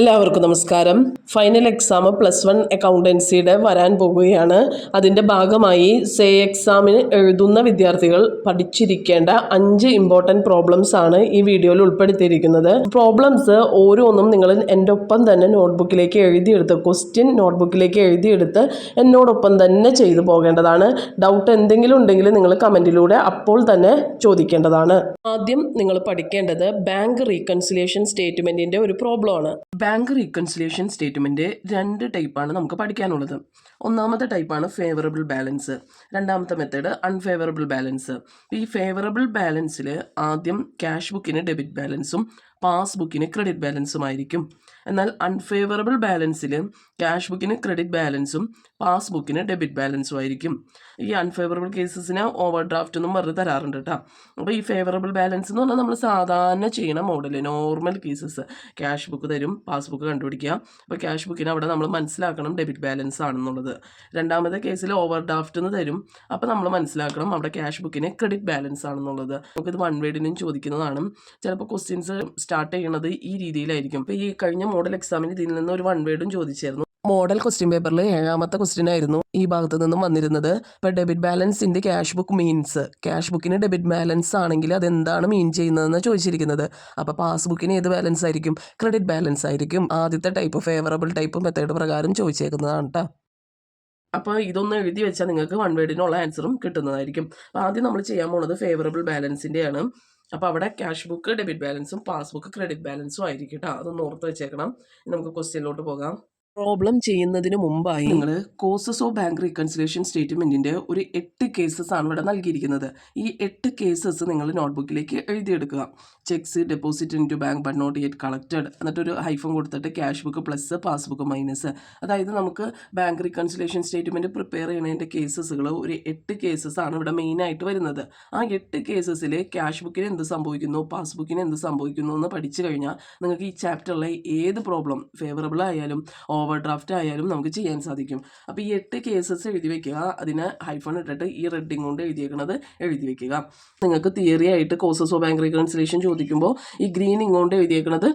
എല്ലാവർക്കും നമസ്കാരം. Final exam +1 അക്കൗണ്ടൻസിയുടെ വരാൻ പോകുകയാണ്. അതിൻ്റെ ഭാഗമായി സേ എക്സാമിന് എഴുതുന്ന വിദ്യാർത്ഥികൾ പഠിച്ചിരിക്കേണ്ട 5 ഇമ്പോർട്ടൻറ്റ് പ്രോബ്ലംസ് ആണ് ഈ വീഡിയോയിൽ ഉൾപ്പെടുത്തിയിരിക്കുന്നത്. പ്രോബ്ലംസ് ഓരോന്നും നിങ്ങൾ എൻ്റെ ഒപ്പം തന്നെ നോട്ട്ബുക്കിലേക്ക് എഴുതിയെടുത്ത് ക്വസ്റ്റ്യൻ നോട്ട്ബുക്കിലേക്ക് എഴുതിയെടുത്ത് എന്നോടൊപ്പം തന്നെ ചെയ്തു പോകേണ്ടതാണ്. ഡൗട്ട് എന്തെങ്കിലും ഉണ്ടെങ്കിൽ നിങ്ങൾ കമൻറ്റിലൂടെ അപ്പോൾ തന്നെ ചോദിക്കേണ്ടതാണ്. ആദ്യം നിങ്ങൾ പഠിക്കേണ്ടത് ബാങ്ക് റീകൺസിലിയേഷൻ സ്റ്റേറ്റ്മെൻറ്റിൻ്റെ ഒരു പ്രോബ്ലമാണ്. ബാങ്ക് റീകൺസിലിയേഷൻ സ്റ്റേറ്റ്മെൻറ്റ് 2 ടൈപ്പാണ് നമുക്ക് പഠിക്കാനുള്ളത്. ഒന്നാമത്തെ ടൈപ്പാണ് ഫേവറബിൾ ബാലൻസ്, രണ്ടാമത്തെ മെത്തേഡ് അൺഫേവറബിൾ ബാലൻസ്. ഈ ഫേവറബിൾ ബാലൻസിൽ ആദ്യം ക്യാഷ് ബുക്കിന് ഡെബിറ്റ് ബാലൻസും പാസ്ബുക്കിന് ക്രെഡിറ്റ് ബാലൻസും ആയിരിക്കും. എന്നാൽ അൺഫേവറബിൾ ബാലൻസിൽ ക്യാഷ് ബുക്കിന് ക്രെഡിറ്റ് ബാലൻസും പാസ്ബുക്കിന് ഡെബിറ്റ് ബാലൻസും ആയിരിക്കും. ഈ അൺഫേവറബിൾ കേസസിന് ഓവർ ഡ്രാഫ്റ്റ് എന്നും പറഞ്ഞ് തരാറുണ്ട് കേട്ടോ. അപ്പോൾ ഈ ഫേവറബിൾ ബാലൻസ് എന്ന് പറഞ്ഞാൽ നമ്മൾ സാധാരണ ചെയ്യണ model normal cases cash book തരും, പാസ്ബുക്ക് കണ്ടുപിടിക്കുക. അപ്പോൾ ക്യാഷ് ബുക്കിന് അവിടെ നമ്മൾ മനസ്സിലാക്കണം ഡെബിറ്റ് ബാലൻസ് ആണെന്നുള്ളത്. രണ്ടാമത്തെ കേസിൽ ഓവർ ഡ്രാഫ്റ്റ് എന്ന് തരും, അപ്പോൾ നമ്മൾ മനസ്സിലാക്കണം അവിടെ ക്യാഷ് ബുക്കിന് ക്രെഡിറ്റ് ബാലൻസ് ആണെന്നുള്ളത്. നമുക്കിത് വൺ വേർഡിനും ചോദിക്കുന്നതാണ്. ചിലപ്പോൾ ക്വസ്റ്റ്യൻസ് സ്റ്റാർട്ട് ചെയ്യണത് ഈ രീതിയിലായിരിക്കും. ഇപ്പോൾ ഈ കഴിഞ്ഞ മോഡൽ എക്സാമിന് ഇതിൽ നിന്ന് ഒരു വൺ വേർഡും ചോദിച്ചായിരുന്നു. മോഡൽ ക്വസ്റ്റ്യൻ പേപ്പറിൽ 7ാമത്തെ ക്വസ്റ്റ്യൻ ആയിരുന്നു ഈ ഭാഗത്ത് നിന്നും വന്നിരുന്നത്. ഇപ്പോൾ debit balance in the cash book means, cash ബുക്കിന് ഡെബിറ്റ് ബാലൻസ് ആണെങ്കിൽ അതെന്താണ് മീൻ ചെയ്യുന്നതെന്ന് ചോദിച്ചിരിക്കുന്നത്. അപ്പോൾ പാസ്ബുക്കിന് ഏത് ബാലൻസ് ആയിരിക്കും? ക്രെഡിറ്റ് ബാലൻസ് ആയിരിക്കും. ആദ്യത്തെ ടൈപ്പ് ഫേവറബിൾ ടൈപ്പ് മെത്തേഡ് പ്രകാരം ചോദിച്ചേക്കുന്നതാണ് കേട്ടോ. അപ്പോൾ ഇതൊന്ന് എഴുതി വെച്ചാൽ നിങ്ങൾക്ക് വൺ വേർഡിനുള്ള ആൻസറും കിട്ടുന്നതായിരിക്കും. അപ്പോൾ ആദ്യം നമ്മൾ ചെയ്യാൻ പോകുന്നത് ഫേവറബിൾ ബാലൻസിൻ്റെയാണ്. അപ്പോൾ അവിടെ ക്യാഷ് ബുക്ക് ഡെബിറ്റ് ബാലൻസും പാസ്ബുക്ക് ക്രെഡിറ്റ് ബാലൻസും ആയിരിക്കും കേട്ടോ. അതൊന്ന് ഓർത്ത് വെച്ചേക്കണം. നമുക്ക് ക്വസ്റ്റ്യനിലോട്ട് പോകാം. പ്രോബ്ലം ചെയ്യുന്നതിന് മുമ്പായി നിങ്ങൾ കോസസ് ഓഫ് ബാങ്ക് റീകൺസിലിയേഷൻ സ്റ്റേറ്റ്മെൻറ്റിൻ്റെ ഒരു 8 കേസസ് ആണ് ഇവിടെ നൽകിയിരിക്കുന്നത്. ഈ 8 കേസസ് നിങ്ങൾ നോട്ട്ബുക്കിലേക്ക് എഴുതിയെടുക്കുക. Cheques deposit into bank but not yet collected, എന്നിട്ടൊരു ഹൈഫൺ കൊടുത്തിട്ട് cash book plus passbook minus. അതായത് നമുക്ക് ബാങ്ക് റീകൺസിലിയേഷൻ സ്റ്റേറ്റ്മെൻറ്റ് പ്രിപ്പയർ ചെയ്യുന്നതിൻ്റെ കേസസുകൾ ഒരു 8 കേസസ് ആണ് ഇവിടെ മെയിനായിട്ട് വരുന്നത്. ആ 8 കേസസിൽ ക്യാഷ് ബുക്കിന് എന്ത് സംഭവിക്കുന്നു, പാസ്ബുക്കിന് എന്ത് സംഭവിക്കുന്നു എന്ന് പഠിച്ചു കഴിഞ്ഞാൽ നിങ്ങൾക്ക് ഈ ചാപ്റ്ററിലെ ഏത് പ്രോബ്ലം ഫേവറബിൾ ആയാലും ഓവർ ഡ്രാഫ്റ്റ് ആയാലും നമുക്ക് ചെയ്യാൻ സാധിക്കും. അപ്പോൾ ഈ 8 കേസസ് എഴുതി വെക്കുക. അതിന് ഹൈഫൺ ഇട്ടിട്ട് ഈ റെഡിങ് കൊണ്ട് എഴുതിയേക്കുന്നത് എഴുതി വെക്കുക. നിങ്ങൾക്ക് തിയറി ആയിട്ട് കോസസ് ഓഫ് ബാങ്ക് റീകൺസിലിയേഷൻ ചോദിക്കുമ്പോൾ ഈ ഗ്രീനിങ് കൊണ്ട് എഴുതിയേക്കുന്നത്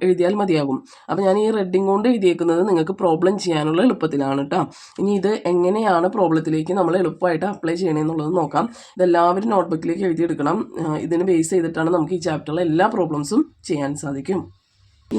എഴുതിയാൽ മതിയാകും. അപ്പോൾ ഞാൻ ഈ റെഡിങ് കൊണ്ട് എഴുതിയേക്കുന്നത് നിങ്ങൾക്ക് പ്രോബ്ലം ചെയ്യാനുള്ള എളുപ്പത്തിലാണ് കേട്ടോ. ഇനി ഇത് എങ്ങനെയാണ് പ്രോബ്ലത്തിലേക്ക് നമ്മൾ എളുപ്പമായിട്ട് അപ്ലൈ ചെയ്യണമെന്നുള്ളത് നോക്കാം. ഇതെല്ലാവരും നോട്ട്ബുക്കിലേക്ക് എഴുതിയെടുക്കണം. ഇതിന് ബേസ് ചെയ്തിട്ടാണ് നമുക്ക് ഈ ചാപ്റ്ററിലെ എല്ലാ പ്രോബ്ലംസും ചെയ്യാൻ സാധിക്കും.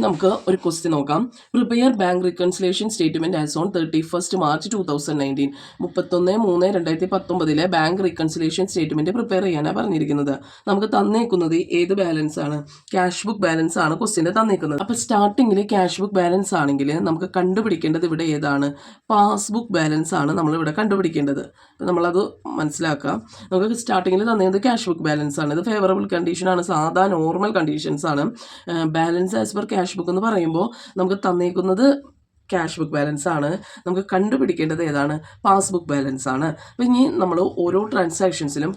നമുക്ക് ഒരു ക്വസ്റ്റ്യൻ നോക്കാം. Prepare bank reconciliation statement as on 31 March 2019. 31/3/2019 bank reconciliation statement prepare ചെയ്യാനാണ് പറഞ്ഞിരിക്കുന്നത്. നമുക്ക് തന്നേക്കുന്നത് ഏത് ബാലൻസ് ആണ്? ക്യാഷ് ബുക്ക് ബാലൻസ് ആണ് ക്വസ്റ്റ്യൻ്റെ തന്നേക്കുന്നത്. അപ്പോൾ സ്റ്റാർട്ടിങ്ങിൽ ക്യാഷ് ബുക്ക് ബാലൻസ് ആണെങ്കിൽ നമുക്ക് കണ്ടുപിടിക്കേണ്ടത് ഇവിടെ ഏതാണ്? പാസ്ബുക്ക് ബാലൻസ് ആണ് നമ്മളിവിടെ കണ്ടുപിടിക്കേണ്ടത്. അപ്പോൾ നമ്മളത് മനസ്സിലാക്കാം. നമുക്ക് സ്റ്റാർട്ടിങ്ങിൽ തന്നേക്കുന്നത് ക്യാഷ് ബുക്ക് ബാലൻസ് ആണ്. ഇത് ഫേവറബിൾ കണ്ടീഷനാണ്, സാധാ നോർമൽ കണ്ടീഷൻസ് ആണ്. Balance as per cash book എന്ന് പറയുമ്പോൾ നമുക്ക് തന്നേക്കുന്നത് ക്യാഷ് ബുക്ക് ബാലൻസ് ആണ്. നമുക്ക് കണ്ടുപിടിക്കേണ്ടത് ഏതാണ്? പാസ്ബുക്ക് ബാലൻസ് ആണ്. അപ്പോൾ ഇനി നമ്മൾ ഓരോ ട്രാൻസാക്ഷൻസിലും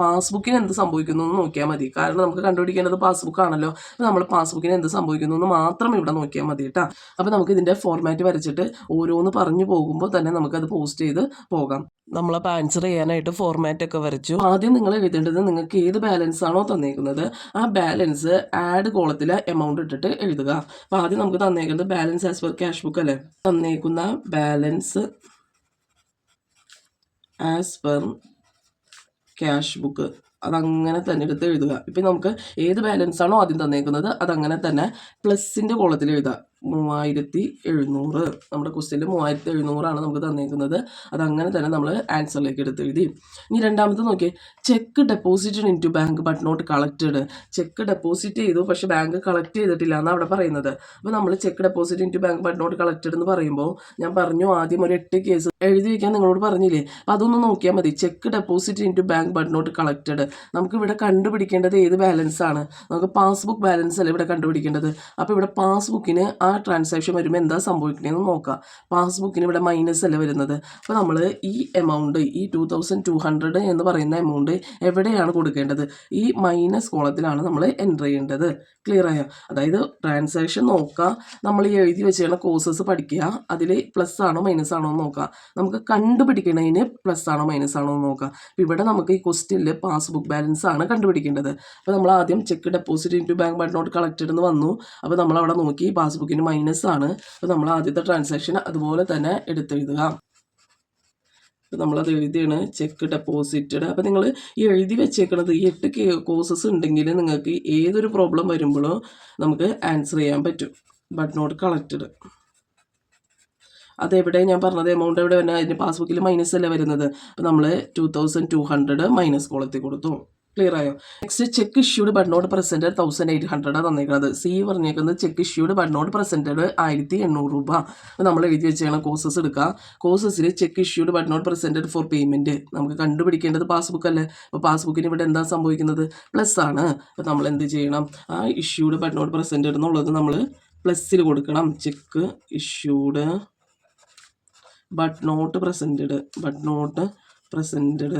പാസ്ബുക്കിന് എന്ത് സംഭവിക്കുന്നു എന്ന് നോക്കിയാൽ മതി. കാരണം നമുക്ക് കണ്ടുപിടിക്കേണ്ടത് പാസ്ബുക്ക് ആണല്ലോ. അപ്പോൾ നമ്മൾ പാസ്ബുക്കിന് എന്ത് സംഭവിക്കുന്നു എന്ന് മാത്രം ഇവിടെ നോക്കിയാൽ മതി കേട്ടോ. അപ്പോൾ നമുക്ക് ഇതിൻ്റെ ഫോർമാറ്റ് വരച്ചിട്ട് ഓരോന്ന് പറഞ്ഞു പോകുമ്പോൾ തന്നെ നമുക്കത് പോസ്റ്റ് ചെയ്ത് പോകാം. നമ്മളപ്പോൾ ആൻസർ ചെയ്യാനായിട്ട് ഫോർമാറ്റ് ഒക്കെ വരച്ചു. ആദ്യം നിങ്ങൾ എഴുതേണ്ടത് നിങ്ങൾക്ക് ഏത് ബാലൻസ് ആണോ തന്നേക്കുന്നത് ആ ബാലൻസ് ആഡ് കോളത്തിൽ എമൗണ്ട് ഇട്ടിട്ട് എഴുതുക. അപ്പോൾ ആദ്യം നമുക്ക് തന്നേക്കുന്നത് balance as per cash book അല്ലേ. തന്നേക്കുന്ന balance as per cash book അതങ്ങനെ തന്നെ എടുത്ത് എഴുതുക. ഇപ്പം നമുക്ക് ഏത് ബാലൻസ് ആണോ ആദ്യം തന്നേക്കുന്നത് അതങ്ങനെ തന്നെ പ്ലസിൻ്റെ കോളത്തിൽ എഴുതുക. 3700 നമ്മുടെ ക്വസ്റ്റ്യനിൽ 3700 നമുക്ക് തന്നേക്കുന്നത്. അതങ്ങനെ തന്നെ നമ്മൾ ആൻസറിലേക്ക് എടുത്ത് എഴുതി. ഇനി രണ്ടാമത്തെ നോക്കിയേ, cheque deposited into bank but not collected. Cheque deposit ചെയ്തു പക്ഷേ ബാങ്ക് കളക്ട് ചെയ്തിട്ടില്ല എന്നാണ് അവിടെ പറയുന്നത്. അപ്പോൾ നമ്മൾ cheque deposit into bank but not collected എന്ന് പറയുമ്പോൾ ഞാൻ പറഞ്ഞു ആദ്യം ഒരു 8 കേസ് എഴുതി വയ്ക്കാൻ നിങ്ങളോട് പറഞ്ഞില്ലേ. അപ്പോൾ അതൊന്ന് നോക്കിയാൽ മതി. Cheque deposit into bank but not collected. നമുക്ക് ഇവിടെ കണ്ടുപിടിക്കേണ്ടത് ഏത് ബാലൻസ് ആണ്? നമുക്ക് പാസ്ബുക്ക് ബാലൻസ് അല്ലേ ഇവിടെ കണ്ടുപിടിക്കേണ്ടത്. അപ്പോൾ ഇവിടെ പാസ്ബുക്കിന് ആ ട്രാൻസാക്ഷൻ വരുമ്പോൾ എന്താ സംഭവിക്കണമെന്ന് നോക്കാം. പാസ്ബുക്കിന് ഇവിടെ മൈനസ് അല്ലേ വരുന്നത്. അപ്പോൾ നമ്മൾ ഈ എമൗണ്ട് ഈ 2200 എന്ന് പറയുന്ന എമൗണ്ട് എവിടെയാണ് കൊടുക്കേണ്ടത്? ഈ മൈനസ് കോളത്തിലാണ് നമ്മൾ എൻ്റർ ചെയ്യേണ്ടത്. ക്ലിയർ ആയോ? അതായത് ട്രാൻസാക്ഷൻ നോക്കുക, നമ്മൾ ഈ എഴുതി വെച്ചിരുന്ന കോഴ്സസ് പഠിക്കുക, അതിൽ പ്ലസ് ആണോ മൈനസ് ആണോ എന്ന് നോക്കുക. നമുക്ക് കണ്ടുപിടിക്കണതിന് പ്ലസ് ആണോ മൈനസ് ആണോ എന്ന് നോക്കാം. അപ്പോൾ ഇവിടെ നമുക്ക് ഈ ക്വസ്റ്റ്യനിൽ പാസ്ബുക്ക് ബാലൻസ് ആണ് കണ്ടുപിടിക്കേണ്ടത്. അപ്പോൾ നമ്മൾ ആദ്യം cheque deposit into bank but not collected എന്ന് വന്നു. അപ്പോൾ നമ്മൾ അവിടെ നോക്കി പാസ്ബുക്കിന് ബുക്കിന് മൈനസ് ആണ്. അപ്പോൾ നമ്മൾ ആദ്യത്തെ ട്രാൻസാക്ഷൻ അതുപോലെ തന്നെ എടുത്തെഴുതുക. അപ്പോൾ നമ്മളത് എഴുതിയാണ് ചെക്ക് ഡെപ്പോസിറ്റഡ്. അപ്പോൾ നിങ്ങൾ ഈ എഴുതി വെച്ചേക്കണത് ഈ 8 കോഴ്സസ് ഉണ്ടെങ്കിൽ നിങ്ങൾക്ക് ഏതൊരു പ്രോബ്ലം വരുമ്പോഴോ നമുക്ക് ആൻസർ ചെയ്യാൻ പറ്റും. ബട്ട് നോട്ട് കളക്റ്റഡ് അതെവിടെ ഞാൻ പറഞ്ഞത് എമൗണ്ട് എവിടെ വരുന്നത്, അതിൻ്റെ പാസ്ബുക്കിൽ മൈനസ് അല്ലേ വരുന്നത്. അപ്പോൾ നമ്മൾ 2200 മൈനസ് കോളത്തിൽ കൊടുത്തു. ക്ലിയർ ആയോ? Next cheque issued but not presented 1800 തന്നേക്കുന്നത്. സി പറഞ്ഞേക്കുന്നത് cheque issued but not presented 1800 രൂപ. അപ്പോൾ നമ്മൾ എഴുതി വെച്ചാണ് കോഴ്സസ് എടുക്കുക. കോഴ്സസിൽ cheque issued but not presented for payment നമുക്ക് കണ്ടുപിടിക്കേണ്ടത് പാസ്ബുക്ക് അല്ലേ. അപ്പോൾ പാസ്ബുക്കിന് ഇവിടെ എന്താ സംഭവിക്കുന്നത്, പ്ലസ് ആണ്. അപ്പോൾ നമ്മൾ എന്ത് ചെയ്യണം, ആ ഇഷ്യൂഡ് ബട്ട് നോട്ട് പ്രസൻറ്റഡ് എന്നുള്ളത് നമ്മൾ പ്ലസ്സിൽ കൊടുക്കണം. Cheque issued but not presented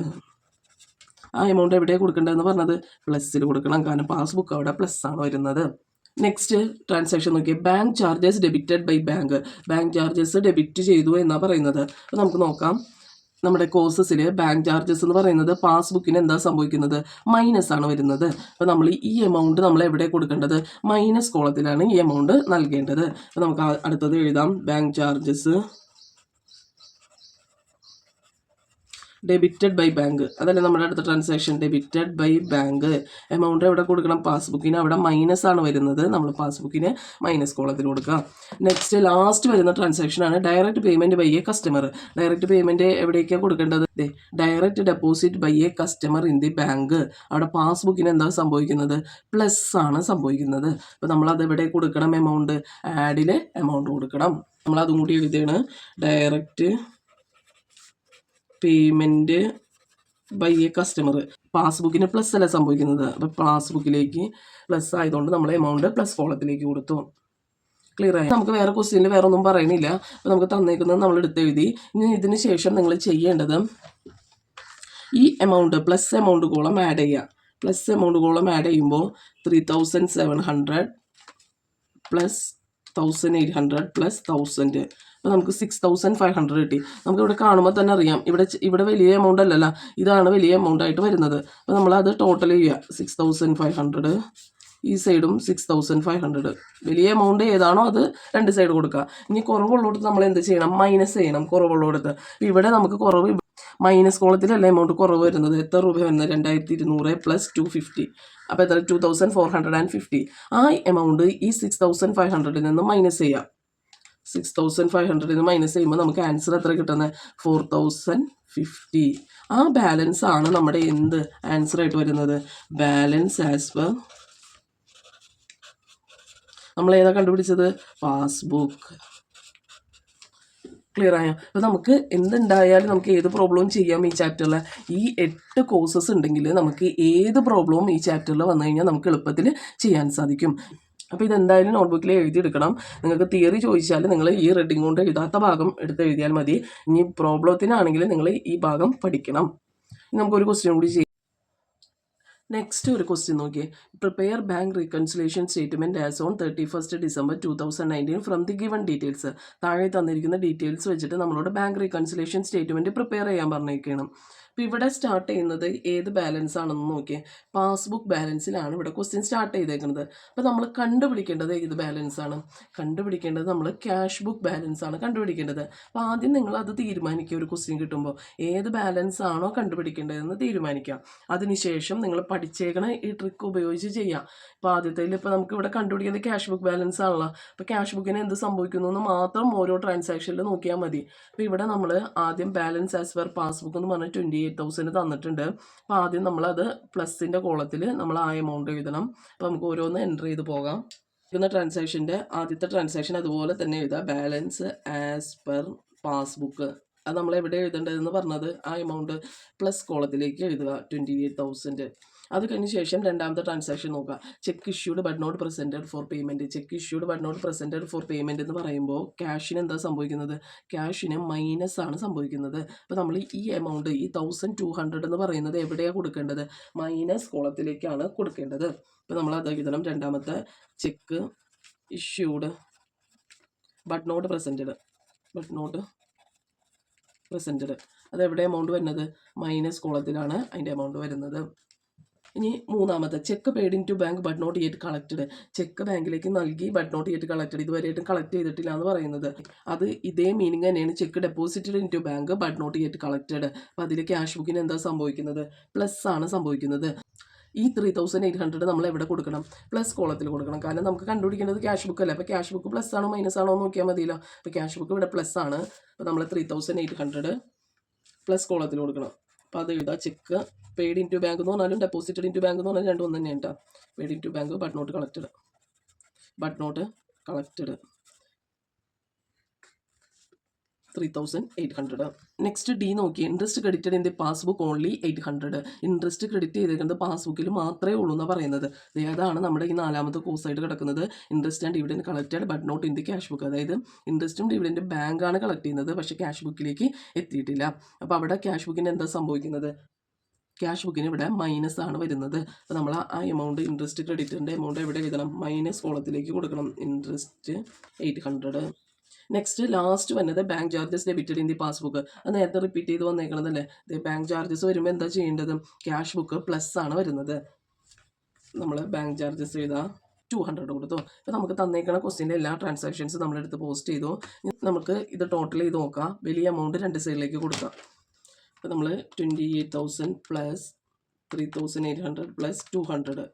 ആ എമൗണ്ട് എവിടെയാണ് കൊടുക്കേണ്ടതെന്ന് പറഞ്ഞത് പ്ലസ്സിൽ കൊടുക്കണം. കാരണം പാസ്ബുക്ക് അവിടെ പ്ലസ് ആണ് വരുന്നത്. നെക്സ്റ്റ് ട്രാൻസാക്ഷൻ നോക്കിയാൽ bank charges debited by bank charges debit ചെയ്തു എന്നാണ് പറയുന്നത്. അപ്പോൾ നമുക്ക് നോക്കാം. നമ്മുടെ കോഴ്സസിൽ ബാങ്ക് ചാർജസ് എന്ന് പറയുന്നത് പാസ്ബുക്കിന് എന്താ സംഭവിക്കുന്നത്, മൈനസ് ആണ് വരുന്നത്. അപ്പോൾ നമ്മൾ ഈ എമൗണ്ട് നമ്മൾ എവിടെ കൊടുക്കേണ്ടത്, മൈനസ് കോളത്തിലാണ് ഈ എമൗണ്ട് നൽകേണ്ടത്. അപ്പോൾ നമുക്ക് അടുത്തത് എഴുതാം. Bank charges debited by bank, അതല്ലേ നമ്മുടെ അടുത്ത transaction. Debited by bank amount എവിടെ കൊടുക്കണം, പാസ്ബുക്കിന് അവിടെ മൈനസ് ആണ് വരുന്നത്. നമ്മൾ പാസ്ബുക്കിന് മൈനസ് കോളത്തിൽ കൊടുക്കുക. നെക്സ്റ്റ് ലാസ്റ്റ് വരുന്ന ട്രാൻസാക്ഷനാണ് direct payment by a customer. Direct payment എവിടേക്കാണ് കൊടുക്കേണ്ടത്, direct deposit by a customer in the bank. അവിടെ പാസ്ബുക്കിന് എന്താ സംഭവിക്കുന്നത്, പ്ലസ് ആണ് സംഭവിക്കുന്നത്. അപ്പോൾ നമ്മളത് എവിടെ കൊടുക്കണം, എമൗണ്ട് ആഡിൽ എമൗണ്ട് കൊടുക്കണം. നമ്മളതും കൂടി എഴുതിയാണ്. Direct payment by a customer പാസ്ബുക്കിന് പ്ലസ് അല്ല സംഭവിക്കുന്നത്. അപ്പോൾ പാസ്ബുക്കിലേക്ക് പ്ലസ് ആയതുകൊണ്ട് നമ്മൾ എമൗണ്ട് പ്ലസ് കോളത്തിലേക്ക് കൊടുത്തു. ക്ലിയർ ആയി? നമുക്ക് വേറെ ക്വസ്റ്റ്യനിൽ വേറെ ഒന്നും പറയണില്ല. അപ്പോൾ നമുക്ക് തന്നേക്കുന്നത് നമ്മൾ എടുത്തെഴുതി. ഇനി ഇതിന് ശേഷം നിങ്ങൾ ചെയ്യേണ്ടത് ഈ amount plus amount column add ചെയ്യുക. പ്ലസ് എമൗണ്ട് കോളം ആഡ് ചെയ്യുമ്പോൾ 3700 പ്ലസ് 1800 പ്ലസ് 1000. അപ്പോൾ നമുക്ക് 6500 കിട്ടി. നമുക്കിവിടെ കാണുമ്പോൾ തന്നെ അറിയാം, ഇവിടെ വലിയ എമൗണ്ട് അല്ലല്ലോ, ഇതാണ് വലിയ എമൗണ്ട് ആയിട്ട് വരുന്നത്. അപ്പോൾ നമ്മളത് ടോട്ടൽ ചെയ്യുക. 6500 ഈ സൈഡും 6500. വലിയ എമൗണ്ട് ഏതാണോ അത് രണ്ട് സൈഡ് കൊടുക്കുക. ഇനി കുറവുള്ളടത്ത് നമ്മൾ എന്ത് ചെയ്യണം, മൈനസ് ചെയ്യണം. കുറവുള്ളടത്ത് ഇവിടെ നമുക്ക് കുറവ് മൈനസ് കോളത്തിലല്ല എമൗണ്ട് കുറവ് വരുന്നത്. എത്ര രൂപ വരുന്നത്, 2200 പ്ലസ് 250. അപ്പോൾ എത്ര, 2450. ആ എമൗണ്ട് ഈ 6500 നിന്ന് മൈനസ് ചെയ്യാം. 6500 നിന്ന് മൈനസ് ചെയ്യുമ്പോൾ നമുക്ക് ആൻസർ എത്ര കിട്ടുന്നത്, 4050. ആ ബാലൻസ് ആണ് നമ്മുടെ എന്ത് ആൻസർ ആയിട്ട് വരുന്നത്, ബാലൻസ് ആസ് പെർ നമ്മൾ ഏതാ കണ്ടുപിടിച്ചത്, പാസ്ബുക്ക്. ക്ലിയർ ആയോ? അപ്പോൾ നമുക്ക് എന്തുണ്ടായാലും നമുക്ക് ഏത് പ്രോബ്ലവും ചെയ്യാം ഈ ചാപ്റ്ററിൽ. ഈ 8 കോഴ്സസ് ഉണ്ടെങ്കിൽ നമുക്ക് ഏത് പ്രോബ്ലവും ഈ ചാപ്റ്ററിൽ വന്നു കഴിഞ്ഞാൽ നമുക്ക് എളുപ്പത്തിൽ ചെയ്യാൻ സാധിക്കും. അപ്പോൾ ഇതെന്തായാലും നോട്ട്ബുക്കിൽ എഴുതിയെടുക്കണം. നിങ്ങൾക്ക് തിയറി ചോദിച്ചാൽ നിങ്ങൾ ഈ റെഡിങ് കൊണ്ട് എഴുതാത്ത ഭാഗം എടുത്ത് എഴുതിയാൽ മതി. ഇനി പ്രോബ്ലത്തിനാണെങ്കിൽ നിങ്ങൾ ഈ ഭാഗം പഠിക്കണം. നമുക്കൊരു ക്വസ്റ്റ്യൻ കൂടി ചെയ്യാം. നെക്സ്റ്റ് ഒരു ക്വസ്റ്റ്യൻ നോക്കിയേ. Prepare bank reconciliation statement as on 31 December 2019 from the given details. താഴെ തന്നിരിക്കുന്ന ഡീറ്റെയിൽസ് വെച്ചിട്ട് നമ്മളോട് ബാങ്ക് റീകൺസിലേഷൻ സ്റ്റേറ്റ്മെൻറ്റ് പ്രിപ്പയർ ചെയ്യാൻ പറഞ്ഞേക്കണം. അപ്പോൾ ഇവിടെ സ്റ്റാർട്ട് ചെയ്യുന്നത് ഏത് ബാലൻസ് ആണെന്ന് നോക്കിയേ, പാസ്ബുക്ക് ബാലൻസിലാണ് ഇവിടെ ക്വസ്റ്റ്യൻ സ്റ്റാർട്ട് ചെയ്തേക്കുന്നത്. അപ്പോൾ നമ്മൾ കണ്ടുപിടിക്കേണ്ടത് ഏത് ബാലൻസ് ആണ്, കണ്ടുപിടിക്കേണ്ടത് നമ്മൾ ക്യാഷ് ബുക്ക് ബാലൻസ് ആണ് കണ്ടുപിടിക്കേണ്ടത്. അപ്പോൾ ആദ്യം നിങ്ങൾ അത് തീരുമാനിക്കുക. ഒരു ക്വസ്റ്റ്യൻ കിട്ടുമ്പോൾ ഏത് ബാലൻസ് ആണോ കണ്ടുപിടിക്കേണ്ടതെന്ന് തീരുമാനിക്കാം. അതിനുശേഷം നിങ്ങൾ പഠിച്ചേക്കണ ഈ ട്രിക്ക് ഉപയോഗിച്ച് ചെയ്യാം. ഇപ്പോൾ ആദ്യത്തേൽ ഇപ്പോൾ നമുക്ക് ഇവിടെ കണ്ടുപിടിക്കുന്നത് ക്യാഷ് ബുക്ക് ബാലൻസ് ആണല്ലോ. അപ്പോൾ ക്യാഷ് ബുക്കിന് എന്ത് സംഭവിക്കുന്നു എന്ന് മാത്രം ഓരോ ട്രാൻസാക്ഷനിൽ നോക്കിയാൽ മതി. അപ്പോൾ ഇവിടെ നമ്മൾ ആദ്യം ബാലൻസ് ആസ് പെർ പാസ്ബുക്ക് എന്ന് പറഞ്ഞാൽ 28,000 തന്നിട്ടുണ്ട്. അപ്പോൾ ആദ്യം നമ്മളത് പ്ലസിൻ്റെ കോളത്തിൽ നമ്മൾ ആ എമൗണ്ട് എഴുതണം. അപ്പോൾ നമുക്ക് ഓരോന്ന് എൻ്റർ ചെയ്ത് പോകാം. ട്രാൻസാക്ഷൻ്റെ ആദ്യത്തെ ട്രാൻസാക്ഷൻ അതുപോലെ തന്നെ എഴുതാം, ബാലൻസ് ആസ് പെർ പാസ്ബുക്ക്. അത് നമ്മൾ എവിടെ എഴുതേണ്ടതെന്ന് പറഞ്ഞത് ആ എമൗണ്ട് പ്ലസ് കോളത്തിലേക്ക് എഴുതുക 28,000. അത് കഴിഞ്ഞ ശേഷം രണ്ടാമത്തെ ട്രാൻസാക്ഷൻ നോക്കുക. Cheque issued but not presented for payment. Cheque issued but not presented for payment എന്ന് പറയുമ്പോൾ ക്യാഷിന് എന്താ സംഭവിക്കുന്നത്, ക്യാഷിന് മൈനസ് ആണ് സംഭവിക്കുന്നത്. അപ്പോൾ നമ്മൾ ഈ എമൗണ്ട് ഈ 1200 എന്ന് പറയുന്നത് എവിടെയാണ് കൊടുക്കേണ്ടത്, മൈനസ് കോളത്തിലേക്കാണ് കൊടുക്കേണ്ടത്. അപ്പോൾ നമ്മൾ അത് എഴുതണം. രണ്ടാമത്തെ cheque issued but not presented അതെവിടെ എമൗണ്ട് വരുന്നത്, മൈനസ് കോളത്തിലാണ് അതിൻ്റെ എമൗണ്ട് വരുന്നത്. ഇനി മൂന്നാമത്തെ cheque paid into bank but not yet collected. Cheque ബാങ്കിലേക്ക് നൽകി ബട്ട് നോട്ട് യെറ്റ് കളക്റ്റഡ്, ഇതുവരെയായിട്ടും കളക്ട് ചെയ്തിട്ടില്ല എന്ന് പറയുന്നത്. അത് ഇതേ മീനിങ് തന്നെയാണ് cheque deposited into bank but not yet collected. അപ്പോൾ അതിൽ ക്യാഷ് ബുക്കിന് എന്താ സംഭവിക്കുന്നത്? പ്ലസ് ആണ് സംഭവിക്കുന്നത്. ഈ 3800 നമ്മൾ എവിടെ കൊടുക്കണം? പ്ലസ് കോളത്തിൽ കൊടുക്കണം. കാരണം നമുക്ക് കണ്ടുപിടിക്കേണ്ടത് ക്യാഷ് ബുക്ക് അല്ലേ. അപ്പോൾ ക്യാഷ് ബുക്ക് പ്ലസ് ആണോ മൈനസ് ആണോ നോക്കിയാൽ മതിയല്ലോ. അപ്പോൾ ക്യാഷ് ബുക്ക് ഇവിടെ പ്ലസ് ആണ്. അപ്പോൾ നമ്മൾ 3800 പ്ലസ് കോളത്തിൽ കൊടുക്കണം. അപ്പോൾ അത് എഴുതാം. Cheque paid into bank എന്ന് പറഞ്ഞാലും ഡെപ്പോസിറ്റഡ് ഇൻ ടു ബാങ്ക് എന്ന് പറഞ്ഞാലും രണ്ടും ഒന്ന് തന്നെയാണ് കേട്ടോ. Paid into bank but not collected 3800. Next D നോക്കി, interest credited in the passbook only 800. Interest credit ചെയ്തേക്കുന്നത് പാസ്ബുക്കിൽ മാത്രമേ ഉള്ളൂ എന്നാണ് പറയുന്നത്. അതാണ് നമ്മുടെ ഈ നാലാമത്തെ കോഴ്സായിട്ട് കിടക്കുന്നത്. Interest and dividend collected but not in the cash book. അതായത് ഇൻട്രസ്റ്റും ഡിവിഡൻറ്റും ബാങ്കാണ് കളക്ട് ചെയ്യുന്നത്, പക്ഷേ ക്യാഷ് ബുക്കിലേക്ക് എത്തിയിട്ടില്ല. അപ്പോൾ അവിടെ ക്യാഷ് ബുക്കിന് എന്താ സംഭവിക്കുന്നത്? ക്യാഷ് ബുക്കിന് ഇവിടെ മൈനസ് ആണ് വരുന്നത്. അപ്പോൾ നമ്മൾ ആ എമൗണ്ട് ഇൻട്രസ്റ്റ് ക്രെഡിറ്റിൻ്റെ എമൗണ്ട് എവിടെ എഴുതണം? മൈനസ് കോളത്തിലേക്ക് കൊടുക്കണം. ഇൻട്രസ്റ്റ് 800. നെക്സ്റ്റ് ലാസ്റ്റ് വന്നത് bank charges debited in the passbook. അത് നേരത്തെ റിപ്പീറ്റ് ചെയ്ത് വന്നേക്കണതല്ലേ. ബാങ്ക് ചാർജസ് വരുമ്പോൾ എന്താ ചെയ്യേണ്ടത്? ക്യാഷ് ബുക്ക് പ്ലസ് ആണ് വരുന്നത്. നമ്മൾ ബാങ്ക് ചാർജസ് എഴുതാം 200 കൊടുത്തു. അപ്പോൾ നമുക്ക് തന്നേക്കണ ക്വസ്റ്റ്യൻ്റെ എല്ലാ ട്രാൻസാക്ഷൻസും നമ്മളെടുത്ത് പോസ്റ്റ് ചെയ്തു. നമുക്ക് ഇത് ടോട്ടൽ ചെയ്ത് നോക്കാം. വലിയ എമൗണ്ട് രണ്ട് സൈഡിലേക്ക് കൊടുക്കാം. അപ്പോൾ നമ്മൾ 28,000 പ്ലസ് 3,800 പ്ലസ് 200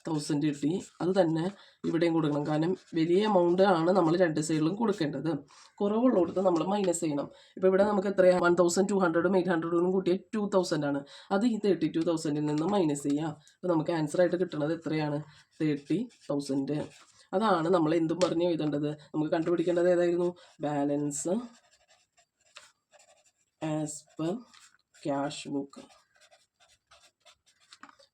32,000 കിട്ടി. അത് തന്നെ ഇവിടെയും കൊടുക്കണം. കാരണം വലിയ എമൗണ്ട് ആണ് നമ്മൾ രണ്ട് സൈഡിലും കൊടുക്കേണ്ടത്. കുറവുള്ളടത്ത് നമ്മൾ മൈനസ് ചെയ്യണം. ഇപ്പോൾ ഇവിടെ നമുക്ക് എത്രയാണ്? 1,200ഉം 800ഉം കൂട്ടിയ 2,000 ആണ്. അത് ഈ 32,000ൽ നിന്ന് മൈനസ് ചെയ്യാം. അപ്പോൾ നമുക്ക് ആൻസർ ആയിട്ട് കിട്ടുന്നത് എത്രയാണ്? 30,000. അതാണ് നമ്മൾ എന്തും പറഞ്ഞ് എഴുതേണ്ടത്. നമുക്ക് കണ്ടുപിടിക്കേണ്ടത് ഏതായിരുന്നു? Balance as per cash book.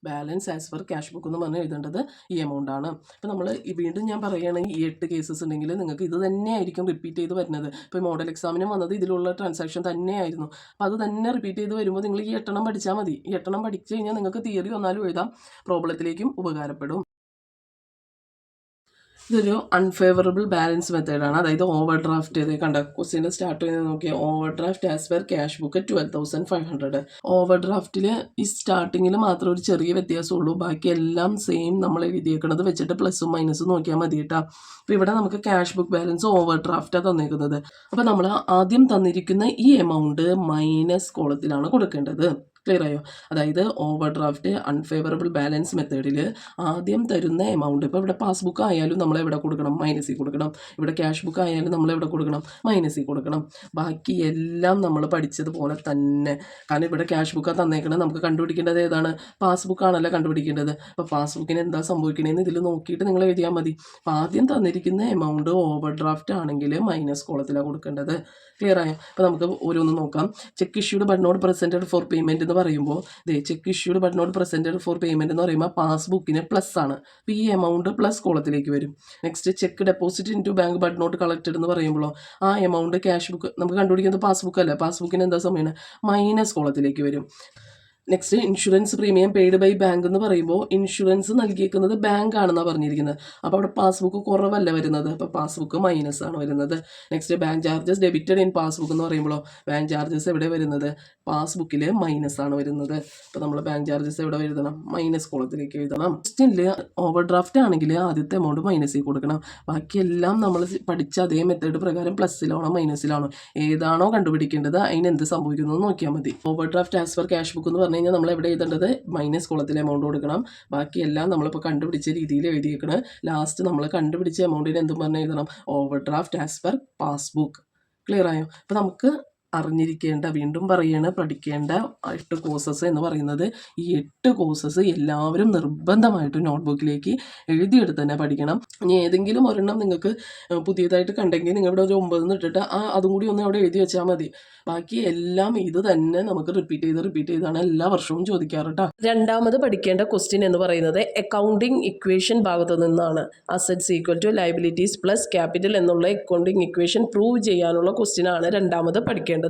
Balance as per cash book എന്ന് പറഞ്ഞ് എഴുതേണ്ടത് ഈ എമൗണ്ട് ആണ്. അപ്പോൾ നമ്മൾ വീണ്ടും ഞാൻ പറയുകയാണെങ്കിൽ ഈ 8 കേസസ് ഉണ്ടെങ്കിൽ നിങ്ങൾക്ക് ഇത് തന്നെയായിരിക്കും റിപ്പീറ്റ് ചെയ്ത് വരുന്നത്. ഇപ്പോൾ മോഡൽ എക്സാമിന് വന്നത് ഇതിലുള്ള ട്രാൻസാക്ഷൻ തന്നെയായിരുന്നു. അപ്പോൾ അത് തന്നെ റിപ്പീറ്റ് ചെയ്ത് വരുമ്പോൾ നിങ്ങൾ ഈ 8 പഠിച്ചാൽ മതി. ഈ 8 പഠിച്ചു കഴിഞ്ഞാൽ നിങ്ങൾക്ക് തിയറി വന്നാലും എഴുതാം, പ്രോബ്ലത്തിലേക്കും ഉപകാരപ്പെടും. ഇതൊരു അൺഫേവറബിൾ ബാലൻസ് മെത്തേഡാണ്. അതായത് ഓവർ ഡ്രാഫ്റ്റ് ചെയ്ത് കണ്ട ക്വസ്റ്റ്യൻ സ്റ്റാർട്ട് ചെയ്ത് നോക്കിയാൽ overdraft as per cash book 12,500. ഓവർ ഡ്രാഫ്റ്റിൽ ഈ സ്റ്റാർട്ടിങ്ങിൽ മാത്രം ഒരു ചെറിയ വ്യത്യാസമുള്ളൂ. ബാക്കി എല്ലാം സെയിം നമ്മൾ എഴുതിയേക്കുന്നത് വെച്ചിട്ട് പ്ലസും മൈനസും നോക്കിയാൽ മതി കേട്ടോ. അപ്പോൾ ഇവിടെ നമുക്ക് ക്യാഷ് ബുക്ക് ബാലൻസ് ഓവർ ഡ്രാഫ്റ്റാണ് തന്നേക്കുന്നത്. അപ്പോൾ നമ്മൾ ആദ്യം തന്നിരിക്കുന്ന ഈ എമൗണ്ട് മൈനസ് കോളത്തിലാണ് കൊടുക്കേണ്ടത്. ക്ലിയർ ആയോ? അതായത് ഓവർ ഡ്രാഫ്റ്റ് അൺഫേവറബിൾ ബാലൻസ് മെത്തേഡിൽ ആദ്യം തരുന്ന എമൗണ്ട്, ഇപ്പോൾ ഇവിടെ പാസ്ബുക്ക് ആയാലും നമ്മൾ എവിടെ കൊടുക്കണം? മൈനസിൽ കൊടുക്കണം. ഇവിടെ ക്യാഷ് ബുക്ക് ആയാലും നമ്മൾ എവിടെ കൊടുക്കണം? മൈനസിൽ കൊടുക്കണം. ബാക്കി എല്ലാം നമ്മൾ പഠിച്ചതുപോലെ തന്നെ. കാരണം ഇവിടെ ക്യാഷ് ബുക്കാണ് തന്നേക്കണത്. നമുക്ക് കണ്ടുപിടിക്കേണ്ടത് ഏതാണ്? പാസ്ബുക്കാണല്ലോ കണ്ടുപിടിക്കേണ്ടത്. അപ്പോൾ പാസ്ബുക്കിന് എന്താ സംഭവിക്കണേന്ന് ഇതിൽ നോക്കിയിട്ട് നിങ്ങൾ എഴുതിയാൽ മതി. അപ്പോൾ ആദ്യം തന്നിരിക്കുന്ന എമൗണ്ട് ഓവർ ഡ്രാഫ്റ്റ് ആണെങ്കിൽ മൈനസ് കോളത്തിലാണ് കൊടുക്കേണ്ടത്. ക്ലിയർ ആയോ? അപ്പോൾ നമുക്ക് ഓരോന്ന് നോക്കാം. Cheque issued but not presented for payment എന്ന് പറയുമ്പോൾ cheque issued but not presented for payment എന്ന് പറയുമ്പോൾ പാസ്ബുക്കിന് പ്ലസ് ആണ്. അപ്പോൾ ഈ എമൗണ്ട് പ്ലസ് കോളത്തിലേക്ക് വരും. Next cheque deposit into bank but not collected എന്ന് പറയുമ്പോൾ ആ എമൗണ്ട് ക്യാഷ് ബുക്ക് നമുക്ക് കണ്ടുപിടിക്കുന്നത് പാസ്ബുക്ക് അല്ല. പാസ്ബുക്കിന് എന്താ സമയമാണ്? മൈനസ് കോളത്തിലേക്ക് വരും. Next insurance premium paid by bank എന്ന് പറയുമ്പോൾ ഇൻഷുറൻസ് നൽകിയിരിക്കുന്നത് ബാങ്ക് ആണെന്നാണ് പറഞ്ഞിരിക്കുന്നത്. അപ്പോൾ അവിടെ പാസ്ബുക്ക് കുറവല്ല വരുന്നത്. അപ്പോൾ പാസ്ബുക്ക് മൈനസ് ആണ് വരുന്നത്. Next bank charges debited in passbook എന്ന് പറയുമ്പോഴോ ബാങ്ക് ചാർജസ് എവിടെ വരുന്നത്? പാസ്ബുക്കിൽ മൈനസ് ആണ് വരുന്നത്. അപ്പോൾ നമ്മൾ ബാങ്ക് ചാർജസ് എവിടെ എഴുതണം? മൈനസ് കോളത്തിലേക്ക് എഴുതണം. ക്വസ്റ്റ്യനിൽ ഓവർ ഡ്രാഫ്റ്റ് ആണെങ്കിൽ ആദ്യത്തെ എമൗണ്ട് മൈനസിൽ കൊടുക്കണം. ബാക്കിയെല്ലാം നമ്മൾ പഠിച്ച അതേ മെത്തേഡ് പ്രകാരം പ്ലസ്സിലാണോ മൈനസിലാണോ ഏതാണോ കണ്ടുപിടിക്കേണ്ടത് അതിന് എന്ത് സംഭവിക്കുന്നു നോക്കിയാൽ മതി. Over draft as per cash book എന്ന് പറഞ്ഞു കഴിഞ്ഞാൽ നമ്മൾ എവിടെ എഴുതേണ്ടത്? മൈനസ് കോളത്തിൽ എമൗണ്ട് കൊടുക്കണം. ബാക്കിയെല്ലാം നമ്മളിപ്പോൾ കണ്ടുപിടിച്ച രീതിയിൽ എഴുതിയേക്കണം. ലാസ്റ്റ് നമ്മൾ കണ്ടുപിടിച്ച എമൗണ്ടിന് എന്തും പറഞ്ഞ് എഴുതണം? Over draft as per passbook. Clear ആയോ? അപ്പോൾ നമുക്ക് അറിഞ്ഞിരിക്കേണ്ട, വീണ്ടും പറയാണ്, പഠിക്കേണ്ട 8 കോഴ്സസ് എന്ന് പറയുന്നത് ഈ 8 കോഴ്സസ് എല്ലാവരും നിർബന്ധമായിട്ടും നോട്ട്ബുക്കിലേക്ക് എഴുതിയെടുത്ത് തന്നെ പഠിക്കണം. ഇനി ഏതെങ്കിലും ഒരെണ്ണം നിങ്ങൾക്ക് പുതിയതായിട്ട് കണ്ടെങ്കിൽ നിങ്ങളുടെ ഒരു 9 ഇട്ടിട്ട് അതും കൂടി ഒന്ന് അവിടെ എഴുതി വെച്ചാൽ മതി. ബാക്കി എല്ലാം ഇത് തന്നെ നമുക്ക് റിപ്പീറ്റ് ചെയ്താണ് എല്ലാ വർഷവും ചോദിക്കാറ് കേട്ടോ. രണ്ടാമത് പഠിക്കേണ്ട ക്വസ്റ്റ്യൻ എന്ന് പറയുന്നത് അക്കൗണ്ടിങ് ഇക്വേഷൻ ഭാഗത്തു നിന്നാണ്. Assets equal to liabilities plus capital എന്നുള്ള അക്കൗണ്ടിങ് ഇക്വേഷൻ പ്രൂവ് ചെയ്യാനുള്ള ക്വസ്റ്റ്യൻ ആണ് രണ്ടാമത് പഠിക്കേണ്ടത്.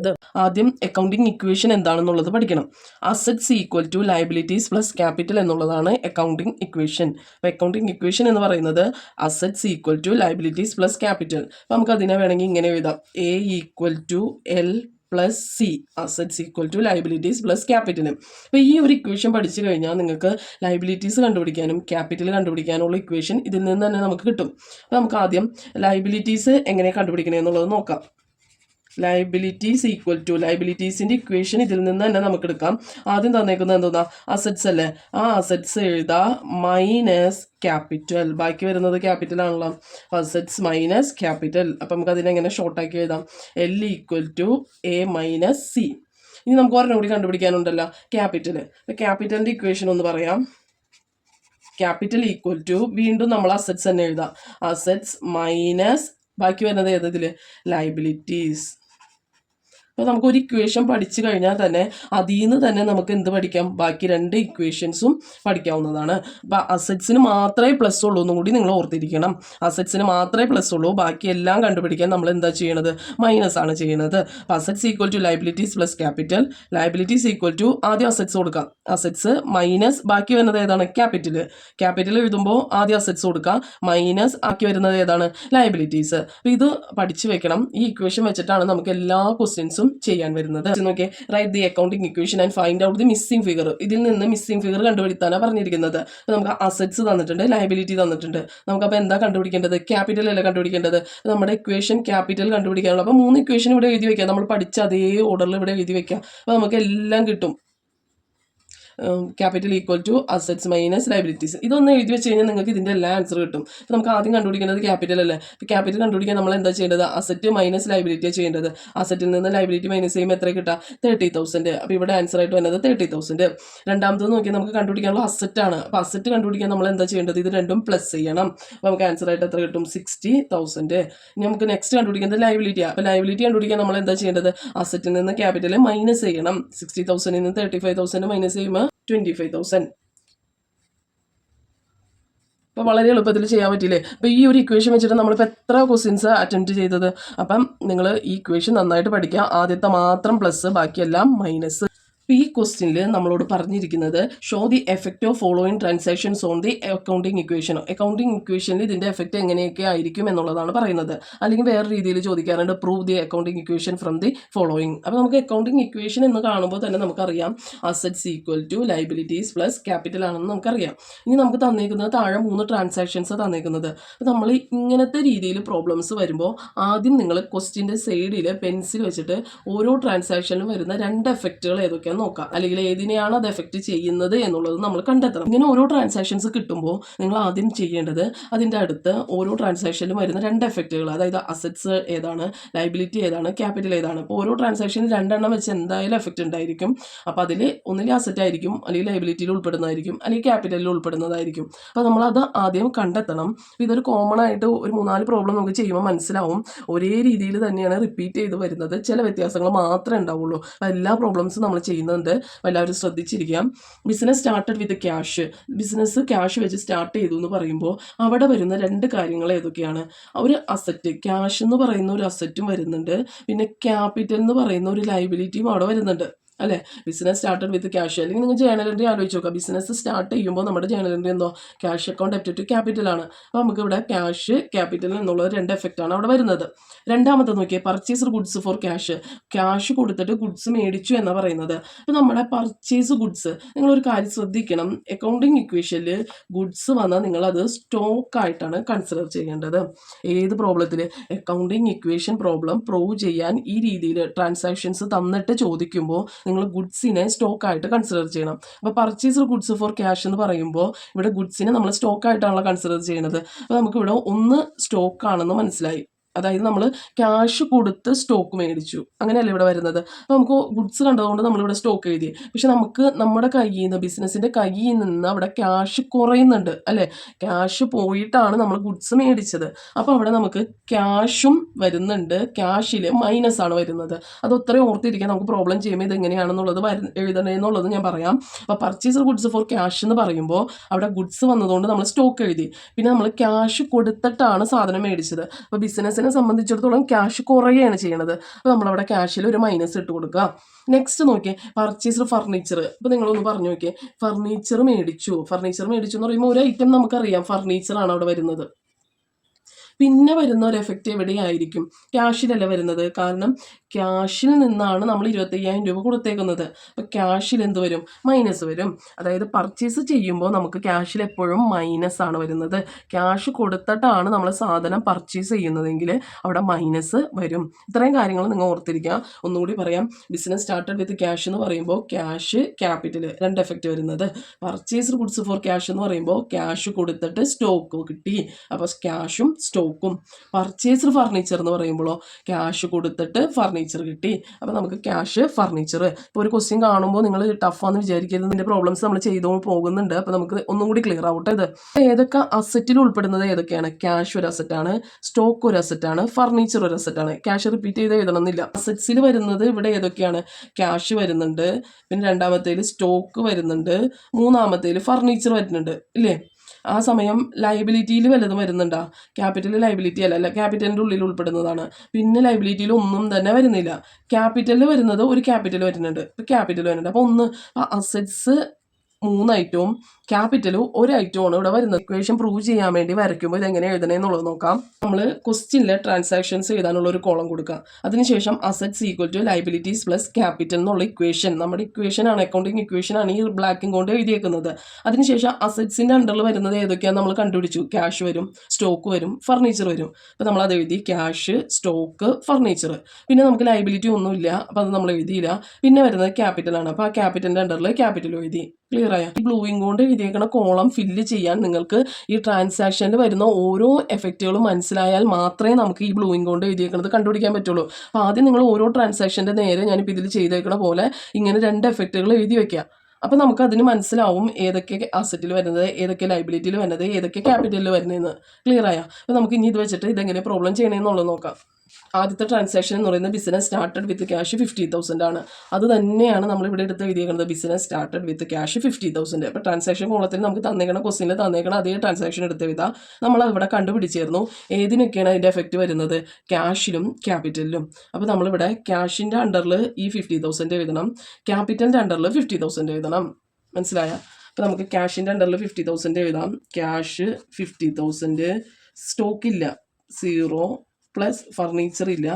ആദ്യം അക്കൗണ്ടിങ് ഇക്വേഷൻ എന്താണെന്നുള്ളത് പഠിക്കണം. Assets equal to liabilities plus capital എന്നുള്ളതാണ് അക്കൗണ്ടിങ് ഇക്വേഷൻ. അപ്പോൾ അക്കൗണ്ടിങ് ഇക്വേഷൻ എന്ന് പറയുന്നത് assets equal to liabilities plus capital. അപ്പോൾ നമുക്ക് അതിനെ വേണമെങ്കിൽ ഇങ്ങനെ എഴുതാം: A equal to L plus C, assets equal to liabilities plus capital. അപ്പോൾ ഈ ഒരു ഇക്വേഷൻ പഠിച്ചു കഴിഞ്ഞാൽ നിങ്ങൾക്ക് ലയബിലിറ്റീസ് കണ്ടുപിടിക്കാനും ക്യാപിറ്റൽ കണ്ടുപിടിക്കാനുള്ള ഇക്വേഷൻ ഇതിൽ നിന്ന് തന്നെ നമുക്ക് കിട്ടും. അപ്പോൾ നമുക്ക് ആദ്യം ലയബിലിറ്റീസ് എങ്ങനെ കണ്ടുപിടിക്കണേ എന്നുള്ളത് നോക്കാം. ലയബിലിറ്റീസ് ഈക്വൽ ടു, ലയബിലിറ്റീസിൻ്റെ ഇക്വേഷൻ ഇതിൽ നിന്ന് തന്നെ നമുക്ക് എടുക്കാം. ആദ്യം തന്നേക്കുന്നത് എന്തോന്നാ, അസറ്റ്സ് അല്ലേ. ആ അസറ്റ്സ് എഴുതാം മൈനസ് ക്യാപിറ്റൽ, ബാക്കി വരുന്നത് ക്യാപിറ്റൽ ആണല്ലോ. Assets minus capital. അപ്പം നമുക്ക് അതിനെങ്ങനെ ഷോർട്ടാക്കി എഴുതാം, L equal to A minus C. ഇനി നമുക്ക് ഒരെണ്ണം കൂടി കണ്ടുപിടിക്കാനുണ്ടല്ലോ, ക്യാപിറ്റൽ. അപ്പോൾ ക്യാപിറ്റലിൻ്റെ ഇക്വേഷൻ ഒന്ന് പറയാം. ക്യാപിറ്റൽ ഈക്വൽ ടു, വീണ്ടും നമ്മൾ അസറ്റ്സ് തന്നെ എഴുതാം. അസറ്റ്സ് മൈനസ് ബാക്കി വരുന്നത് ഏതിൽ, ലയബിലിറ്റീസ്. അപ്പോൾ നമുക്ക് ഒരു ഇക്വേഷൻ പഠിച്ചു കഴിഞ്ഞാൽ തന്നെ അതിൽ നിന്ന് തന്നെ നമുക്ക് എന്ത് പഠിക്കാം, ബാക്കി രണ്ട് ഇക്വേഷൻസും പഠിക്കാവുന്നതാണ്. അപ്പോൾ അസറ്റ്സിന് മാത്രമേ പ്ലസ് ഉള്ളൂ എന്നും കൂടി നിങ്ങൾ ഓർത്തിരിക്കണം. അസറ്റ്സിന് മാത്രമേ പ്ലസ് ഉള്ളൂ, ബാക്കി എല്ലാം കണ്ടുപിടിക്കാൻ നമ്മൾ എന്താ ചെയ്യണത്, മൈനസ് ആണ് ചെയ്യുന്നത്. അപ്പോൾ assets equal to liabilities plus capital, liabilities equal to ആദ്യം അസറ്റ്സ് കൊടുക്കാം, അസറ്റ്സ് മൈനസ് ബാക്കി വരുന്നത് ഏതാണ്, ക്യാപിറ്റൽ. ക്യാപിറ്റൽ എഴുതുമ്പോൾ ആദ്യം അസറ്റ്സ് കൊടുക്കുക, മൈനസ് ആക്കി വരുന്നത് ഏതാണ്, ലയബിലിറ്റീസ്. അപ്പോൾ ഇത് പഠിച്ചു വെക്കണം. ഈ ഇക്വേഷൻ വെച്ചിട്ടാണ് നമുക്ക് എല്ലാ ക്വസ്റ്റ്യൻസും ചെയ്യാൻ വരുന്നത്. നോക്കിയേ, write the accounting equation and find out the missing figure. ഇതിൽ നിന്ന് മിസ്സിംഗ് ഫിഗർ കണ്ടുപിടിക്കാനാണ് പറഞ്ഞിരിക്കുന്നത്. അപ്പോൾ നമുക്ക് അസറ്റ്സ് തന്നിട്ടുണ്ട്, ലയബിലിറ്റി തന്നിട്ടുണ്ട്. നമുക്കപ്പോൾ എന്താ കണ്ടുപിടിക്കേണ്ടത്, ക്യാപിറ്റൽ അല്ലേ കണ്ടുപിടിക്കേണ്ടത്. നമ്മുടെ ഇക്വേഷൻ ക്യാപിറ്റൽ കണ്ടുപിടിക്കാനുള്ള, അപ്പോൾ 3 ഇക്വേഷൻ ഇവിടെ എഴുതി വെക്കാം. നമ്മൾ പഠിച്ച അതേ ഓർഡറിൽ ഇവിടെ എഴുതി വെക്കാം. അപ്പോൾ നമുക്ക് എല്ലാം കിട്ടും. Capital equal to assets minus liabilities. ഇതൊന്ന് എഴുതി വെച്ച് കഴിഞ്ഞാൽ നിങ്ങൾക്ക് ഇതിൻ്റെ എല്ലാ ആൻസർ കിട്ടും. അപ്പോൾ നമുക്ക് ആദ്യം കണ്ടുപിടിക്കേണ്ടത് ക്യാപിറ്റൽ അല്ലേ. അപ്പോൾ ക്യാപിറ്റൽ കണ്ടുപിടിക്കാൻ നമ്മൾ എന്താ ചെയ്യേണ്ടത്, അസറ്റ് മൈനസ് ലയബിലിറ്റിയാണ് ചെയ്യേണ്ടത്. അസറ്റിൽ നിന്ന് ലയബിലിറ്റി മൈനസ് ചെയ്യുമ്പോൾ എത്ര കിട്ടുക, 30,000. അപ്പോൾ ഇവിടെ ആൻസർ ആയിട്ട് വന്നത് 30,000. രണ്ടാമത്തത് നോക്കിയാൽ നമുക്ക് കണ്ടുപിടിക്കാനുള്ള അസറ്റാണ്. അപ്പോൾ അസറ്റ് കണ്ടുപിടിക്കാൻ നമ്മൾ എന്താ ചെയ്യേണ്ടത്, ഇത് രണ്ടും പ്ലസ് ചെയ്യണം. അപ്പോൾ നമുക്ക് ആൻസർ ആയിട്ട് എത്ര കിട്ടും, 60,000. ഇനി നമുക്ക് നെക്സ്റ്റ് കണ്ടുപിടിക്കുന്നത് ലയബിലിറ്റിയാണ്. അപ്പോൾ ലയബിലിറ്റി കണ്ടുപിടിക്കാൻ നമ്മൾ എന്താ ചെയ്യേണ്ടത്, അസറ്റിൽ നിന്ന് ക്യാപിറ്റൽ മൈനസ് ചെയ്യണം. 60,000 നിന്ന് 35,000 മൈനസ് ചെയ്യുമ്പോൾ 25,000. അപ്പോൾ വളരെ എളുപ്പത്തിൽ ചെയ്യാൻ പറ്റില്ലേ. അപ്പോൾ ഈ ഒരു ഇക്വേഷൻ വെച്ചിട്ട് നമ്മളിപ്പോൾ എത്ര ക്വസ്റ്റ്യൻസ് അറ്റൻഡ് ചെയ്തത്. അപ്പം നിങ്ങൾ ഈ ഇക്വേഷൻ നന്നായിട്ട് പഠിക്കുക. ആദ്യത്തെ മാത്രം പ്ലസ്, ബാക്കിയെല്ലാം മൈനസ്. അപ്പോൾ ഈ ക്വസ്റ്റ്യനിൽ നമ്മളോട് പറഞ്ഞിരിക്കുന്നത് show the effect of following transactions on the accounting equation. Accounting ഇക്വേഷനിൽ ഇതിൻ്റെ എഫക്റ്റ് എങ്ങനെയൊക്കെ ആയിരിക്കും എന്നുള്ളതാണ് പറയുന്നത്. അല്ലെങ്കിൽ വേറെ രീതിയിൽ ചോദിക്കാറുണ്ട്, prove the accounting equation from the following. അപ്പോൾ നമുക്ക് അക്കൗണ്ടിങ് ഇക്വേഷൻ എന്ന് കാണുമ്പോൾ തന്നെ നമുക്കറിയാം assets equal to liabilities plus capital ആണെന്ന് നമുക്കറിയാം. ഇനി നമുക്ക് തന്നേക്കുന്നത് താഴെ 3 ട്രാൻസാക്ഷൻസ് തന്നേക്കുന്നത്. അപ്പോൾ നമ്മൾ ഇങ്ങനത്തെ രീതിയിൽ പ്രോബ്ലംസ് വരുമ്പോൾ ആദ്യം നിങ്ങൾ ക്വസ്റ്റ്യൻ്റെ സൈഡിൽ പെൻസിൽ വെച്ചിട്ട് ഓരോ ട്രാൻസാക്ഷനിലും വരുന്ന 2 എഫക്റ്റുകൾ ഏതൊക്കെയാണ് നോക്കാം, അല്ലെങ്കിൽ ഏതിനെയാണ് അത് എഫക്റ്റ് ചെയ്യുന്നത് എന്നുള്ളത് നമ്മൾ കണ്ടെത്തണം. ഇങ്ങനെ ഓരോ ട്രാൻസാക്ഷൻസ് കിട്ടുമ്പോൾ നിങ്ങൾ ആദ്യം ചെയ്യേണ്ടത് അതിൻ്റെ അടുത്ത് ഓരോ ട്രാൻസാക്ഷനിലും വരുന്ന 2 എഫക്റ്റുകൾ, അതായത് അസറ്റ്സ് ഏതാണ്, ലയബിലിറ്റി ഏതാണ്, ക്യാപിറ്റൽ ഏതാണ്. അപ്പോൾ ഓരോ ട്രാൻസാക്ഷനിൽ 2 എണ്ണം വെച്ച് എന്തായാലും എഫക്റ്റ് ഉണ്ടായിരിക്കും. അപ്പോൾ അതിൽ ഒന്നിലെ അസറ്റ് ആയിരിക്കും, അല്ലെങ്കിൽ ലയബിലിറ്റിയിൽ ഉൾപ്പെടുന്നതായിരിക്കും, അല്ലെങ്കിൽ ക്യാപിറ്റലിൽ ഉൾപ്പെടുന്നതായിരിക്കും. അപ്പോൾ നമ്മളത് ആദ്യം കണ്ടെത്തണം. ഇതൊരു കോമൺ ആയിട്ട് ഒരു 3-4 പ്രോബ്ലം നമുക്ക് ചെയ്യുമ്പോൾ മനസ്സിലാവും ഒരേ രീതിയിൽ തന്നെയാണ് റിപ്പീറ്റ് ചെയ്ത് വരുന്നത്, ചില വ്യത്യാസങ്ങൾ മാത്രമേ ഉണ്ടാവുള്ളൂ. അപ്പോൾ എല്ലാ പ്രോബ്ലംസും നമ്മൾ ചെയ്യുന്നുണ്ട്, എല്ലാവരും ശ്രദ്ധിച്ചിരിക്കാം. Business started with cash. Business cash വെച്ച് സ്റ്റാർട്ട് ചെയ്തു എന്ന് പറയുമ്പോൾ അവിടെ വരുന്ന 2 കാര്യങ്ങൾ ഏതൊക്കെയാണ്, ഒരു അസറ്റ്, ക്യാഷ് എന്ന് പറയുന്ന ഒരു അസറ്റും വരുന്നുണ്ട്, പിന്നെ ക്യാപിറ്റൽ എന്ന് പറയുന്ന ഒരു ലയബിലിറ്റിയും അവിടെ വരുന്നുണ്ട് അല്ലേ. ബിസിനസ് സ്റ്റാർട്ടഡ് വിത്ത് ക്യാഷ്, അല്ലെങ്കിൽ നിങ്ങൾ ജേണൽ എൻട്രി ആലോചിച്ച് നോക്കുക. ബിസിനസ് സ്റ്റാർട്ട് ചെയ്യുമ്പോൾ നമ്മുടെ ജേണൽ എൻട്രി എന്തോ ക്യാഷ് അക്കൗണ്ട് ഡെപ്റ്റ് ടു ക്യാപിറ്റലാണ്. അപ്പോൾ നമുക്ക് ഇവിടെ ക്യാഷ് ക്യാപിറ്റൽ എന്നുള്ളത് 2 എഫക്റ്റാണ് അവിടെ വരുന്നത്. രണ്ടാമത്തെ നോക്കിയാൽ purchase goods for cash. Cash കൊടുത്തിട്ട് ഗുഡ്സ് മേടിച്ചു എന്നാണ് പറയുന്നത്. അപ്പോൾ നമ്മുടെ പർച്ചേസ് ഗുഡ്സ്, നിങ്ങളൊരു കാര്യം ശ്രദ്ധിക്കണം, അക്കൗണ്ടിങ് ഇക്വേഷനിൽ ഗുഡ്സ് വന്നാൽ നിങ്ങളത് സ്റ്റോക്കായിട്ടാണ് കൺസിഡർ ചെയ്യേണ്ടത്. ഏത് പ്രോബ്ലത്തിൽ, അക്കൗണ്ടിങ് ഇക്വേഷൻ പ്രോബ്ലം പ്രൂവ് ചെയ്യാൻ ഈ രീതിയിൽ ട്രാൻസാക്ഷൻസ് തന്നിട്ട് ചോദിക്കുമ്പോൾ നിങ്ങൾ ഗുഡ്സിനെ സ്റ്റോക്കായിട്ട് കൺസിഡർ ചെയ്യണം. അപ്പോൾ പർച്ചേസ് ഗുഡ്സ് ഫോർ ക്യാഷ് എന്ന് പറയുമ്പോൾ ഇവിടെ ഗുഡ്സിനെ നമ്മൾ സ്റ്റോക്കായിട്ടാണല്ലോ കൺസിഡർ ചെയ്യുന്നത്. അപ്പോൾ നമുക്കിവിടെ ഒന്ന് സ്റ്റോക്കാണെന്ന് മനസ്സിലായി. അതായത് നമ്മൾ ക്യാഷ് കൊടുത്ത് സ്റ്റോക്ക് മേടിച്ചു, അങ്ങനെയല്ല ഇവിടെ വരുന്നത്. അപ്പോൾ നമുക്ക് ഗുഡ്സ് കണ്ടതുകൊണ്ട് നമ്മളിവിടെ സ്റ്റോക്ക് എഴുതി. പക്ഷെ നമുക്ക് നമ്മുടെ കയ്യിൽ നിന്ന്, ബിസിനസ്സിൻ്റെ കയ്യിൽ നിന്ന് അവിടെ ക്യാഷ് കുറയുന്നുണ്ട് അല്ലേ, ക്യാഷ് പോയിട്ടാണ് നമ്മൾ ഗുഡ്സ് മേടിച്ചത്. അപ്പോൾ അവിടെ നമുക്ക് ക്യാഷും വരുന്നുണ്ട്, ക്യാഷിൽ മൈനസ് ആണ് വരുന്നത്. അത് ഒത്രയും ഓർത്തിരിക്കാൻ നമുക്ക് പ്രോബ്ലം ചെയ്യുമ്പോൾ ഇത് എങ്ങനെയാണെന്നുള്ളത് എഴുതണേന്നുള്ളത് ഞാൻ പറയാം. അപ്പോൾ പർച്ചേസ് ഗുഡ്സ് ഫോർ ക്യാഷ് എന്ന് പറയുമ്പോൾ അവിടെ ഗുഡ്സ് വന്നതുകൊണ്ട് നമ്മൾ സ്റ്റോക്ക് എഴുതി, പിന്നെ നമ്മൾ ക്യാഷ് കൊടുത്തിട്ടാണ് സാധനം മേടിച്ചത്. അപ്പോൾ ബിസിനസ്സിനെ സംബന്ധിച്ചിടത്തോളം ക്യാഷ് കുറയുകയാണ് ചെയ്യണത്. അപ്പോൾ നമ്മളവിടെ ക്യാഷിൽ ഒരു മൈനസ് ഇട്ട് കൊടുക്കുക. നെക്സ്റ്റ് നോക്കിയേ, പർച്ചേസ് ഫർണിച്ചർ. അപ്പോൾ നിങ്ങളൊന്ന് പറഞ്ഞു നോക്കിയേ, ഫർണിച്ചർ മേടിച്ചു എന്ന് പറയുമ്പോൾ ഒരു ഐറ്റം നമുക്കറിയാം ഫർണിച്ചറാണ് അവിടെ വരുന്നത്. പിന്നെ വരുന്ന ഒരു എഫക്റ്റ് എവിടെയായിരിക്കും? ക്യാഷിലല്ല വരുന്നത്. കാരണം ക്യാഷിൽ നിന്നാണ് നമ്മൾ 25,000 രൂപ കൊടുത്തേക്കുന്നത്. അപ്പോൾ ക്യാഷിൽ എന്ത് വരും? മൈനസ് വരും. അതായത് പർച്ചേസ് ചെയ്യുമ്പോൾ നമുക്ക് ക്യാഷിൽ എപ്പോഴും മൈനസ് ആണ് വരുന്നത്. ക്യാഷ് കൊടുത്തിട്ടാണ് നമ്മൾ സാധനം പർച്ചേസ് ചെയ്യുന്നതെങ്കിൽ അവിടെ മൈനസ് വരും. ഇത്രയും കാര്യങ്ങൾ നിങ്ങൾ ഓർത്തിരിക്കുക. ഒന്നുകൂടി പറയാം. ബിസിനസ് സ്റ്റാർട്ടഡ് വിത്ത് ക്യാഷ് എന്ന് പറയുമ്പോൾ ക്യാഷ്, ക്യാപിറ്റൽ, രണ്ട് എഫക്റ്റ് വരുന്നത്. പർച്ചേസ്ഡ് ഗുഡ്സ് ഫോർ ക്യാഷ് എന്ന് പറയുമ്പോൾ ക്യാഷ് കൊടുത്തിട്ട് സ്റ്റോക്ക് കിട്ടി. അപ്പോൾ ക്യാഷും സ്റ്റോക്കും. പർച്ചേസ്ഡ് ഫർണിച്ചർ എന്ന് പറയുമ്പോഴോ ക്യാഷ് കൊടുത്തിട്ട് ഫർണിച്ചർ കിട്ടി. അപ്പോൾ നമുക്ക് ക്യാഷ്, ഫർണിച്ചർ. ഇപ്പോൾ ഒരു ക്വസ്റ്റ്യൻ കാണുമ്പോൾ നിങ്ങൾ ടഫാന്ന് വിചാരിക്കരുത്. ഇതിൻ്റെ പ്രോബ്ലംസ് നമ്മൾ ചെയ്തു പോകുന്നുണ്ട്. അപ്പോൾ നമുക്ക് ഒന്നും കൂടി ക്ലിയർ ആവട്ടെ. ഇത് ഏതൊക്കെ അസറ്റിൽ ഉൾപ്പെടുന്നത് ഏതൊക്കെയാണ്? ക്യാഷ് ഒരു അസറ്റാണ്, സ്റ്റോക്ക് ഒരു അസറ്റാണ്, ഫർണിച്ചർ ഒരു അസറ്റാണ്. ക്യാഷ് റിപ്പീറ്റ് ചെയ്ത് എഴുതണമെന്നില്ല. അസറ്റ്സിൽ വരുന്നത് ഇവിടെ ഏതൊക്കെയാണ്? ക്യാഷ് വരുന്നുണ്ട്, പിന്നെ രണ്ടാമത്തേൽ സ്റ്റോക്ക് വരുന്നുണ്ട്, മൂന്നാമത്തേൽ ഫർണിച്ചർ വരുന്നുണ്ട് ഇല്ലേ? ആ സമയം ലയബിലിറ്റിയിൽ വല്ലതും വരുന്നുണ്ടോ? ക്യാപിറ്റൽ ലയബിലിറ്റി അല്ല, ക്യാപിറ്റലിൻ്റെ ഉള്ളിൽ ഉൾപ്പെടുന്നതാണ്. പിന്നെ ലയബിലിറ്റിയിൽ ഒന്നും തന്നെ വരുന്നില്ല. ക്യാപിറ്റലിൽ വരുന്നത് ഒരു ക്യാപിറ്റൽ വരുന്നുണ്ട്. ഇപ്പോൾ ക്യാപിറ്റൽ വരുന്നുണ്ട്. അപ്പോൾ ഒന്ന് അസറ്റ്സ് 3 ഐറ്റവും ക്യാപിറ്റലും ഒരു ഐറ്റമാണ് ഇവിടെ വരുന്നത്. ഇക്വേഷൻ പ്രൂവ് ചെയ്യാൻ വേണ്ടി വരയ്ക്കുമ്പോൾ ഇതെങ്ങനെ എഴുതണേ എന്നുള്ളത് നോക്കാം. നമ്മൾ ക്വസ്റ്റ്യനിലെ ട്രാൻസാക്ഷൻസ് എഴുതാനുള്ള ഒരു കോളം കൊടുക്കുക. അതിനുശേഷം assets equal to liabilities plus capital എന്നുള്ള ഇക്വേഷൻ, നമ്മുടെ ഇക്വേഷൻ ആണ്, അക്കൗണ്ടിങ് ഇക്വേഷൻ ആണ് ഈ ബ്ലാക്കിംഗ് കൊണ്ട് എഴുതിയേക്കുന്നത്. അതിനുശേഷം അസറ്റ്സിൻ്റെ അണ്ടറിൽ വരുന്നത് ഏതൊക്കെയാണ് നമ്മൾ കണ്ടുപിടിച്ചു. ക്യാഷ് വരും, സ്റ്റോക്ക് വരും, ഫർണിച്ചർ വരും. അപ്പോൾ നമ്മൾ അത് എഴുതി. Cash, stock, furniture. പിന്നെ നമുക്ക് ലയബിലിറ്റി ഒന്നുമില്ല, അപ്പോൾ അത് നമ്മൾ എഴുതിയില്ല. പിന്നെ വരുന്നത് ക്യാപിറ്റൽ ആണ്. അപ്പോൾ ആ ക്യാപിറ്റലിൻ്റെ അണ്ടറിൽ ക്യാപിറ്റൽ എഴുതി. ക്ലിയർ ആയ? ഈ ബ്ലൂയിങ് കൊണ്ട് എഴുതിയേക്കണ കോളം ഫില്ല് ചെയ്യാൻ നിങ്ങൾക്ക് ഈ ട്രാൻസാക്ഷനിൽ വരുന്ന ഓരോ എഫക്റ്റുകളും മനസ്സിലായാൽ മാത്രമേ നമുക്ക് ഈ ബ്ലൂയിങ് കൊണ്ട് എഴുതിയേക്കുന്നത് കണ്ടുപിടിക്കാൻ പറ്റുള്ളൂ. അപ്പോൾ ആദ്യം നിങ്ങൾ ഓരോ ട്രാൻസാക്ഷൻ്റെ നേരെ ഞാനിപ്പോൾ ഇതിൽ ചെയ്തേക്കണ പോലെ ഇങ്ങനെ 2 എഫക്റ്റുകൾ എഴുതി വയ്ക്കുക. അപ്പോൾ നമുക്ക് അതിന് മനസ്സിലാവും ഏതൊക്കെ അസറ്റിൽ വരുന്നത്, ഏതൊക്കെ ലയബിലിറ്റിയിൽ വരുന്നത്, ഏതൊക്കെ ക്യാപിറ്റലിൽ വരുന്നതെന്ന്. ക്ലിയർ ആയ? അപ്പോൾ നമുക്ക് ഇനി ഇത് വെച്ചിട്ട് ഇതെങ്ങനെ പ്രോബ്ലം ചെയ്യണമെന്നുള്ളത് നോക്കാം. ആദ്യത്തെ ട്രാൻസാക്ഷൻ എന്ന് പറയുന്നത് ബിസിനസ് സ്റ്റാർട്ടഡ് വിത്ത് ക്യാഷ് 50,000 ആണ്. അത് തന്നെയാണ് നമ്മൾ ഇവിടെ എടുത്ത് എഴുതിയിരിക്കുന്നത്. Business started with cash 50,000. അപ്പോൾ ട്രാൻസാക്ഷൻ കോളത്തിൽ നമുക്ക് തന്നേക്കണ ക്വസ്റ്റ്യനിൽ തന്നേക്കണ അതേ ട്രാൻസാക്ഷൻ എടുത്ത് എഴുതാം. നമ്മൾ ഇവിടെ കണ്ടുപിടിച്ചായിരുന്നു ഏതിനൊക്കെയാണ് അതിൻ്റെ എഫക്റ്റ് വരുന്നത്, ക്യാഷിലും ക്യാപിറ്റലിലും. അപ്പോൾ നമ്മളിവിടെ ക്യാഷിൻ്റെ അണ്ടറിൽ ഈ 50,000 എഴുതണം, ക്യാപിറ്റലിൻ്റെ അണ്ടറിൽ 50,000 എഴുതണം. മനസ്സിലായ? അപ്പോൾ നമുക്ക് ക്യാഷിൻ്റെ അണ്ടറിൽ 50,000 എഴുതാം. ക്യാഷ് 50,000, സ്റ്റോക്കില്ല 0, പ്ലസ് ഫർണിച്ചർ ഇല്ല.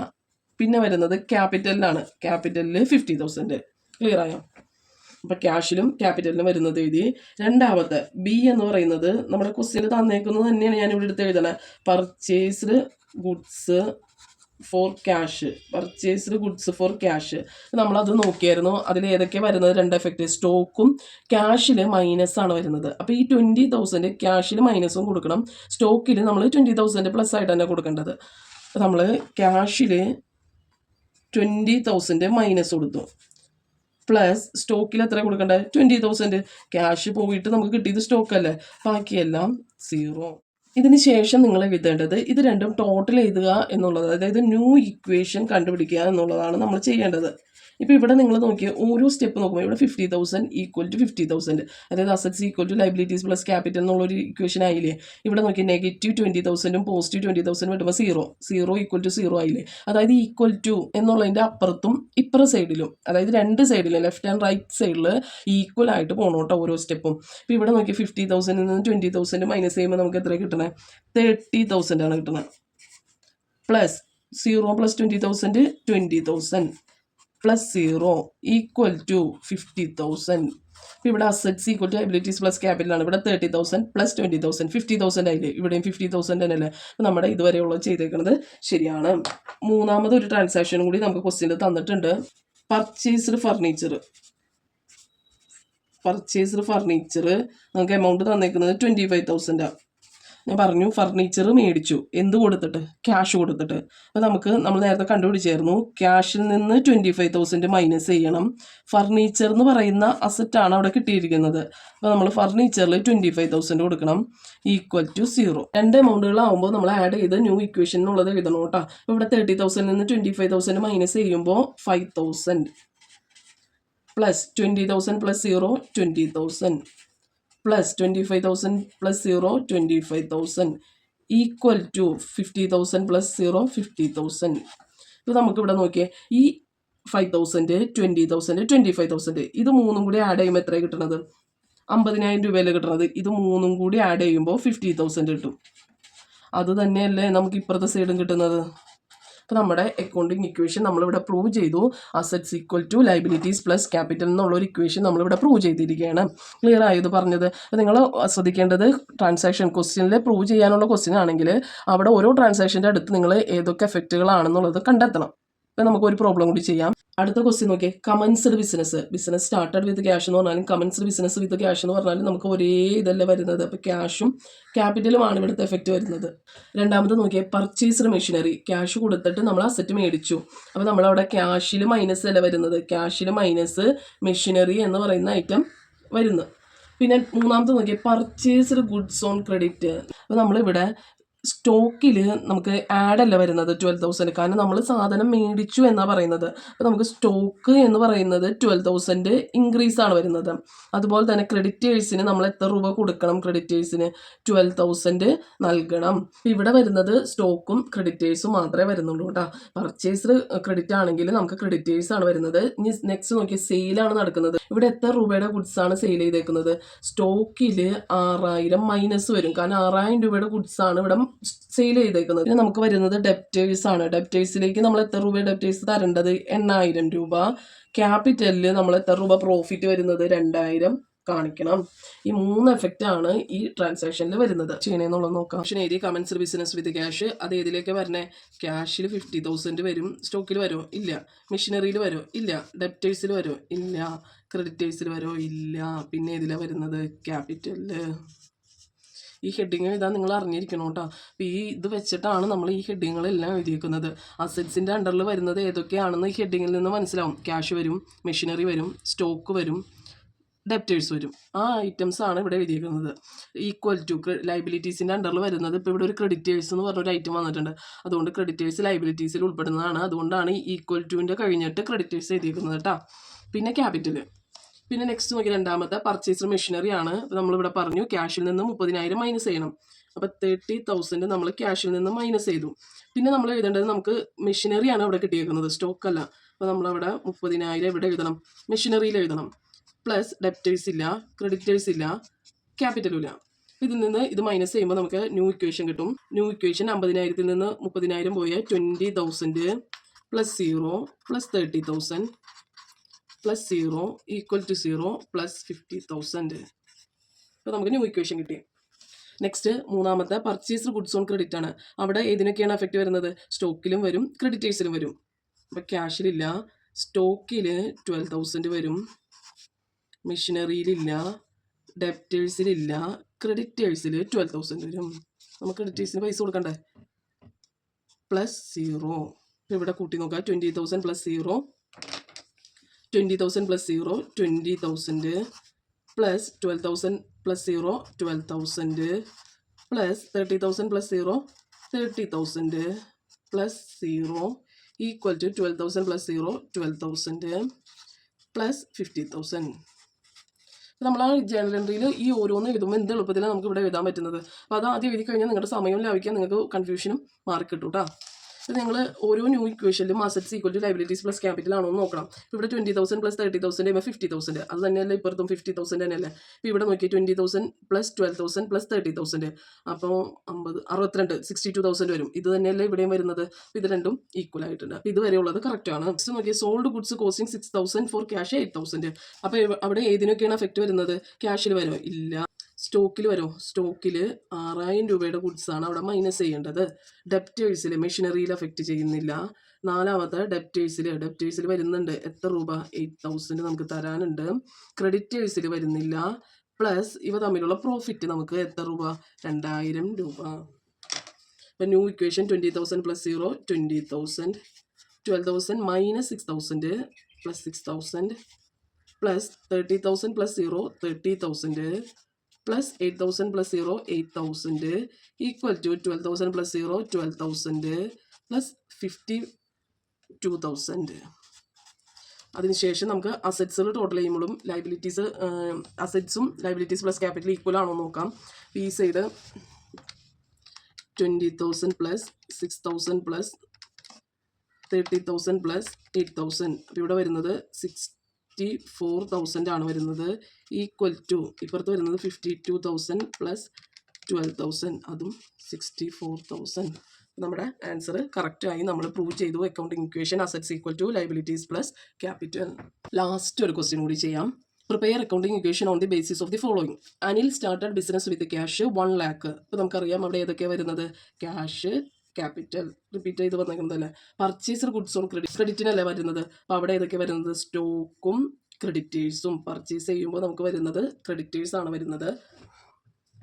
പിന്നെ വരുന്നത് ക്യാപിറ്റലിലാണ്. ക്യാപിറ്റലിൽ 50,000. ക്ലിയർ ആയോ? അപ്പോൾ ക്യാഷിലും ക്യാപിറ്റലിലും വരുന്നത് എഴുതി. രണ്ടാമത്തെ ബി എന്ന് പറയുന്നത് നമ്മുടെ ക്വസ്റ്റ്യൻ തന്നേക്കുന്നത് തന്നെയാണ് ഞാനിവിടെ എടുത്ത് എഴുതണത്. Purchased goods for cash, purchased goods for cash. നമ്മളത് നോക്കിയായിരുന്നു. അതിൽ ഏതൊക്കെ വരുന്നത്? 2 എഫക്റ്റ്. സ്റ്റോക്കും ക്യാഷിൽ മൈനസ് ആണ് വരുന്നത്. അപ്പോൾ ഈ 20,000 ക്യാഷിൽ മൈനസും കൊടുക്കണം, സ്റ്റോക്കിൽ നമ്മൾ 20,000 പ്ലസ് ആയിട്ട് തന്നെ കൊടുക്കേണ്ടത്. നമ്മൾ ക്യാഷിൽ 20,000 മൈനസ് കൊടുത്തു, പ്ലസ് സ്റ്റോക്കിൽ എത്ര കൊടുക്കേണ്ടത്? 20,000. ക്യാഷ് പോയിട്ട് നമുക്ക് കിട്ടിയത് സ്റ്റോക്കല്ലേ, ബാക്കിയെല്ലാം 0. ഇതിന് ശേഷം നിങ്ങൾ എഴുതേണ്ടത് ഇത് രണ്ടും ടോട്ടൽ എഴുതുക എന്നുള്ളത്, അതായത് ന്യൂ ഇക്വേഷൻ കണ്ടുപിടിക്കുക എന്നുള്ളതാണ് നമ്മൾ ചെയ്യേണ്ടത്. ഇപ്പോൾ ഇവിടെ നിങ്ങൾ നോക്കിയാൽ ഓരോ സ്റ്റെപ്പ് നോക്കുമ്പോൾ ഇവിടെ 50,000 ഈക്വൽ ടു 50,000, അതായത് assets equal to liabilities plus capital എന്നുള്ളൊരു ഇക്വേഷൻ ആയില്ലേ. ഇവിടെ നോക്കിയാൽ നെഗറ്റീവ് 20,000 പോസിറ്റീവ് 20,000 വരുമ്പോൾ 0 ഈക്വൽ ടു 0 ആയില്ലേ. അതായത് ഈക്വൽ ടു എന്നുള്ളതിൻ്റെ അപ്പുറത്തും ഇപ്പുറ സൈഡിലും, അതായത് 2 സൈഡിലും ലെഫ്റ്റ് ആൻഡ് റൈറ്റ് സൈഡിൽ ഈക്വൽ ആയിട്ട് പോകണം കേട്ടോ ഓരോ സ്റ്റെപ്പും. ഇപ്പോൾ ഇവിടെ നോക്കിയാൽ 50,000 നിന്ന് 20,000 മൈനസ് ചെയ്യുമ്പോൾ നമുക്ക് എത്ര കിട്ടണേ? 30,000 ആണ് കിട്ടണത്. Plus 0 plus 20,000 20,000 plus 0 equal to 50,000. ഇപ്പോൾ ഇവിടെ assets equal to liabilities plus ക്യാപിറ്റലാണ്. ഇവിടെ 30,000 പ്ലസ് 20,000 50,000 ആയില്ലേ. ഇവിടെയും 50,000 തന്നെയല്ലേ. അപ്പോൾ നമ്മുടെ ഇതുവരെയുള്ളത് ചെയ്തേക്കുന്നത് ശരിയാണ്. മൂന്നാമതൊരു ട്രാൻസാക്ഷനും കൂടി നമുക്ക് ക്വസ്റ്റ്യനിൽ തന്നിട്ടുണ്ട്. പർച്ചേസ്ഡ് ഫർണിച്ചർ നമുക്ക് എമൗണ്ട് തന്നേക്കുന്നത് 25,000. ഞാൻ പറഞ്ഞു ഫർണിച്ചർ മേടിച്ചു എന്ത് കൊടുത്തിട്ട്? ക്യാഷ് കൊടുത്തിട്ട്. അപ്പോൾ നമ്മൾ നേരത്തെ കണ്ടുപിടിച്ചായിരുന്നു ക്യാഷിൽ നിന്ന് 25,000 മൈനസ് ചെയ്യണം. ഫർണിച്ചർ എന്ന് പറയുന്ന അസറ്റാണ് അവിടെ കിട്ടിയിരിക്കുന്നത്. അപ്പോൾ നമ്മൾ ഫർണിച്ചറിൽ 25,000 കൊടുക്കണം, ഈക്വൽ ടു 0. 2 എമൗണ്ടുകളാകുമ്പോൾ നമ്മൾ ആഡ് ചെയ്ത് ന്യൂ ഇക്വേഷൻ എന്നുള്ളത് എഴുതണം കേട്ടോ. അപ്പോൾ ഇവിടെ 30,000 നിന്ന് 25,000 മൈനസ് ചെയ്യുമ്പോൾ 5,000 plus 20,000 plus 0 20,000 plus 25,000 plus 0 25,000 equal to 50,000 plus 0 50,000. ഇപ്പോൾ നമുക്കിവിടെ നോക്കിയേ ഈ 5,000 20,000 25,000 ഇത് മൂന്നും കൂടി ആഡ് ചെയ്യുമ്പോൾ എത്രയാണ് കിട്ടുന്നത്? 50,000 രൂപയിൽ കിട്ടുന്നത്. ഇത് മൂന്നും കൂടി ആഡ് ചെയ്യുമ്പോൾ 50,000 കിട്ടും. അത് തന്നെയല്ലേ നമുക്ക് ഇപ്പുറത്തെ സൈഡും കിട്ടുന്നത്. അപ്പോൾ നമ്മുടെ അക്കൗണ്ടിങ് ഇക്വേഷൻ നമ്മളിവിടെ പ്രൂവ് ചെയ്തു. Assets equal to liabilities plus capital എന്നുള്ളൊരു ഇക്വേഷൻ നമ്മളിവിടെ പ്രൂവ് ചെയ്തിരിക്കുകയാണ്. ക്ലിയർ ആയത് പറഞ്ഞത്. അപ്പോൾ നിങ്ങൾ ശ്രദ്ധിക്കേണ്ടത് ട്രാൻസാക്ഷൻ ക്വസ്റ്റ്യനിൽ പ്രൂവ് ചെയ്യാനുള്ള ക്വസ്റ്റ്യൻ ആണെങ്കിൽ അവിടെ ഓരോ ട്രാൻസാക്ഷൻ്റെ അടുത്ത് നിങ്ങൾ ഏതൊക്കെ എഫക്റ്റുകളാണെന്നുള്ളത് കണ്ടെത്തണം. അപ്പോൾ നമുക്കൊരു പ്രോബ്ലം കൂടി ചെയ്യാം. അടുത്ത ക്വസ്റ്റ്യൻ നോക്കിയേ. Commenced business started with cash എന്ന് പറഞ്ഞാലും കമൻസ്ഡ് ബിസിനസ് വിത്ത് ക്യാഷ് എന്ന് പറഞ്ഞാലും നമുക്ക് ഒരേ ഇതല്ലേ വരുന്നത്. അപ്പോൾ ക്യാഷും ക്യാപിറ്റലുമാണ് ഇവിടുത്തെ എഫക്റ്റ് വരുന്നത്. രണ്ടാമത് നോക്കിയേ. പർച്ചേസ്ഡ് മെഷീനറി, ക്യാഷ് കൊടുത്തിട്ട് നമ്മൾ അസറ്റ് മേടിച്ചു. അപ്പോൾ നമ്മളവിടെ ക്യാഷിൽ മൈനസ് അല്ല വരുന്നത്, ക്യാഷിൽ മൈനസ് മെഷീനറി എന്ന് പറയുന്ന ഐറ്റം വരുന്നു. പിന്നെ മൂന്നാമത്തെ നോക്കിയേ. Purchased goods on credit. അപ്പോൾ നമ്മളിവിടെ സ്റ്റോക്കിൽ നമുക്ക് ആഡ് അല്ല വരുന്നത് 12,000, കാരണം നമ്മൾ സാധനം മേടിച്ചു എന്നാണ് പറയുന്നത്. അപ്പോൾ നമുക്ക് സ്റ്റോക്ക് എന്ന് പറയുന്നത് 12,000 ഇൻക്രീസ് ആണ് വരുന്നത്. അതുപോലെ തന്നെ ക്രെഡിറ്റേഴ്സിന് നമ്മൾ എത്ര രൂപ കൊടുക്കണം? ക്രെഡിറ്റേഴ്സിന് 12,000 നൽകണം. ഇവിടെ വരുന്നത് സ്റ്റോക്കും ക്രെഡിറ്റേഴ്സും മാത്രമേ വരുന്നുള്ളൂ കേട്ടോ. പർച്ചേസ്ഡ് ക്രെഡിറ്റ് ആണെങ്കിൽ നമുക്ക് ക്രെഡിറ്റേഴ്സ് ആണ് വരുന്നത്. ഇനി നെക്സ്റ്റ് നോക്കിയാൽ സെയിലാണ് നടക്കുന്നത്. ഇവിടെ എത്ര രൂപയുടെ ഗുഡ്സ് ആണ് സെയിൽ ചെയ്തേക്കുന്നത്? സ്റ്റോക്കിൽ 6,000 മൈനസ് വരും, കാരണം 6,000 രൂപയുടെ ഗുഡ്സ് ആണ് ഇവിടെ സെയിൽ ചെയ്തേക്കുന്നത്. പിന്നെ നമുക്ക് വരുന്നത് ഡെപ്റ്റേഴ്സ് ആണ്. ഡെപ്റ്റേഴ്സിലേക്ക് നമ്മൾ എത്ര രൂപ ഡെപ്റ്റേഴ്സ് തരേണ്ടത്? 8,000 രൂപ. ക്യാപിറ്റലിൽ നമ്മൾ എത്ര രൂപ പ്രോഫിറ്റ് വരുന്നത്? 2,000 കാണിക്കണം. ഈ 3 എഫക്റ്റ് ആണ് ഈ ട്രാൻസാക്ഷനിൽ വരുന്നത്. ചെയ്യണമെന്നുള്ളത് നോക്കാം. ഓപ്ഷൻ എഴുതി. Commenced business with cash. അത് ഏതിലേക്ക് വരണേ? ക്യാഷിൽ 50,000 വരും. സ്റ്റോക്കിൽ വരുമോ? ഇല്ല. മെഷീനറിയിൽ വരുമോ? ഇല്ല. ഡെപ്റ്റേഴ്സിൽ വരുമോ? ഇല്ല. ക്രെഡിറ്റേഴ്സിൽ വരുമോ? ഇല്ല. പിന്നെ ഏതിലാണ് വരുന്നത്? ക്യാപിറ്റലിൽ. ഈ ഹെഡിങ് എഴുതാൻ നിങ്ങൾ അറിഞ്ഞിരിക്കണം കേട്ടോ. അപ്പോൾ ഈ ഇത് വെച്ചിട്ടാണ് നമ്മൾ ഈ ഹെഡിങ്ങുകളെല്ലാം എഴുതിയിരിക്കുന്നത്. അസറ്റ്സിൻ്റെ അണ്ടറിൽ വരുന്നത് ഏതൊക്കെയാണെന്ന് ഈ ഹെഡിങ്ങിൽ നിന്ന് മനസ്സിലാവും. ക്യാഷ് വരും, മെഷീനറി വരും, സ്റ്റോക്ക് വരും, ഡെപ്റ്റേഴ്സ് വരും. ആ ഐറ്റംസ് ആണ് ഇവിടെ എഴുതിയിരിക്കുന്നത്. ഈക്വൽ ടു ലൈബിലിറ്റീസിൻ്റെ അണ്ടറിൽ വരുന്നത്. ഇപ്പോൾ ഇവിടെ ഒരു ക്രെഡിറ്റേഴ്സ് എന്ന് പറഞ്ഞൊരു ഐറ്റം വന്നിട്ടുണ്ട്. അതുകൊണ്ട് ക്രെഡിറ്റേഴ്സ് ലൈബിലിറ്റീസിൽ ഉൾപ്പെടുന്നതാണ്. അതുകൊണ്ടാണ് ഈ ഈക്വൽ ടുവിൻ്റെ കഴിഞ്ഞിട്ട് ക്രെഡിറ്റേഴ്സ് എഴുതിയിരിക്കുന്നത് കേട്ടോ. പിന്നെ ക്യാപിറ്റൽ. പിന്നെ നെക്സ്റ്റ് നോക്കി. രണ്ടാമത്തെ പർച്ചേസ്ഡ് മെഷീനറി ആണ്. നമ്മളിവിടെ പറഞ്ഞു ക്യാഷിൽ നിന്ന് 30,000 മൈനസ് ചെയ്യണം. അപ്പോൾ 30,000 നമ്മൾ ക്യാഷിൽ നിന്ന് മൈനസ് ചെയ്തു. പിന്നെ നമ്മൾ എഴുതേണ്ടത് നമുക്ക് മെഷീനറിയാണ് ഇവിടെ കിട്ടിയേക്കുന്നത്, സ്റ്റോക്കല്ല. അപ്പോൾ നമ്മളവിടെ 30,000 ഇവിടെ എഴുതണം, മെഷീനറിയിൽ എഴുതണം. പ്ലസ് ഡെപ്റ്റേഴ്സ് ഇല്ല, ക്രെഡിറ്റേഴ്സ് ഇല്ല, ക്യാപിറ്റലും ഇല്ല. ഇതിൽ നിന്ന് ഇത് മൈനസ് ചെയ്യുമ്പോൾ നമുക്ക് ന്യൂ ഇക്വേഷൻ കിട്ടും. ന്യൂ ഇക്വേഷൻ 50,000 നിന്ന് 30,000 പോയ 20,000 plus 0 plus 30,000 plus 0 equal to 0 plus 50,000. അപ്പോൾ നമുക്ക് ന്യൂ ഇക്വേഷൻ കിട്ടി. നെക്സ്റ്റ് മൂന്നാമത്തെ പർച്ചേസ്ഡ് ഗുഡ്സ് ഓൺ ക്രെഡിറ്റ് ആണ്. അവിടെ ഏതിനൊക്കെയാണ് എഫക്റ്റ് വരുന്നത്? സ്റ്റോക്കിലും വരും, ക്രെഡിറ്റേഴ്സിലും വരും. അപ്പോൾ ക്യാഷിലില്ല, സ്റ്റോക്കിൽ 12,000 വരും, മെഷീനറിയിലില്ല, ഡെപ്റ്റേഴ്സിലില്ല, ക്രെഡിറ്റേഴ്സിൽ 12,000 വരും. നമുക്ക് ക്രെഡിറ്റേഴ്സിന് പൈസ കൊടുക്കണ്ടേ? പ്ലസ് 0. ഇവിടെ കൂട്ടി നോക്കാം. 20,000 plus 0, 20,000 plus 0 20,000 plus 12,000 plus 0 12,000 plus 30,000 plus 0 30,000 plus 0 equal to 12,000 plus 0 12,000 plus 50,000. നമ്മൾ ആ ജേണൽ എൻട്രിയിൽ ഈ ഓരോന്ന് എഴുതുമ്പോൾ എന്ത് എളുപ്പത്തിലാണ് നമുക്ക് ഇവിടെ എഴുതാൻ പറ്റുന്നത്. അപ്പോൾ അത് ആദ്യം എഴുതി കഴിഞ്ഞാൽ നിങ്ങളുടെ സമയം ലാഭിക്കാൻ നിങ്ങൾക്ക് കൺഫ്യൂഷനും മാർക്ക് കിട്ടും കേട്ടോ. അപ്പോൾ നിങ്ങൾ ഓരോ ന്യൂ ഇക്വേഷനിലും assets equal to liabilities plus capital ആണോ എന്ന് നോക്കണം. ഇവിടെ 20,000 പ്ലസ് 30,000 50,000 അത് തന്നെയല്ലേ ഇപ്പുറത്തും 50,000 തന്നെയല്ലേ. ഇപ്പോൾ ഇവിടെ നോക്കി 20,000 പ്ലസ് 12,000 പ്ലസ് 30,000 അപ്പോൾ 62 62,000 വരും. ഇത് തന്നെയല്ലേ ഇവിടെയും വരുന്നത്. ഇത് രണ്ടും ഈക്വൽ ആയിട്ടുണ്ട്. അപ്പോൾ ഇതുവരെയുള്ളത് കറക്റ്റാണ്. നെക്സ്റ്റ് നോക്കി. Sold goods costing 6,000 for cash 8,000. അപ്പോൾ അവിടെ ഏതിനൊക്കെയാണ് എഫക്റ്റ് വരുന്നത്? ക്യാഷിൽ വരുമോ? ഇല്ല. സ്റ്റോക്കിൽ വരുമോ? സ്റ്റോക്കിൽ 6,000 രൂപയുടെ ഗുഡ്സാണ് അവിടെ മൈനസ് ചെയ്യേണ്ടത്. ഡെപ്റ്റേഴ്സിൽ മെഷീനറിയിൽ എഫക്റ്റ് ചെയ്യുന്നില്ല. നാലാമത്തെ ഡെപ്റ്റേഴ്സിൽ വരുന്നുണ്ട്. എത്ര രൂപ? 8,000 നമുക്ക് തരാനുണ്ട്. ക്രെഡിറ്റേഴ്സിൽ വരുന്നില്ല. പ്ലസ് ഇവ തമ്മിലുള്ള പ്രോഫിറ്റ് നമുക്ക് എത്ര രൂപ? 2,000 രൂപ. അപ്പോൾ new equation 20,000 plus 0 20,000 12,000 minus 6,000 plus 6,000 plus 30,000 plus 0 30,000 plus 8,000 plus 0 8,000 equal to 12,000 plus 0 12,000 plus 52,000. അതിനുശേഷം നമുക്ക് അസറ്റ്സുകൾ ടോട്ടൽ ചെയ്യുമ്പോഴും ലൈബിലിറ്റീസ് അസറ്റ്സും ലൈബിലിറ്റീസ് പ്ലസ് ക്യാപിറ്റൽ ഈക്വൽ ആണോ നോക്കാം. ഈ സൈഡ് 20,000 പ്ലസ് 6,000 പ്ലസ് 30,000 പ്ലസ് 8,000. അപ്പോൾ ഇവിടെ വരുന്നത് 64,000 ആണ് വരുന്നത്. ഈക്വൽ ടു ഇപ്പുറത്ത് വരുന്നത് 52,000 പ്ലസ് 12,000, അതും 64,000. നമ്മുടെ ആൻസർ കറക്റ്റായി നമ്മൾ പ്രൂവ് ചെയ്തു. Accounting equation assets equal to liabilities plus capital. Last ഒരു ക്വസ്റ്റ്യൻ കൂടി ചെയ്യാം. Prepare accounting equation on the basis of the following. Anil started business with cash 1 lakh. ഇപ്പോൾ നമുക്കറിയാം അവിടെ ഏതൊക്കെയാണ് വരുന്നത്, ക്യാഷ്, ക്യാപിറ്റൽ, റിപ്പീറ്റ് ചെയ്ത് വന്നേക്കുന്നതല്ലേ. പർച്ചേസർ ഗുഡ്സ് ഓൺ ക്രെഡിറ്റിനല്ലേ വരുന്നത്. അപ്പോൾ അവിടെ ഏതൊക്കെയാണ് വരുന്നത്, സ്റ്റോക്കും ക്രെഡിറ്റേഴ്സും. പർച്ചേസ് ചെയ്യുമ്പോൾ നമുക്ക് വരുന്നത് ക്രെഡിറ്റേഴ്സാണ് വരുന്നത്.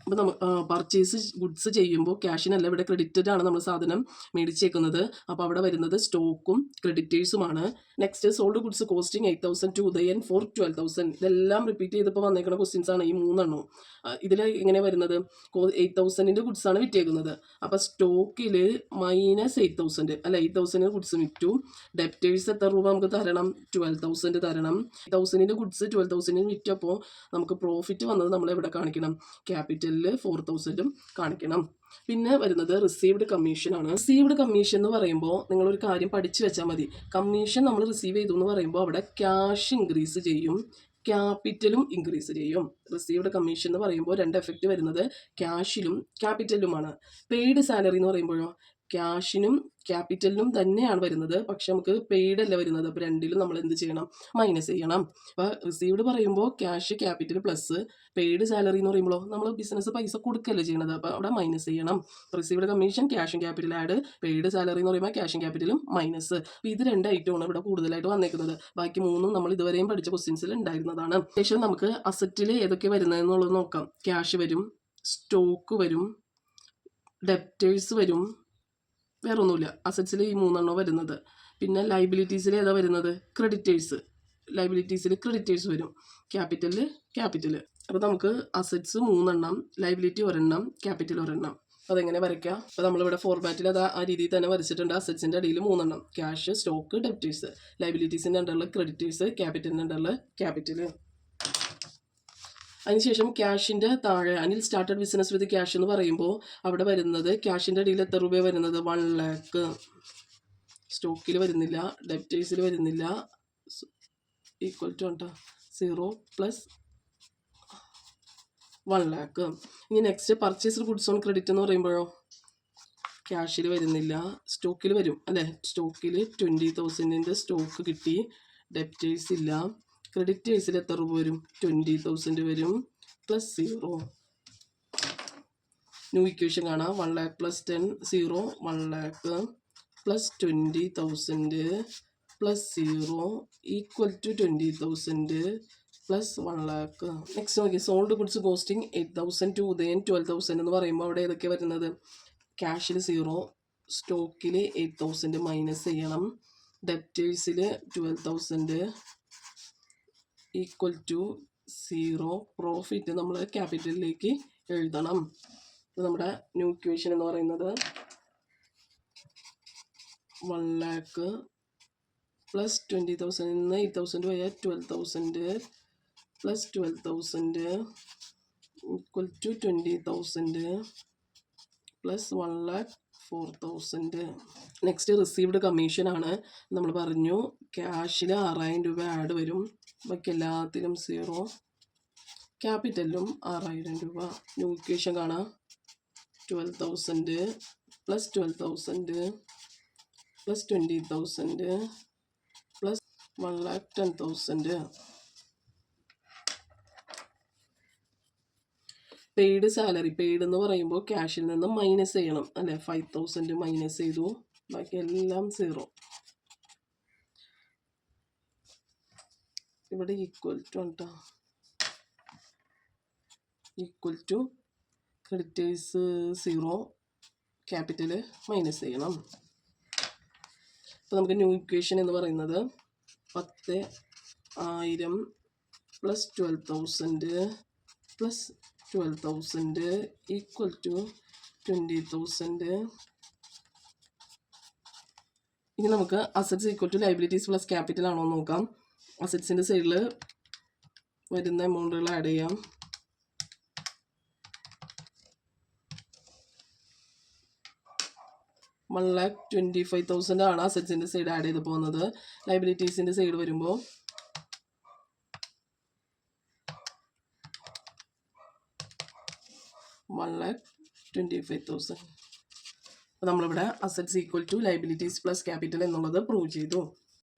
അപ്പോൾ നമ്മൾ പർച്ചേസ് ഗുഡ്സ് ചെയ്യുമ്പോൾ ക്യാഷിനല്ല, ഇവിടെ ക്രെഡിറ്റഡ് ആണ് നമ്മൾ സാധനം മേടിച്ചേക്കുന്നത്. അപ്പോൾ അവിടെ വരുന്നത് സ്റ്റോക്കും ക്രെഡിറ്റേഴ്സുമാണ്. Next sold goods costing 8,000 to the N for 12,000. ഇതെല്ലാം റിപ്പീറ്റ് ചെയ്തപ്പോൾ വന്നേക്കുന്ന ക്വസ്റ്റ്യൻസ് ആണ് ഈ 3 ഇതിൽ എങ്ങനെ വരുന്നത്, 8,000ൻ്റെ ഗുഡ്സാണ് വിറ്റേക്കുന്നത്. അപ്പോൾ സ്റ്റോക്കിൽ -8,000 അല്ല, 8,000 ഗുഡ്സ് വിറ്റു. ഡെപ്റ്റേഴ്സ് എത്ര രൂപ നമുക്ക് തരണം, 12,000 തരണം. 8,000ൻ്റെ ഗുഡ്സ് 12,000 വിറ്റപ്പോൾ നമുക്ക് പ്രോഫിറ്റ് വന്നത് നമ്മൾ എവിടെ കാണിക്കണം, ക്യാപിറ്റൽ 4,000 കാണിക്കണം. പിന്നെ വരുന്നത് റിസീവ്ഡ് കമ്മീഷൻ ആണ്. റിസീവ്ഡ് കമ്മീഷൻ എന്ന് പറയുമ്പോൾ നിങ്ങളൊരു കാര്യം പഠിച്ചു വെച്ചാൽ മതി. കമ്മീഷൻ നമ്മൾ റിസീവ് ചെയ്തു എന്ന് പറയുമ്പോൾ അവിടെ ക്യാഷ് ഇൻക്രീസ് ചെയ്യും, ക്യാപിറ്റലും ഇൻക്രീസ് ചെയ്യും. റിസീവ്ഡ് കമ്മീഷൻ എന്ന് പറയുമ്പോൾ 2 എഫക്റ്റ് വരുന്നത് ക്യാഷിലും ക്യാപിറ്റലിലുമാണ്. പെയ്ഡ് സാലറി എന്ന് പറയുമ്പോഴോ ക്യാഷിനും ക്യാപിറ്റലിനും തന്നെയാണ് വരുന്നത്, പക്ഷെ നമുക്ക് പെയ്ഡ് അല്ല വരുന്നത്. അപ്പോൾ രണ്ടിലും നമ്മൾ എന്ത് ചെയ്യണം, മൈനസ് ചെയ്യണം. അപ്പോൾ റിസീവ്ഡ് പറയുമ്പോൾ cash capital plus, paid salary എന്ന് പറയുമ്പോൾ നമ്മൾ ബിസിനസ് പൈസ കൊടുക്കല്ലേ ചെയ്യണത്, അപ്പോൾ അവിടെ മൈനസ് ചെയ്യണം. റിസീവ്ഡ് കമ്മീഷൻ ക്യാഷും ക്യാപിറ്റൽ ആഡ്, പെയ്ഡ് സാലറി എന്ന് പറയുമ്പോൾ ക്യാഷും ക്യാപിറ്റലും മൈനസ്. അപ്പോൾ ഇത് 2 ഐറ്റമാണ് ഇവിടെ കൂടുതലായിട്ട് വന്നേക്കുന്നത്. ബാക്കി 3 നമ്മൾ ഇതുവരെയും പഠിച്ച ക്വസ്റ്റ്യൻസിൽ ഉണ്ടായിരുന്നതാണ്. ശേഷം നമുക്ക് അസറ്റിൽ ഏതൊക്കെ വരുന്നതെന്നുള്ളത് നോക്കാം. ക്യാഷ് വരും, സ്റ്റോക്ക് വരും, ഡെപ്റ്റേഴ്സ് വരും, വേറെ ഒന്നുമില്ല. അസറ്റ്സിൽ ഈ 3 വരുന്നത്. പിന്നെ ലൈബിലിറ്റീസിൽ ഏതാ വരുന്നത്, ക്രെഡിറ്റേഴ്സ്. ലൈബിലിറ്റീസിൽ ക്രെഡിറ്റേഴ്സ് വരും, ക്യാപിറ്റലിൽ ക്യാപിറ്റൽ. അപ്പോൾ നമുക്ക് അസറ്റ്സ് 3, ലൈബിലിറ്റി 1, ക്യാപിറ്റൽ 1. അപ്പോൾ അതെങ്ങനെ വരയ്ക്കാം, അപ്പോൾ നമ്മളിവിടെ ഫോർമാറ്റിൽ അത് ആ രീതിയിൽ തന്നെ വരച്ചിട്ടുണ്ട്. അസറ്റ്സിൻ്റെ അടിയിൽ 3, ക്യാഷ്, സ്റ്റോക്ക്, ഡെപ്റ്റേഴ്സ്. ലൈബിലിറ്റീസിൻ്റെ അണ്ടറിൽ ക്രെഡിറ്റേഴ്സ്, ക്യാപിറ്റലിൻ്റെ അണ്ടറിൽ ക്യാപിറ്റൽ. അതിനുശേഷം ക്യാഷിൻ്റെ താഴെ Anil started business with cash എന്ന് പറയുമ്പോൾ അവിടെ വരുന്നത് ക്യാഷിൻ്റെ അടിയിൽ എത്ര രൂപ വരുന്നത്, 1 lakh. സ്റ്റോക്കിൽ വരുന്നില്ല, ഡെപ്റ്റേഴ്സിൽ വരുന്നില്ല, ഈക്വൽ ടു 0 പ്ലസ് 1 lakh. ഇനി next purchase goods on credit എന്ന് പറയുമ്പോഴോ ക്യാഷിൽ വരുന്നില്ല, സ്റ്റോക്കിൽ വരും അല്ലേ. സ്റ്റോക്കിൽ 20,000ൻ്റെ സ്റ്റോക്ക് കിട്ടി, ഡെപ്റ്റേഴ്സ് ഇല്ല. ക്രെഡിറ്റേഴ്സിൽ എത്ര രൂപ വരും, 20,000 വരും, പ്ലസ് 0. ന്യൂ ഇക്വേഷൻ കാണാം. 1 lakh plus 10, 0, 1 lakh plus 20,000 plus 0 equal to 20,000 plus 1 lakh. Next നോക്കി, sold goods costing 8,000 to the N 12,000 എന്ന് പറയുമ്പോൾ അവിടെ ഏതൊക്കെ വരുന്നത്, ക്യാഷിൽ 0, സ്റ്റോക്കിൽ 8,000 മൈനസ് ചെയ്യണം, ഡെപ്റ്റേഴ്സിൽ 12,000 ഈക്വൽ ടു 0. പ്രോഫിറ്റ് നമ്മൾ ക്യാപിറ്റലിലേക്ക് എഴുതണം. നമ്മുടെ ന്യൂ ഇക്വേഷൻ എന്ന് പറയുന്നത് 1 lakh പ്ലസ് 20,000 നിന്ന് 8,000 പോയാൽ 12,000 plus 12,000 equal to 20,000 plus 1 lakh 4,000. Next received commission ആണ്. നമ്മൾ പറഞ്ഞു ക്യാഷിൽ 6,000 രൂപ ആഡ് വരും, ബാക്കി എല്ലാത്തിലും 0, ക്യാപിറ്റലിലും 6,000 രൂപ. ന്യൂ ഇക്വേഷൻ കാണാം. 12,000 plus 12,000 plus 20,000 plus 1 lakh 10,000. Paid salary, paid എന്ന് പറയുമ്പോൾ ക്യാഷിൽ നിന്ന് മൈനസ് ചെയ്യണം അല്ലേ. 5,000 മൈനസ് ചെയ്തു, ബാക്കി എല്ലാം 0. ഇവിടെ equal to creditors 0, capital minus ചെയ്യണം. അപ്പോൾ നമുക്ക് ന്യൂ ഇക്വേഷൻ എന്ന് പറയുന്നത് 10,000 പ്ലസ് 12,000 പ്ലസ് 12,000 ഈക്വൽ ടു 20,000. ഇനി നമുക്ക് assets equal to liabilities plus capital ആണോ എന്ന് നോക്കാം. അസറ്റ്സിൻ്റെ സൈഡിൽ വരുന്ന എമൗണ്ടുകൾ ആഡ് ചെയ്യാം. $1,25,000 ആണ് അസറ്റ്സിൻ്റെ സൈഡ് ആഡ് ചെയ്ത് പോകുന്നത്. ലൈബിലിറ്റീസിൻ്റെ സൈഡ് വരുമ്പോൾ $1,20,000 25,000. അപ്പോൾ നമ്മളിവിടെ assets equal to liabilities plus capital എന്നുള്ളത് പ്രൂവ് ചെയ്തു.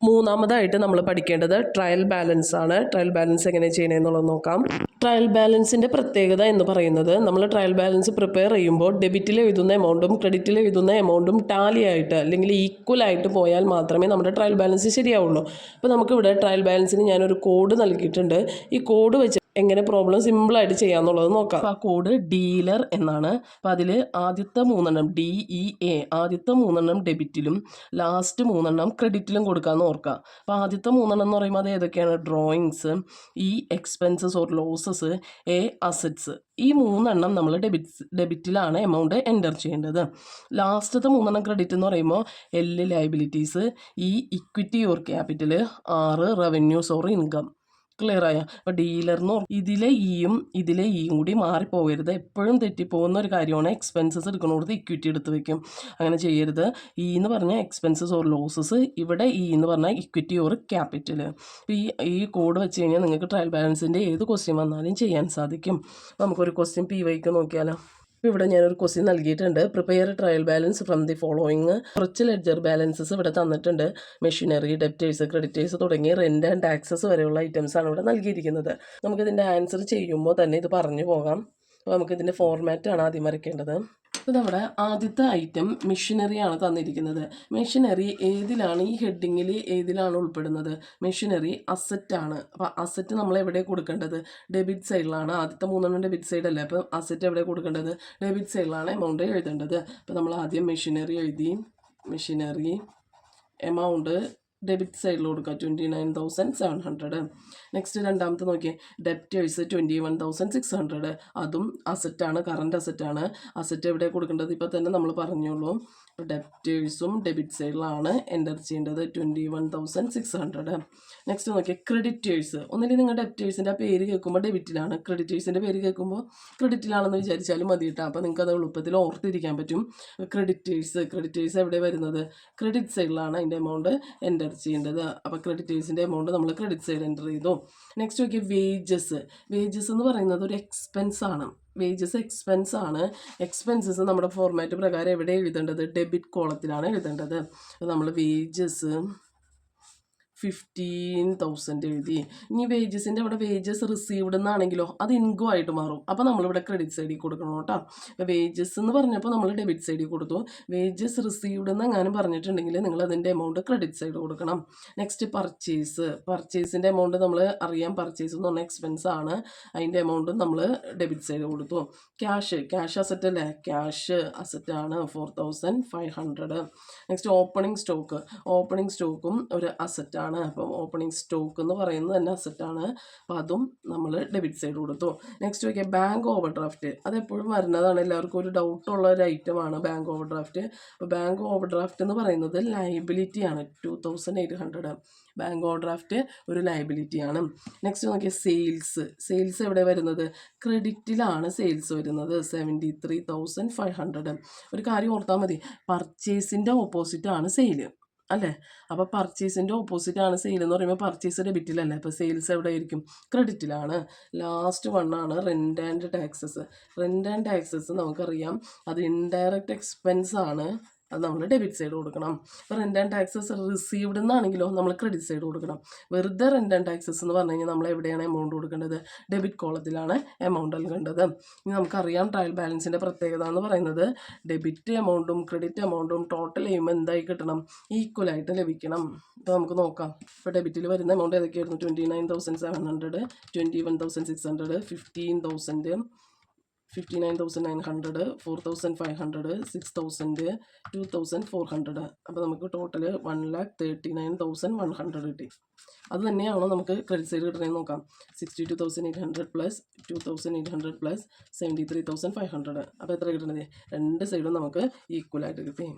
മൂന്നാമതായിട്ട് നമ്മൾ പഠിക്കേണ്ടത് ട്രയൽ ബാലൻസ് ആണ്. ട്രയൽ ബാലൻസ് എങ്ങനെ ചെയ്യണമെന്നുള്ളത് നോക്കാം. ട്രയൽ ബാലൻസിൻ്റെ പ്രത്യേകത എന്ന് പറയുന്നത് നമ്മൾ ട്രയൽ ബാലൻസ് പ്രിപ്പയർ ചെയ്യുമ്പോൾ ഡെബിറ്റിൽ എഴുതുന്ന എമൗണ്ടും ക്രെഡിറ്റിൽ എഴുതുന്ന എമൗണ്ടും ടാലി ആയിട്ട് അല്ലെങ്കിൽ ഈക്വൽ ആയിട്ട് പോയാൽ മാത്രമേ നമ്മുടെ ട്രയൽ ബാലൻസ് ശരിയാവുള്ളൂ. അപ്പോൾ നമുക്കിവിടെ ട്രയൽ ബാലൻസിന് ഞാനൊരു കോഡ് നൽകിയിട്ടുണ്ട്. ഈ കോഡ് വെച്ച് എങ്ങനെ പ്രോബ്ലം സിമ്പിളായിട്ട് ചെയ്യാമെന്നുള്ളത് നോക്കാം. അപ്പോൾ ആ കോഡ് ഡീലർ എന്നാണ്. അപ്പോൾ അതിൽ ആദ്യത്തെ 3 DEA ആദ്യത്തെ 3 ഡെബിറ്റിലും ലാസ്റ്റ് 3 ക്രെഡിറ്റിലും കൊടുക്കാമെന്ന് ഓർക്കുക. അപ്പോൾ ആദ്യത്തെ 3 എന്ന് പറയുമ്പോൾ അത് ഏതൊക്കെയാണ്? Drawings, expenses or losses, assets. ഈ 3 നമ്മൾ ഡെബിറ്റിലാണ് എമൗണ്ട് എൻ്റർ ചെയ്യേണ്ടത്. ലാസ്റ്റത്തെ 3 ക്രെഡിറ്റ് എന്ന് പറയുമ്പോൾ liabilities, equity or capital, revenues or income. Clear ആയ? അപ്പോൾ ഡീലറിന് ഇതിലെ ഇയും കൂടി മാറിപ്പോകരുത്. എപ്പോഴും തെറ്റിപ്പോകുന്ന ഒരു കാര്യമാണ് എക്സ്പെൻസസ് എടുക്കണോടത്ത് ഇക്വിറ്റി എടുത്ത് വെക്കും. അങ്ങനെ ചെയ്യരുത്. എന്ന് പറഞ്ഞാൽ എക്സ്പെൻസസ് ഓർ ലോസസ്, ഇവിടെ എന്ന് പറഞ്ഞാൽ ഇക്വിറ്റി ഓർ ക്യാപിറ്റൽ. ഈ കോഡ് വെച്ച് കഴിഞ്ഞാൽ നിങ്ങൾക്ക് ട്രയൽ ബാലൻസിൻ്റെ ഏത് ക്വസ്റ്റ്യൻ വന്നാലും ചെയ്യാൻ സാധിക്കും. നമുക്കൊരു ക്വസ്റ്റ്യൻ PYക്ക് നോക്കിയാലോ. ഇവിടെ ഞാനൊരു ക്വസ്റ്റ്യൻ നൽകിയിട്ടുണ്ട്. Prepare trial balance from the following. കുറച്ച് ലെഡ്ജർ ബാലൻസസ് ഇവിടെ തന്നിട്ടുണ്ട്. മെഷീനറി, ഡെപ്റ്റേഴ്സ്, ക്രെഡിറ്റേഴ്സ് തുടങ്ങി റെൻ്റ് ആൻഡ് ടാക്സസ് വരെയുള്ള ഐറ്റംസാണ് ഇവിടെ നൽകിയിരിക്കുന്നത്. നമുക്കിതിൻ്റെ ആൻസർ ചെയ്യുമ്പോൾ തന്നെ ഇത് പറഞ്ഞു പോകാം. അപ്പോൾ നമുക്കിതിൻ്റെ ഫോർമാറ്റാണ് ആദ്യം വരയ്ക്കേണ്ടത്. അപ്പോൾ നമ്മുടെ ആദ്യത്തെ ഐറ്റം മെഷീനറിയാണ് തന്നിരിക്കുന്നത്. മെഷീനറി ഏതിലാണ്, ഈ ഹെഡിങ്ങിൽ ഏതിലാണ് ഉൾപ്പെടുന്നത്? മെഷീനറി അസറ്റാണ്. അപ്പോൾ അസറ്റ് നമ്മൾ എവിടെ കൊടുക്കേണ്ടത്? ഡെബിറ്റ് സൈഡിലാണ്. ആദ്യത്തെ 3 ഡെബിറ്റ് സൈഡല്ലേ. അപ്പോൾ അസറ്റ് എവിടെ കൊടുക്കേണ്ടത്? ഡെബിറ്റ് സൈഡിലാണ് എമൗണ്ട് എഴുതേണ്ടത്. അപ്പോൾ നമ്മൾ ആദ്യം മെഷീനറി എഴുതി. മെഷീനറി എമൗണ്ട് ഡെബിറ്റ് സൈഡിൽ കൊടുക്കുക 29,700. നെക്സ്റ്റ് രണ്ടാമത്തെ നോക്കിയേ, ഡെപ്റ്റേഴ്സ് 21,600. അതും അസറ്റാണ്, കറണ്ട് അസറ്റാണ്. അസറ്റ് എവിടെ കൊടുക്കേണ്ടത്? ഇപ്പോൾ തന്നെ നമ്മൾ പറഞ്ഞോളൂ. ഡെപ്റ്റേഴ്സും ഡെബിറ്റ് സൈഡിലാണ് എൻ്റർ ചെയ്യേണ്ടത് 21,600. നെക്സ്റ്റ് നോക്കിയാൽ ക്രെഡിറ്റേഴ്സ്. ഒന്നില്ലെങ്കിൽ നിങ്ങൾ ഡെപ്റ്റേഴ്സിൻ്റെ ആ പേര് കേൾക്കുമ്പോൾ ഡെബിറ്റിലാണ്, ക്രെഡിറ്റേഴ്സിൻ്റെ പേര് കേൾക്കുമ്പോൾ ക്രെഡിറ്റിലാണെന്ന് വിചാരിച്ചാലും മതി കേട്ടോ. അപ്പോൾ നിങ്ങൾക്ക് അത് എളുപ്പത്തിൽ ഓർത്തിരിക്കാൻ പറ്റും. ക്രെഡിറ്റേഴ്സ് എവിടെ വരുന്നത്? ക്രെഡിറ്റ് സൈഡിലാണ് അതിൻ്റെ എമൗണ്ട് എൻ്റർ ചെയ്യേണ്ടത്. അപ്പോൾ ക്രെഡിറ്റേഴ്സിൻ്റെ എമൗണ്ട് നമ്മൾ ക്രെഡിറ്റ് സൈഡ് എൻ്റർ ചെയ്തു. നെക്സ്റ്റ് നോക്കിയാൽ വേജസ് എന്ന് പറയുന്നത് ഒരു എക്സ്പെൻസ് ആണ്. എക്സ്പെൻസ് ആണ്. എക്സ്പെൻസസ് നമ്മുടെ ഫോർമാറ്റ് പ്രകാരം എവിടെ എഴുതേണ്ടത്? ഡെബിറ്റ് കോളത്തിലാണ് എഴുതേണ്ടത്. നമ്മൾ വേജസ് 15,000 എഴുതി. ഇനി വേജസിൻ്റെ അവിടെ വേജസ് റിസീവ്ഡ് എന്നാണെങ്കിലോ അത് ഇൻകം ആയിട്ട് മാറും. അപ്പോൾ നമ്മളിവിടെ ക്രെഡിറ്റ് സൈഡിൽ കൊടുക്കണം കേട്ടോ. അപ്പോൾ വേജസ് എന്ന് പറഞ്ഞപ്പോൾ നമ്മൾ ഡെബിറ്റ് സൈഡിൽ കൊടുത്തു. വേജസ് റിസീവ്ഡ് എന്ന് എങ്ങാനും പറഞ്ഞിട്ടുണ്ടെങ്കിൽ നിങ്ങൾ അതിൻ്റെ എമൗണ്ട് ക്രെഡിറ്റ് സൈഡ് കൊടുക്കണം. നെക്സ്റ്റ് പർച്ചേസിൻ്റെ എമൗണ്ട് നമ്മൾ അറിയാം. പർച്ചേസ് എന്ന് പറഞ്ഞാൽ എക്സ്പെൻസ് ആണ്. അതിൻ്റെ എമൗണ്ട് നമ്മൾ ഡെബിറ്റ് സൈഡ് കൊടുത്തു. ക്യാഷ് അസറ്റ് അല്ലേ? ക്യാഷ് അസറ്റാണ് 4,500. നെക്സ്റ്റ് ഓപ്പണിംഗ് സ്റ്റോക്കും ഒരു അസറ്റാണ്. അപ്പം ഓപ്പണിംഗ് സ്റ്റോക്ക് എന്ന് പറയുന്നത് തന്നെ അസറ്റാണ്. അപ്പോൾ അതും നമ്മൾ ഡെബിറ്റ് സൈഡ് കൊടുത്തു. നെക്സ്റ്റ് നോക്കിയാൽ ബാങ്ക് ഓവർ ഡ്രാഫ്റ്റ്. അതെപ്പോഴും വരുന്നതാണ്, എല്ലാവർക്കും ഒരു ഡൗട്ടുള്ള ഒരു ഐറ്റമാണ് ബാങ്ക് ഓവർ ഡ്രാഫ്റ്റ്. അപ്പോൾ ബാങ്ക് ഓവർ ഡ്രാഫ്റ്റ് എന്ന് പറയുന്നത് ലയബിലിറ്റിയാണ്. 2,800. ബാങ്ക് ഓവർ ഡ്രാഫ്റ്റ് ഒരു ലയബിലിറ്റിയാണ്. നെക്സ്റ്റ് നോക്കിയാൽ സെയിൽസ് എവിടെ വരുന്നത്? ക്രെഡിറ്റിലാണ് സെയിൽസ് വരുന്നത് 73,500. ഒരു കാര്യം ഓർത്താൽ മതി, പർച്ചേസിൻ്റെ ഓപ്പോസിറ്റാണ് സെയിൽ അല്ലേ? അപ്പോൾ പർച്ചേസിൻ്റെ ഓപ്പോസിറ്റാണ് സെയിൽ എന്ന് പറയുമ്പോൾ പർച്ചേസ് ഡെബിറ്റിലല്ലേ. അപ്പോൾ സെയിൽസ് എവിടെ ആയിരിക്കും? ക്രെഡിറ്റിലാണ്. ലാസ്റ്റ് വണ്ണാണ് റെൻ്റ് ആൻഡ് ടാക്സസ്. നമുക്കറിയാം അത് ഇൻഡയറക്റ്റ് എക്സ്പെൻസ് ആണ്. അത് നമ്മൾ ഡെബിറ്റ് സൈഡ് കൊടുക്കണം. അപ്പോൾ റെൻ്റ് ആൻഡ് ടാക്സസ് റിസീവ്ഡ് എന്നാണെങ്കിലോ നമ്മൾ ക്രെഡിറ്റ് സൈഡ് കൊടുക്കണം. വെറുതെ റെൻ്റ് ആൻഡ് ടാക്സസ് എന്ന് പറഞ്ഞു കഴിഞ്ഞാൽ നമ്മൾ എവിടെയാണ് എമൗണ്ട് കൊടുക്കേണ്ടത്? ഡെബിറ്റ് കോളത്തിലാണ് എമൗണ്ട് നൽകേണ്ടത്. ഇനി നമുക്കറിയാം ട്രയൽ ബാലൻസിൻ്റെ പ്രത്യേകത എന്ന് പറയുന്നത് ഡെബിറ്റ് എമൗണ്ടും ക്രെഡിറ്റ് എമൗണ്ടും ടോട്ടൽ ചെയ്യുമ്പോൾ എന്തായി കിട്ടണം? ഈക്വലായിട്ട് ലഭിക്കണം. ഇപ്പോൾ നമുക്ക് നോക്കാം. ഇപ്പോൾ ഡെബിറ്റിൽ വരുന്ന എമൗണ്ട് ഏതൊക്കെയായിരുന്നു? 29,700, 21,600, 15,000, 59,900, 4,500, 6,000, 2,400. അപ്പോൾ നമുക്ക് ടോട്ടൽ 1,39,100 കിട്ടി. അത് തന്നെയാണോ നമുക്ക് ക്രെഡിറ്റ് സൈഡ് കിട്ടണമെന്ന് നോക്കാം. 62,800 പ്ലസ് 2,800 പ്ലസ് 73,500. അപ്പോൾ എത്ര കിട്ടണത്? രണ്ട് സൈഡും നമുക്ക് ഈക്വലായിട്ട് കിട്ടി.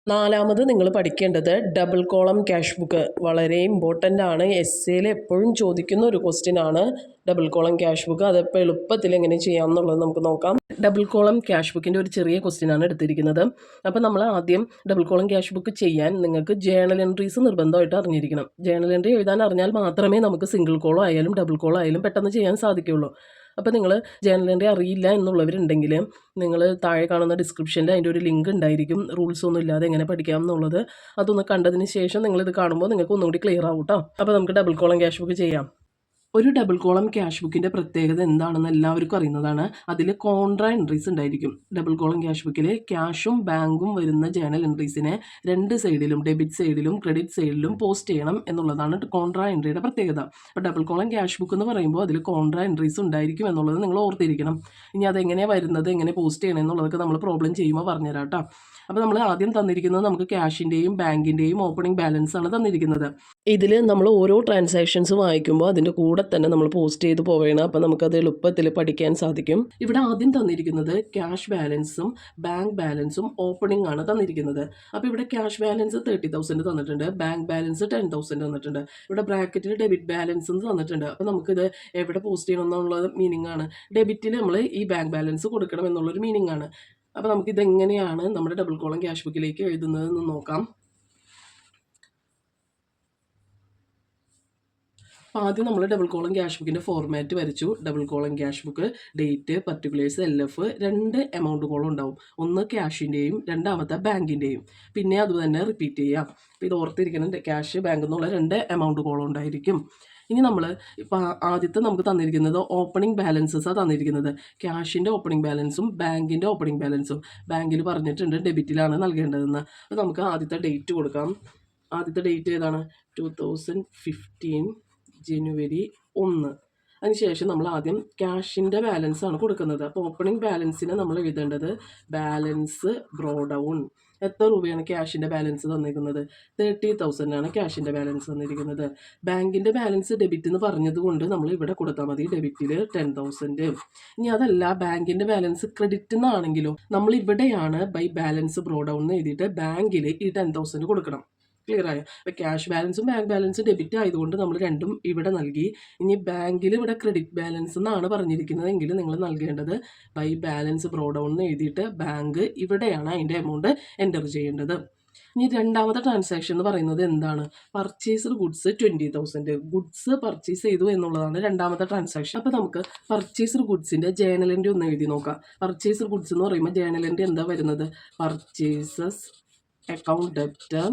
നാലാമത് നിങ്ങൾ പഠിക്കേണ്ടത് ഡബിൾ കോളം ക്യാഷ് ബുക്ക്. വളരെ ഇമ്പോർട്ടൻ്റ് ആണ്. എസ്സേയിൽ എപ്പോഴും ചോദിക്കുന്ന ഒരു ക്വസ്റ്റ്യൻ ആണ് ഡബിൾ കോളം ക്യാഷ് ബുക്ക്. അതെപ്പോൾ എളുപ്പത്തിൽ എങ്ങനെ ചെയ്യാം എന്നുള്ളത് നമുക്ക് നോക്കാം. ഡബിൾ കോളം ക്യാഷ് ബുക്കിൻ്റെ ഒരു ചെറിയ ക്വസ്റ്റ്യൻ ആണ് എടുത്തിരിക്കുന്നത്. അപ്പോൾ നമ്മൾ ആദ്യം ഡബിൾ കോളം ക്യാഷ് ബുക്ക് ചെയ്യാൻ നിങ്ങൾക്ക് ജേണൽ എൻട്രീസ് നിർബന്ധമായിട്ട് അറിഞ്ഞിരിക്കണം. ജേണൽ എൻട്രി എഴുതാൻ അറിഞ്ഞാൽ മാത്രമേ നമുക്ക് സിംഗിൾ കോളോ ആയാലും ഡബിൾ കോളോ ആയാലും പെട്ടെന്ന് ചെയ്യാൻ സാധിക്കുകയുള്ളൂ. അപ്പോൾ നിങ്ങൾ ജേണൽ എൻട്രി അറിയില്ല എന്നുള്ളവരുണ്ടെങ്കിൽ നിങ്ങൾ താഴെ കാണുന്ന ഡിസ്ക്രിപ്ഷനിൽ അതിൻ്റെ ഒരു ലിങ്ക് ഉണ്ടായിരിക്കും, റൂൾസ് ഒന്നും ഇല്ലാതെ എങ്ങനെ പഠിക്കാം എന്നുള്ളത്. അതൊന്ന് കണ്ടതിന് ശേഷം നിങ്ങളിത് കാണുമ്പോൾ നിങ്ങൾക്ക് ഒന്നുകൂടി ക്ലിയർ ആവും കേട്ടോ. അപ്പോൾ നമുക്ക് ഡബിൾ കോളം ക്യാഷ് ബുക്ക് ചെയ്യാം. ഒരു ഡബിൾ കോളം ക്യാഷ് ബുക്കിൻ്റെ പ്രത്യേകത എന്താണെന്ന് എല്ലാവർക്കും അറിയുന്നതാണ്. അതിൽ കോൺട്രാ എൻട്രീസ് ഉണ്ടായിരിക്കും. ഡബിൾ കോളം ക്യാഷ് ബുക്കിൽ ക്യാഷും ബാങ്കും വരുന്ന ജേണൽ എൻട്രീസിനെ രണ്ട് സൈഡിലും, ഡെബിറ്റ് സൈഡിലും ക്രെഡിറ്റ് സൈഡിലും പോസ്റ്റ് ചെയ്യണം എന്നുള്ളതാണ് കോൺട്രാ എൻട്രിയുടെ പ്രത്യേകത. അപ്പോൾ ഡബിൾ കോളം ക്യാഷ് ബുക്ക് എന്ന് പറയുമ്പോൾ അതിൽ കോൺട്രാ എൻട്രീസ് ഉണ്ടായിരിക്കും എന്നുള്ളത് നിങ്ങൾ ഓർത്തിരിക്കണം. ഇനി അതെങ്ങനെയാണ് വരുന്നത്, എങ്ങനെ പോസ്റ്റ് ചെയ്യണം എന്നുള്ളതൊക്കെ നമ്മൾ പ്രോബ്ലം ചെയ്യുമ്പോൾ പറഞ്ഞുതരാം കേട്ടോ. അപ്പോൾ നമ്മൾ ആദ്യം തന്നിരിക്കുന്നത് നമുക്ക് ക്യാഷിൻ്റെയും ബാങ്കിൻ്റെയും ഓപ്പണിംഗ് ബാലൻസ് ആണ് തന്നിരിക്കുന്നത്. ഇതിൽ നമ്മൾ ഓരോ ട്രാൻസാക്ഷൻസ് വായിക്കുമ്പോൾ അതിൻ്റെ കൂടെ തന്നെ നമ്മൾ പോസ്റ്റ് ചെയ്ത് പോവുകയാണ്. അപ്പോൾ നമുക്കത് എളുപ്പത്തിൽ പഠിക്കാൻ സാധിക്കും. ഇവിടെ ആദ്യം തന്നിരിക്കുന്നത് ക്യാഷ് ബാലൻസും ബാങ്ക് ബാലൻസും ഓപ്പണിംഗ് ആണ് തന്നിരിക്കുന്നത്. അപ്പോൾ ഇവിടെ ക്യാഷ് ബാലൻസ് 30,000 തന്നിട്ടുണ്ട്, ബാങ്ക് ബാലൻസ് 10,000 തന്നിട്ടുണ്ട്. ഇവിടെ ബ്രാക്കറ്റിൽ ഡെബിറ്റ് ബാലൻസ് തന്നിട്ടുണ്ട്. അപ്പോൾ നമുക്കിത് എവിടെ പോസ്റ്റ് ചെയ്യണം എന്നുള്ളത് മീനിങ് ആണ്. ഡെബിറ്റിൽ നമ്മൾ ഈ ബാങ്ക് ബാലൻസ് കൊടുക്കണം എന്നുള്ളൊരു മീനിങ് ആണ്. അപ്പോൾ നമുക്കിതെങ്ങനെയാണ് നമ്മുടെ ഡബിൾ കോളം ക്യാഷ് ബുക്കിലേക്ക് എഴുതുന്നതെന്ന് നോക്കാം. ആദ്യം നമ്മൾ ഡബിൾ കോളം ക്യാഷ് ബുക്കിൻ്റെ ഫോർമാറ്റ് വരച്ചു. Double column cash book, date, particulars, LF, 2 amount column ഉണ്ടാവും. ഒന്ന് ക്യാഷിൻ്റെയും രണ്ടാമത്തെ ബാങ്കിൻ്റെയും. പിന്നെ അതുതന്നെ റിപ്പീറ്റ് ചെയ്യാം. അപ്പോൾ ഇത് ഓർത്തിരിക്കണം, ക്യാഷ്, ബാങ്ക് എന്നുള്ള 2 എമൗണ്ട് കോളം ഉണ്ടായിരിക്കും. ഇനി നമ്മൾ ഇപ്പോൾ ആദ്യത്തെ നമുക്ക് തന്നിരിക്കുന്നത് ഓപ്പണിംഗ് ബാലൻസസാണ് തന്നിരിക്കുന്നത്. ക്യാഷിൻ്റെ ഓപ്പണിംഗ് ബാലൻസും ബാങ്കിൻ്റെ ഓപ്പണിംഗ് ബാലൻസും. ബാങ്കിൽ പറഞ്ഞിട്ടുണ്ട് ഡെബിറ്റിലാണ് നൽകേണ്ടതെന്ന്. അപ്പോൾ നമുക്ക് ആദ്യത്തെ ഡേറ്റ് കൊടുക്കാം. ആദ്യത്തെ ഡേറ്റ് ഏതാണ്? 2015 ജനുവരി 1. അതിനുശേഷം നമ്മൾ ആദ്യം ക്യാഷിൻ്റെ ബാലൻസ് ആണ് കൊടുക്കുന്നത്. അപ്പോൾ ഓപ്പണിംഗ് ബാലൻസിനെ നമ്മൾ എഴുതേണ്ടത് ബാലൻസ് ബ്രോ ഡൗൺ. എത്ര രൂപയാണ് ക്യാഷിൻ്റെ ബാലൻസ് തന്നിരിക്കുന്നത്? 30,000 ആണ് ക്യാഷിൻ്റെ ബാലൻസ് തന്നിരിക്കുന്നത്. ബാങ്കിൻ്റെ ബാലൻസ് ഡെബിറ്റ് എന്ന് പറഞ്ഞതുകൊണ്ട് നമ്മൾ ഇവിടെ കൊടുത്താൽ മതി, ഡെബിറ്റിൽ 10,000. ഇനി അതല്ല ബാങ്കിൻ്റെ ബാലൻസ് ക്രെഡിറ്റ് എന്നാണെങ്കിലോ നമ്മൾ ഇവിടെയാണ് ബൈ ബാലൻസ് ബ്രോ ഡൗൺ എന്ന് എഴുതിയിട്ട് ബാങ്കിൽ ഈ 10,000 കൊടുക്കണം. ക്ലിയർ ആയോ? അപ്പോൾ ക്യാഷ് ബാലൻസും ബാങ്ക് ബാലൻസും ഡെബിറ്റ് ആയതുകൊണ്ട് നമ്മൾ രണ്ടും ഇവിടെ നൽകി. ഇനി ബാങ്കിൽ ഇവിടെ ക്രെഡിറ്റ് ബാലൻസ് എന്നാണ് പറഞ്ഞിരിക്കുന്നത് എങ്കിൽ നിങ്ങൾ നൽകേണ്ടത് ബൈ ബാലൻസ് ബ്രോ ഡൗൺ എന്ന് എഴുതിയിട്ട് ബാങ്ക് ഇവിടെയാണ് അതിൻ്റെ എമൗണ്ട് എൻ്റർ ചെയ്യേണ്ടത്. ഇനി രണ്ടാമത്തെ ട്രാൻസാക്ഷൻ എന്ന് പറയുന്നത് എന്താണ്? Purchased goods 20,000. ഗുഡ്സ് പർച്ചേസ് ചെയ്തു എന്നുള്ളതാണ് രണ്ടാമത്തെ ട്രാൻസാക്ഷൻ. അപ്പോൾ നമുക്ക് പർച്ചേസ്ഡ് ഗുഡ്സിൻ്റെ ജേണൽ എൻട്രി ഒന്ന് എഴുതി നോക്കാം. പർച്ചേസ്ഡ് ഗുഡ്സ് എന്ന് പറയുമ്പോൾ ജേണൽ എൻട്രി എന്താ വരുന്നത്? Purchases account debtor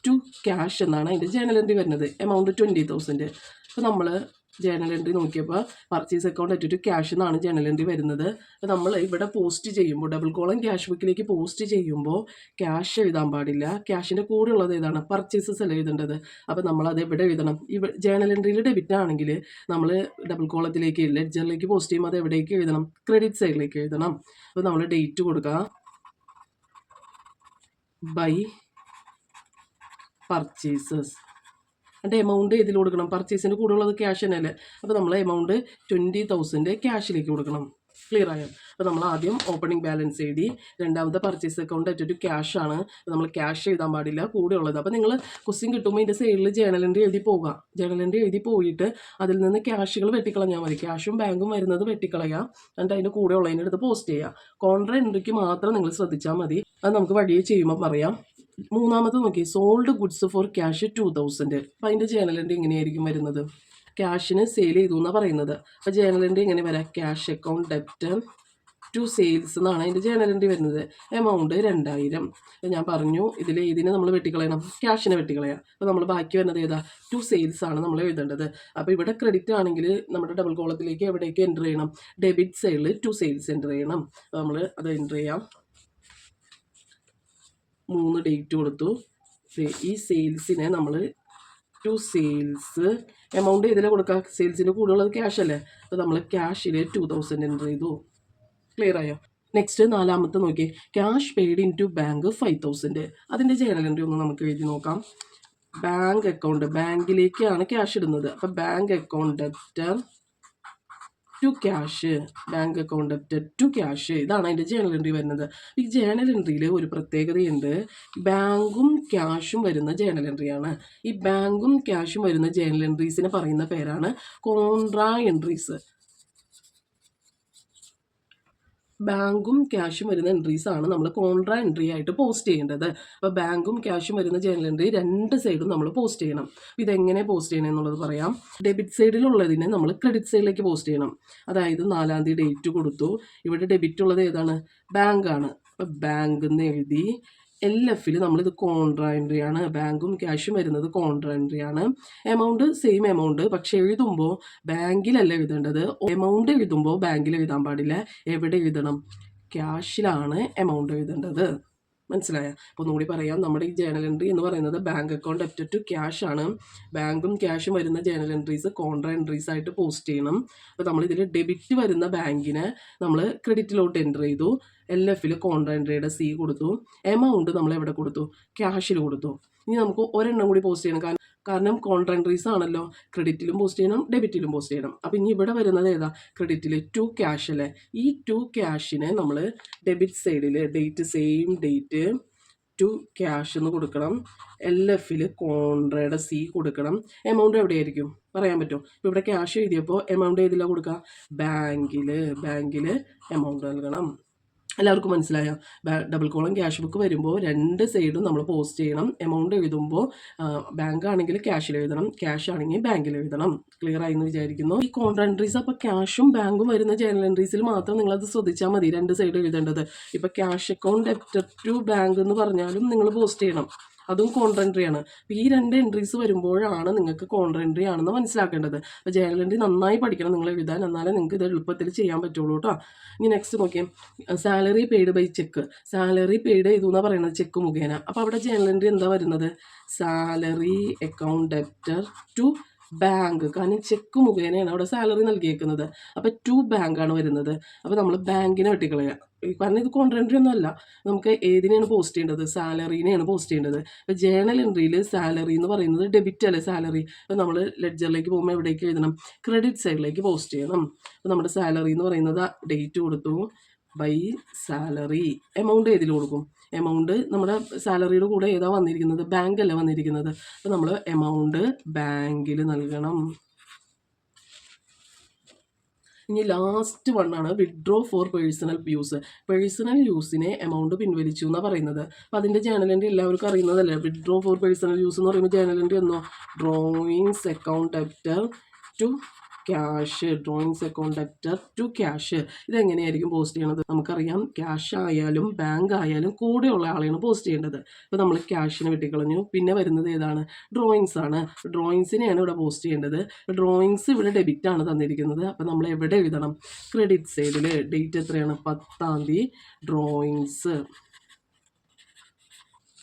to cash എന്നാണ് അതിൻ്റെ ജേണൽ എൻട്രി വരുന്നത്. എമൗണ്ട് 20,000. അപ്പോൾ നമ്മൾ ജേണൽ എൻട്രി നോക്കിയപ്പോൾ purchase account at to cash എന്നാണ് ജേണൽ എൻട്രി വരുന്നത്. അപ്പോൾ നമ്മൾ ഇവിടെ പോസ്റ്റ് ചെയ്യുമ്പോൾ ഡബിൾ കോളം ക്യാഷ് ബുക്കിലേക്ക് പോസ്റ്റ് ചെയ്യുമ്പോൾ ക്യാഷ് എഴുതാൻ പാടില്ല. ക്യാഷിൻ്റെ കൂടെ ഉള്ളത് ഏതാണ്? പർച്ചേസസ് അല്ല എഴുതേണ്ടത്. അപ്പോൾ നമ്മളത് എവിടെ എഴുതണം? ജേണൽ എൻട്രിയിൽ ഡെബിറ്റ് ആണെങ്കിൽ നമ്മൾ ഡബിൾ കോളത്തിലേക്ക് ലെഡ്ജറിലേക്ക് പോസ്റ്റ് ചെയ്യുമ്പോൾ അത് എവിടേക്ക് എഴുതണം? ക്രെഡിറ്റ് സൈഡിലേക്ക് എഴുതണം. അപ്പോൾ നമ്മൾ ഡേറ്റ് കൊടുക്കുക, ബൈ പർച്ചേസസ്. അതിൻ്റെ എമൗണ്ട് ഇതിൽ കൊടുക്കണം. പർച്ചേസിൻ്റെ കൂടെ ഉള്ളത് ക്യാഷ് തന്നെയല്ലേ. അപ്പോൾ നമ്മൾ എമൗണ്ട് 20,000 ക്യാഷിലേക്ക് കൊടുക്കണം. ക്ലിയർ ആയോ? അപ്പോൾ നമ്മൾ ആദ്യം ഓപ്പണിംഗ് ബാലൻസ് എഴുതി. രണ്ടാമത്തെ purchase account at to cash ആണ്. നമ്മൾ ക്യാഷ് എഴുതാൻ പാടില്ല, കൂടെ ഉള്ളത്. അപ്പോൾ നിങ്ങൾ ക്വസ്റ്റ്യൻ കിട്ടുമ്പോൾ ഇതിൻ്റെ സൈഡിൽ ജേണൽ എൻട്രി എഴുതി പോകുക. ജേണൽ എൻട്രി എഴുതി പോയിട്ട് അതിൽ നിന്ന് ക്യാഷുകൾ വെട്ടിക്കളഞ്ഞാൽ മതി. ക്യാഷും ബാങ്കും വരുന്നത് വെട്ടിക്കളയുക, എന്നിട്ട് അതിൻ്റെ കൂടെ ഉള്ളതിൻ്റെ അടുത്ത് പോസ്റ്റ് ചെയ്യുക. കോൺട്രാ എൻട്രിക്ക് മാത്രം നിങ്ങൾ ശ്രദ്ധിച്ചാൽ മതി. അത് നമുക്ക് വഴിയെ ചെയ്യുമ്പോൾ പറയാം. മൂന്നാമത്തെ നോക്കി, സോൾഡ് ഗുഡ്സ് ഫോർ ക്യാഷ് 2,000. അപ്പോൾ അതിൻ്റെ ജേണൽ എൻട്രി എങ്ങനെയായിരിക്കും വരുന്നത്? ക്യാഷിന് സെയിൽ ചെയ്തു എന്നാണ് പറയുന്നത്. അപ്പോൾ ജേണൽ എൻട്രി എങ്ങനെ വരാം? Cash account debtor to sales എന്നാണ് അതിൻ്റെ ജേണൽ എൻട്രി വരുന്നത്. എമൗണ്ട് 2,000. ഞാൻ പറഞ്ഞു ഇതിനെ നമ്മൾ വെട്ടിക്കളയണം, ക്യാഷിനെ വെട്ടിക്കളയാം. അപ്പോൾ നമ്മൾ ബാക്കി വരുന്നത് ഏതാ? ടു സെയിൽസ് ആണ് നമ്മൾ എഴുതേണ്ടത്. അപ്പോൾ ഇവിടെ ക്രെഡിറ്റ് ആണെങ്കിൽ നമ്മുടെ ഡബിൾ കോളത്തിലേക്ക് എവിടേക്ക് എൻ്റർ ചെയ്യണം? ഡെബിറ്റ് സൈഡിൽ ടു സെയിൽസ് എൻ്റർ ചെയ്യണം. അപ്പോൾ നമ്മൾ അത് എൻ്റർ ചെയ്യാം. 3 ഡേറ്റ് കൊടുത്തു. ഈ സെയിൽസിനെ നമ്മൾ ടു സെയിൽസ്, എമൗണ്ട് ഇതിലെ കൊടുക്കുക, സെയിൽസിൻ്റെ കൂടെ ഉള്ളത് ക്യാഷ് അല്ലേ. അപ്പോൾ നമ്മൾ ക്യാഷിൽ 2,000 എൻ്റർ ചെയ്തു. ക്ലിയർ ആയോ? നെക്സ്റ്റ് നാലാമത്തെ നോക്കി, cash paid into bank 5,000. അതിൻ്റെ ജേണൽ എൻട്രി ഒന്ന് നമുക്ക് എഴുതി നോക്കാം. ബാങ്ക് അക്കൗണ്ട്, ബാങ്കിലേക്കാണ് ക്യാഷ് ഇടുന്നത്. അപ്പോൾ bank account debtor to cash, bank account debtor to cash, ഇതാണ് അതിൻ്റെ ജേണൽ എൻട്രി വരുന്നത്. ഈ ജേണൽ എൻട്രിയിൽ ഒരു പ്രത്യേകതയുണ്ട്. ബാങ്കും ക്യാഷും വരുന്ന ജേണൽ എൻട്രിയാണ്. ഈ ബാങ്കും ക്യാഷും വരുന്ന ജേണൽ എൻട്രീസിനെ പറയുന്ന പേരാണ് കോൺട്രാ എൻട്രീസ്. ബാങ്കും ക്യാഷും വരുന്ന എൻട്രീസ് ആണ് നമ്മൾ കോൺട്രാ എൻട്രി ആയിട്ട് പോസ്റ്റ് ചെയ്യേണ്ടത്. അപ്പോൾ ബാങ്കും ക്യാഷും വരുന്ന ജേണൽ എൻട്രി രണ്ട് സൈഡും നമ്മൾ പോസ്റ്റ് ചെയ്യണം. ഇതെങ്ങനെ പോസ്റ്റ് ചെയ്യണം എന്നുള്ളത് പറയാം. ഡെബിറ്റ് സൈഡിലുള്ളതിനെ നമ്മൾ ക്രെഡിറ്റ് സൈഡിലേക്ക് പോസ്റ്റ് ചെയ്യണം. അതായത് 4-ാം തീയതി ഡേറ്റ് കൊടുത്തു. ഇവിടെ ഡെബിറ്റ് ഉള്ളത് ഏതാണ്? ബാങ്കാണ്. അപ്പോൾ ബാങ്ക് എന്ന് എഴുതി. LFൽ നമ്മളിത് കോൺട്രാ എൻട്രി ആണ്. ബാങ്കും ക്യാഷും വരുന്നത് കോൺട്രാ എൻട്രി ആണ്. എമൗണ്ട് സെയിം എമൗണ്ട്, പക്ഷെ എഴുതുമ്പോൾ ബാങ്കിലല്ല എഴുതേണ്ടത്. എമൗണ്ട് എഴുതുമ്പോൾ ബാങ്കിൽ എഴുതാൻ പാടില്ല. എവിടെ എഴുതണം? ക്യാഷിലാണ് എമൗണ്ട് എഴുതേണ്ടത്. മനസ്സിലായ? അപ്പോൾ ഒന്നുകൂടി പറയാം. നമ്മുടെ ഈ ജേണൽ എൻട്രി എന്ന് പറയുന്നത് ബാങ്ക് അക്കൗണ്ട് ഡെപ്റ്റ് ടു ക്യാഷ് ആണ്. ബാങ്കും ക്യാഷും വരുന്ന ജേണൽ എൻട്രീസ് കോൺട്രാ എൻട്രീസ് ആയിട്ട് പോസ്റ്റ് ചെയ്യണം. അപ്പോൾ നമ്മളിതിൽ ഡെബിറ്റ് വരുന്ന ബാങ്കിനെ നമ്മൾ ക്രെഡിറ്റിലോട്ട് എൻ്റർ ചെയ്തു. LFൽ കോൺട്രാ എൻട്രിയുടെ C കൊടുത്തു. എമൗണ്ട് നമ്മൾ എവിടെ കൊടുത്തു? ക്യാഷിൽ കൊടുത്തു. ഇനി നമുക്ക് ഒരെണ്ണം കൂടി പോസ്റ്റ് ചെയ്യണം. കാരണം കോൺട്രാ എൻട്രീസ് ആണല്ലോ. ക്രെഡിറ്റിലും പോസ്റ്റ് ചെയ്യണം, ഡെബിറ്റിലും പോസ്റ്റ് ചെയ്യണം. അപ്പോൾ ഇനി ഇവിടെ വരുന്നത് ഏതാ? ക്രെഡിറ്റിൽ ടു ക്യാഷ് അല്ലേ. ഈ ടു ക്യാഷിനെ നമ്മൾ ഡെബിറ്റ് സൈഡിൽ date same date to cash എന്ന് കൊടുക്കണം. LFൽ കോൺട്രയുടെ C കൊടുക്കണം. എമൗണ്ട് എവിടെയായിരിക്കും പറയാൻ പറ്റുമോ? ഇപ്പോൾ ഇവിടെ ക്യാഷ് എഴുതിയപ്പോൾ എമൗണ്ട് ഏതിലാണ് കൊടുക്കുക? ബാങ്കിൽ എമൗണ്ട് നൽകണം. എല്ലാവർക്കും മനസ്സിലായോ? ഡബിൾ കോളം ക്യാഷ് ബുക്ക് വരുമ്പോൾ രണ്ട് സൈഡും നമ്മൾ പോസ്റ്റ് ചെയ്യണം. എമൗണ്ട് എഴുതുമ്പോൾ ബാങ്ക് ആണെങ്കിൽ ക്യാഷിൽ എഴുതണം, ക്യാഷ് ആണെങ്കിൽ ബാങ്കിൽ എഴുതണം. ക്ലിയർ ആയി എന്ന് വിചാരിക്കുന്നു. ഈ കോൺട്രാ എൻട്രീസ് അപ്പോൾ ക്യാഷും ബാങ്കും വരുന്ന ജേണൽ എൻട്രീസിൽ മാത്രം നിങ്ങളത് ശ്രദ്ധിച്ചാൽ മതി. രണ്ട് സൈഡ് എഴുതേണ്ടത്. ഇപ്പോൾ ക്യാഷ് അക്കൗണ്ട് ഡെപ്റ്റ് ടു ബാങ്ക് എന്ന് പറഞ്ഞാലും നിങ്ങൾ പോസ്റ്റ് ചെയ്യണം. അതും കോൺട്രാ എൻട്രി ആണ്. അപ്പോൾ ഈ രണ്ട് എൻട്രീസ് വരുമ്പോഴാണ് നിങ്ങൾക്ക് കോൺട്രാ എൻട്രി ആണെന്ന് മനസ്സിലാക്കേണ്ടത്. അപ്പോൾ ജേണൽ എൻട്രി നന്നായി പഠിക്കണം നിങ്ങൾ എഴുതാൻ. എന്നാലേ നിങ്ങൾക്ക് ഇത് എളുപ്പത്തിൽ ചെയ്യാൻ പറ്റുള്ളൂ കേട്ടോ. ഇനി നെക്സ്റ്റ് നോക്കിയാൽ salary paid by cheque. Salary paid ചെയ്തു എന്നാണ് പറയുന്നത് ചെക്ക് മുഖേന. അപ്പോൾ അവിടെ ജേണൽ എൻട്രി എന്താ വരുന്നത്? Salary account debtor to bank. കാരണം ചെക്ക് മുഖേനയാണ് അവിടെ സാലറി നൽകിയേക്കുന്നത്. അപ്പോൾ ടു ബാങ്കാണ് വരുന്നത്. അപ്പോൾ നമ്മൾ ബാങ്കിനെ വെട്ടിക്കളയുക. കാരണം ഇത് കോൺട്രാ എൻട്രി ഒന്നും അല്ല. നമുക്ക് ഏതിനെയാണ് പോസ്റ്റ് ചെയ്യേണ്ടത്? സാലറിനെയാണ് പോസ്റ്റ് ചെയ്യേണ്ടത്. അപ്പോൾ ജേണൽ എൻട്രിയിൽ സാലറി എന്ന് പറയുന്നത് ഡെബിറ്റ് അല്ലേ സാലറി. അപ്പോൾ നമ്മൾ ലെഡ്ജറിലേക്ക് പോകുമ്പോൾ എവിടേക്ക് എഴുതണം? ക്രെഡിറ്റ് സൈഡിലേക്ക് പോസ്റ്റ് ചെയ്യണം. അപ്പോൾ നമ്മുടെ സാലറി എന്ന് പറയുന്നത് ഡേറ്റ് കൊടുത്തു ബൈ സാലറി. എമൗണ്ട് ഏതിൽ കൊടുക്കും? എമൗണ്ട് നമ്മുടെ സാലറിയുടെ കൂടെ ഏതാ വന്നിരിക്കുന്നത്? ബാങ്ക് അല്ല വന്നിരിക്കുന്നത്. അപ്പോൾ നമ്മൾ എമൗണ്ട് ബാങ്കിൽ നൽകണം. ഇനി ലാസ്റ്റ് വണ്ണാണ് withdraw for personal use. Personal യൂസിനെ എമൗണ്ട് പിൻവലിച്ചു എന്നാണ് പറയുന്നത്. അപ്പോൾ അതിൻ്റെ ജേണൽ എൻട്രി എല്ലാവർക്കും അറിയുന്നതല്ലേ. വിഡ്രോ ഫോർ പേഴ്സണൽ യൂസ് എന്ന് പറയുമ്പോൾ ജേണൽ എൻട്രി എന്നോ drawings account debtor to cash. Drawings account debtor to cash. ഇതെങ്ങനെയായിരിക്കും പോസ്റ്റ് ചെയ്യണത്? നമുക്കറിയാം ക്യാഷ് ആയാലും ബാങ്ക് ആയാലും കൂടെയുള്ള ആളെയാണ് പോസ്റ്റ് ചെയ്യേണ്ടത്. അപ്പോൾ നമ്മൾ ക്യാഷിനെ വെട്ടിക്കളഞ്ഞു. പിന്നെ വരുന്നത് ഏതാണ്? ഡ്രോയിങ്സ് ആണ്. ഡ്രോയിങ്സിനെയാണ് ഇവിടെ പോസ്റ്റ് ചെയ്യേണ്ടത്. ഡ്രോയിങ്സ് ഇവിടെ ഡെബിറ്റ് ആണ് തന്നിരിക്കുന്നത്. അപ്പോൾ നമ്മൾ എവിടെ എഴുതണം? ക്രെഡിറ്റ് സൈഡിൽ. ഡേറ്റ് എത്രയാണ്? 10-ാം തീയതി. ഡ്രോയിങ്സ്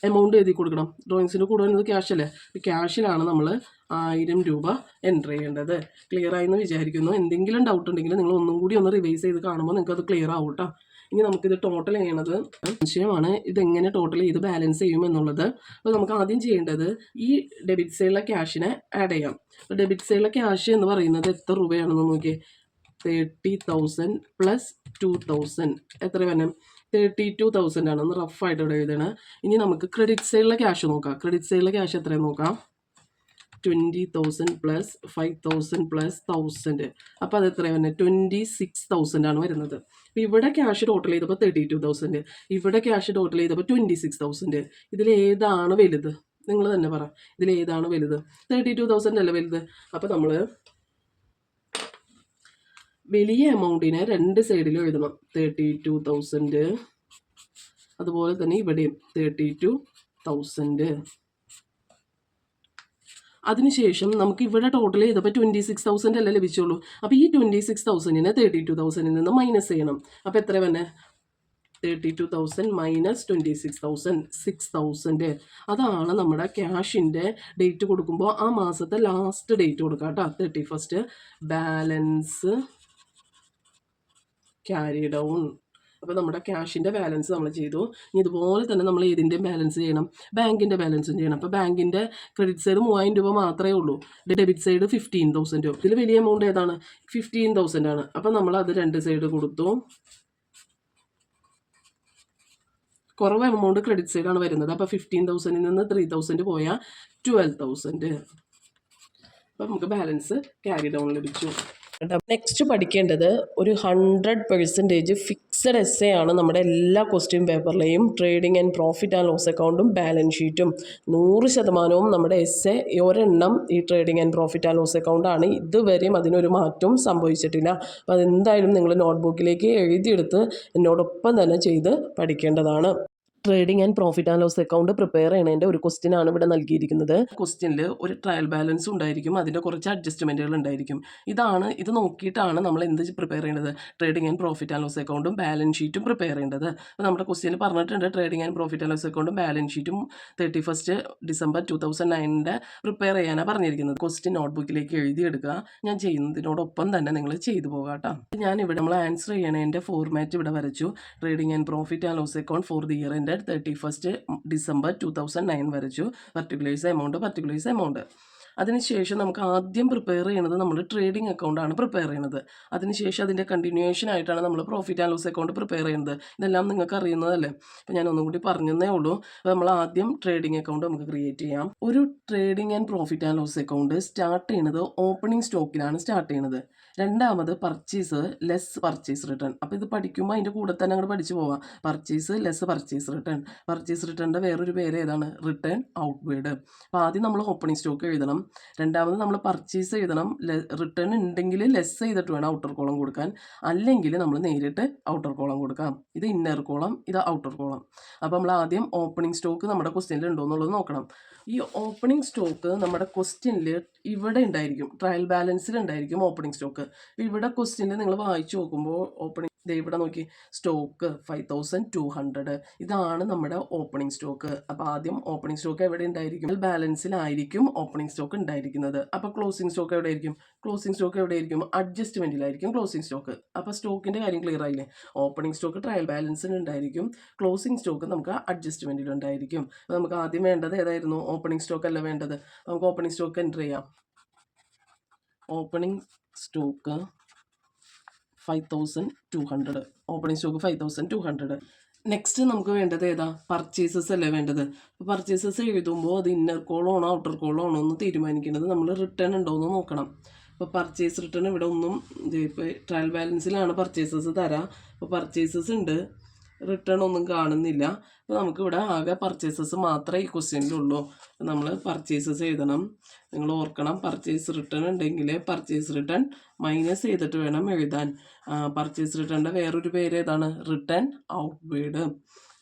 എമൗണ്ട് എഴുതി കൊടുക്കണം. ഡ്രോയിങ്സിൻ്റെ കൂടെ വരുന്നത് ക്യാഷ് അല്ലേ. ക്യാഷിലാണ് നമ്മൾ 1000 രൂപ എൻ്റർ ചെയ്യേണ്ടത്. ക്ലിയർ ആയെന്ന് വിചാരിക്കുന്നു. എന്തെങ്കിലും ഡൗട്ട് ഉണ്ടെങ്കിൽ നിങ്ങൾ ഒന്നും കൂടി ഒന്ന് റിവൈസ് ചെയ്ത് കാണുമ്പോൾ നിങ്ങൾക്ക് അത് ക്ലിയർ ആവും കേട്ടോ. ഇനി നമുക്കിത് ടോട്ടൽ ചെയ്യണത് സംശയമാണ്. ഇതെങ്ങനെ ടോട്ടൽ ചെയ്ത് ബാലൻസ് ചെയ്യും എന്നുള്ളത്. അപ്പോൾ നമുക്ക് ആദ്യം ചെയ്യേണ്ടത് ഈ ഡെബിറ്റ് സൈഡിലെ ക്യാഷിനെ ആഡ് ചെയ്യാം. അപ്പോൾ ഡെബിറ്റ് സൈഡിലെ ക്യാഷ് എന്ന് പറയുന്നത് എത്ര രൂപയാണെന്ന് നോക്കിയേ. 30,000 പ്ലസ് 2,000 എത്ര വേണം? 32,000 ആണ്. ഒന്ന് റഫായിട്ട് ഇവിടെ എഴുതണം. ഇനി നമുക്ക് ക്രെഡിറ്റ് സൈഡിലെ ക്യാഷ് നോക്കാം. ക്രെഡിറ്റ് സൈഡിലെ ക്യാഷ് എത്രയാണ് നോക്കാം. 20,000 പ്ലസ് 5,000 പ്ലസ് 1,000. അപ്പോൾ അത് എത്രയാണ് വരുന്നത്? 26,000 ആണ് വരുന്നത്. അപ്പോൾ ഇവിടെ ക്യാഷ് ടോട്ടൽ ചെയ്തപ്പോൾ 32,000, ഇവിടെ ക്യാഷ് ടോട്ടൽ ചെയ്തപ്പോൾ 26,000. ഇതിലേതാണ് വലുത്? നിങ്ങൾ തന്നെ പറ. ഇതിലേതാണ് വലുത്? 32,000 അല്ലേ വലുത്. അപ്പോൾ നമ്മൾ വലിയ എമൗണ്ടിനെ രണ്ട് സൈഡിലും എഴുതണം. 32,000. അതുപോലെ തന്നെ ഇവിടെയും 32,000. അതിനുശേഷം നമുക്ക് ഇവിടെ ടോട്ടൽ ചെയ്തപ്പോൾ 26,000 അല്ലേ ലഭിച്ചുള്ളൂ. അപ്പോൾ ഈ 26,000നെ 32,000 നിന്ന് മൈനസ് ചെയ്യണം. അപ്പോൾ എത്ര തന്നെ? 32,000 മൈനസ് 26,000 6,000. അതാണ് നമ്മുടെ ക്യാഷിൻ്റെ ഡേറ്റ് കൊടുക്കുമ്പോൾ ആ മാസത്തെ ലാസ്റ്റ് ഡേറ്റ് കൊടുക്കുക കേട്ടോ. 31st. Balance carry down. അപ്പോൾ നമ്മുടെ ക്യാഷിൻ്റെ ബാലൻസ് നമ്മൾ ചെയ്തു. ഇനി ഇതുപോലെ തന്നെ നമ്മൾ ഏതിൻ്റെ ബാലൻസ് ചെയ്യണം? ബാങ്കിൻ്റെ ബാലൻസും ചെയ്യണം. അപ്പോൾ ബാങ്കിൻ്റെ ക്രെഡിറ്റ് സൈഡ് 3,000 രൂപ മാത്രമേ ഉള്ളൂ. ഡെബിറ്റ് സൈഡ് 15,000 രൂപ. ഇതിൽ വലിയ എമൗണ്ട് ഏതാണ്? 15,000 ആണ്. അപ്പോൾ നമ്മൾ അത് രണ്ട് സൈഡ് കൊടുത്തു. കുറവ് എമൗണ്ട് ക്രെഡിറ്റ് സൈഡാണ് വരുന്നത്. അപ്പോൾ 15,000 നിന്ന് 3,000 പോയാൽ 12,000. അപ്പോൾ നമുക്ക് ബാലൻസ് ക്യാരി ഡൗൺ ലഭിച്ചു. നെക്സ്റ്റ് പഠിക്കേണ്ടത് ഒരു 100% ഫിക്സഡ് എസ്സേ ആണ് നമ്മുടെ എല്ലാ ക്വസ്റ്റ്യൻ പേപ്പറിലെയും. Trading and profit and loss അക്കൗണ്ടും ബാലൻസ് ഷീറ്റും 100% നമ്മുടെ എസ്സേ ഒരെണ്ണം ഈ trading and profit and loss account ആണ്. ഇതുവരെയും അതിനൊരു മാറ്റവും സംഭവിച്ചിട്ടില്ല. അപ്പോൾ അതെന്തായാലും നിങ്ങൾ നോട്ട്ബുക്കിലേക്ക് എഴുതിയെടുത്ത് എന്നോടൊപ്പം തന്നെ ചെയ്ത് പഠിക്കേണ്ടതാണ്. Trading and profit and loss account prepare ചെയ്യണതിൻ്റെ ഒരു ക്വസ്റ്റ്യൻ ആണ് ഇവിടെ നൽകിയിരിക്കുന്നത്. ക്വസ്റ്റ്യനിൽ ഒരു ട്രയൽ ബാലൻസ് ഉണ്ടായിരിക്കും, അതിൻ്റെ കുറച്ച് അഡ്ജസ്റ്റ്മെൻറ്റുകൾ ഉണ്ടായിരിക്കും. ഇത് നോക്കിയിട്ടാണ് നമ്മൾ എന്ത് പ്രിപ്പയർ ചെയ്യേണ്ടത്, trading and profit and loss അക്കൗണ്ടും ബാലൻസ് ഷീറ്റും പ്രിപ്പയർ ചെയ്യേണ്ടത്. അപ്പോൾ നമ്മുടെ ക്വസ്റ്റ്യനിൽ പറഞ്ഞിട്ടുണ്ട് trading and profit and loss അക്കൗണ്ടും ബാലൻസ് ഷീറ്റും 31 ഡിസംബർ 2009 പ്രിപ്പയർ ചെയ്യാനാണ് പറഞ്ഞിരിക്കുന്നത്. ക്വസ്റ്റ്യൻ നോട്ട്ബുക്കിലേക്ക് എഴുതിയെടുക്കുക. ഞാൻ ചെയ്യുന്നതിനോടൊപ്പം തന്നെ നിങ്ങൾ ചെയ്തു പോകാം കേട്ടോ. ഞാനിവിടെ നമ്മൾ ആൻസർ ചെയ്യണതിൻ്റെ ഫോർമാറ്റ് ഇവിടെ വരച്ചു. Trading and profit and loss account for the year എൻ്റെ 31 ഡിസംബർ 2009 വരച്ചു. Particulars amount. അതിനുശേഷം നമുക്ക് ആദ്യം പ്രിപ്പയർ ചെയ്യണത് നമ്മൾ ട്രേഡിംഗ് അക്കൗണ്ടാണ് പ്രിപ്പയർ ചെയ്യുന്നത്. അതിനുശേഷം അതിൻ്റെ കണ്ടിന്യൂവേഷൻ ആയിട്ടാണ് നമ്മൾ profit and loss account prepare ചെയ്യുന്നത്. ഇതെല്ലാം നിങ്ങൾക്ക് അറിയുന്നതല്ലേ. അപ്പോൾ ഞാൻ ഒന്നും കൂടി പറഞ്ഞതേ ഉള്ളൂ. അപ്പോൾ നമ്മൾ ആദ്യം ട്രേഡിംഗ് അക്കൗണ്ട് നമുക്ക് ക്രിയേറ്റ് ചെയ്യാം. ഒരു trading and profit and loss account start ചെയ്യുന്നത് ഓപ്പണിംഗ് സ്റ്റോക്കിലാണ് സ്റ്റാർട്ട് ചെയ്യുന്നത്. രണ്ടാമത് പർച്ചേസ് ലെസ് പർച്ചേസ് റിട്ടേൺ. അപ്പോൾ ഇത് പഠിക്കുമ്പോൾ അതിൻ്റെ കൂടെ തന്നെ അങ്ങോട്ട് പഠിച്ചു പോവാം. Purchase less purchase return. Purchase റിട്ടേണിൻ്റെ വേറൊരു പേര് ഏതാണ്, റിട്ടേൺ ഔട്ട്വേർഡ്. അപ്പോൾ ആദ്യം നമ്മൾ ഓപ്പണിംഗ് സ്റ്റോക്ക് എഴുതണം. രണ്ടാമത് നമ്മൾ പർച്ചേസ് എഴുതണം. റിട്ടേൺ ഉണ്ടെങ്കിൽ ലെസ് ചെയ്തിട്ട് വേണം ഔട്ടർ കോളം കൊടുക്കാൻ, അല്ലെങ്കിൽ നമ്മൾ നേരിട്ട് ഔട്ടർ കോളം കൊടുക്കാം. ഇത് ഇന്നർ കോളം, ഇത് ഔട്ടർ കോളം. അപ്പോൾ നമ്മൾ ആദ്യം ഓപ്പണിംഗ് സ്റ്റോക്ക് നമ്മുടെ ക്വസ്റ്റ്യനിൽ ഉണ്ടോ എന്നുള്ളത് നോക്കണം. ഈ ഓപ്പണിംഗ് സ്റ്റോക്ക് നമ്മുടെ ക്വസ്റ്റ്യനിൽ ഇവിടെ ഉണ്ടായിരിക്കും, ട്രയൽ ബാലൻസിൽ ഉണ്ടായിരിക്കും ഓപ്പണിംഗ് സ്റ്റോക്ക്. ഇവിടെ ക്വസ്റ്റ്യനിൽ നിങ്ങൾ വായിച്ചു നോക്കുമ്പോൾ ഓപ്പണിംഗ് ഇവിടെ നോക്കി, സ്റ്റോക്ക് 5200 ഇതാണ് നമ്മുടെ ഓപ്പണിംഗ് സ്റ്റോക്ക്. അപ്പോൾ ആദ്യം ഓപ്പണിംഗ് സ്റ്റോക്ക് എവിടെ ഉണ്ടായിരിക്കും, ബാലൻസിലായിരിക്കും ഓപ്പണിംഗ് സ്റ്റോക്ക് ഉണ്ടായിരിക്കുന്നത്. അപ്പോൾ ക്ലോസിംഗ് സ്റ്റോക്ക് എവിടെ ആയിരിക്കും, അഡ്ജസ്റ്റ്മെൻറ്റിലായിരിക്കും ക്ലോസിംഗ് സ്റ്റോക്ക്. അപ്പോൾ സ്റ്റോക്കിൻ്റെ കാര്യം ക്ലിയർ ആയില്ലേ. ഓപ്പണിംഗ് സ്റ്റോക്ക് ട്രയൽ ബാലൻസിന് ഉണ്ടായിരിക്കും, ക്ലോസിംഗ് സ്റ്റോക്ക് നമുക്ക് അഡ്ജസ്റ്റ്മെൻറ്റിലുണ്ടായിരിക്കും. അപ്പോൾ നമുക്ക് ആദ്യം വേണ്ടത് ഏതായിരുന്നു, ഓപ്പണിംഗ് സ്റ്റോക്ക് അല്ല വേണ്ടത്. നമുക്ക് ഓപ്പണിംഗ് സ്റ്റോക്ക് എൻ്റർ ചെയ്യാം. Opening stock 5200, opening stock 5200. Next നമുക്ക് വേണ്ടത് ഏതാ, പർച്ചേസസ് അല്ലേ വേണ്ടത്. അപ്പോൾ പർച്ചേസസ് എഴുതുമ്പോൾ അത് ഇന്നർ കോളാണോ ഔട്ടർ കോളാണോ എന്ന് തീരുമാനിക്കുന്നത് നമ്മൾ റിട്ടേൺ ഉണ്ടോ എന്ന് നോക്കണം. അപ്പോൾ പർച്ചേസ് റിട്ടേൺ ഇവിടെ ഒന്നും, ഇപ്പോൾ ട്രയൽ ബാലൻസിലാണ് പർച്ചേസസ് തരാം. അപ്പോൾ പർച്ചേസസ് ഉണ്ട്, റിട്ടേൺ ഒന്നും കാണുന്നില്ല. അപ്പോൾ നമുക്കിവിടെ ആകെ പർച്ചേസസ് മാത്രമേ ഈ ക്വസ്റ്റ്യനിലുള്ളൂ. നമ്മൾ പർച്ചേസസ് എഴുതണം. നിങ്ങൾ ഓർക്കണം, പർച്ചേസ് റിട്ടേൺ ഉണ്ടെങ്കിൽ പർച്ചേസ് റിട്ടേൺ മൈനസ് ചെയ്തിട്ട് വേണം എഴുതാൻ. പർച്ചേസ് റിട്ടേണിൻ്റെ വേറൊരു പേര് ഏതാണ്, റിട്ടേൺ ഔട്ട്വേർഡ്.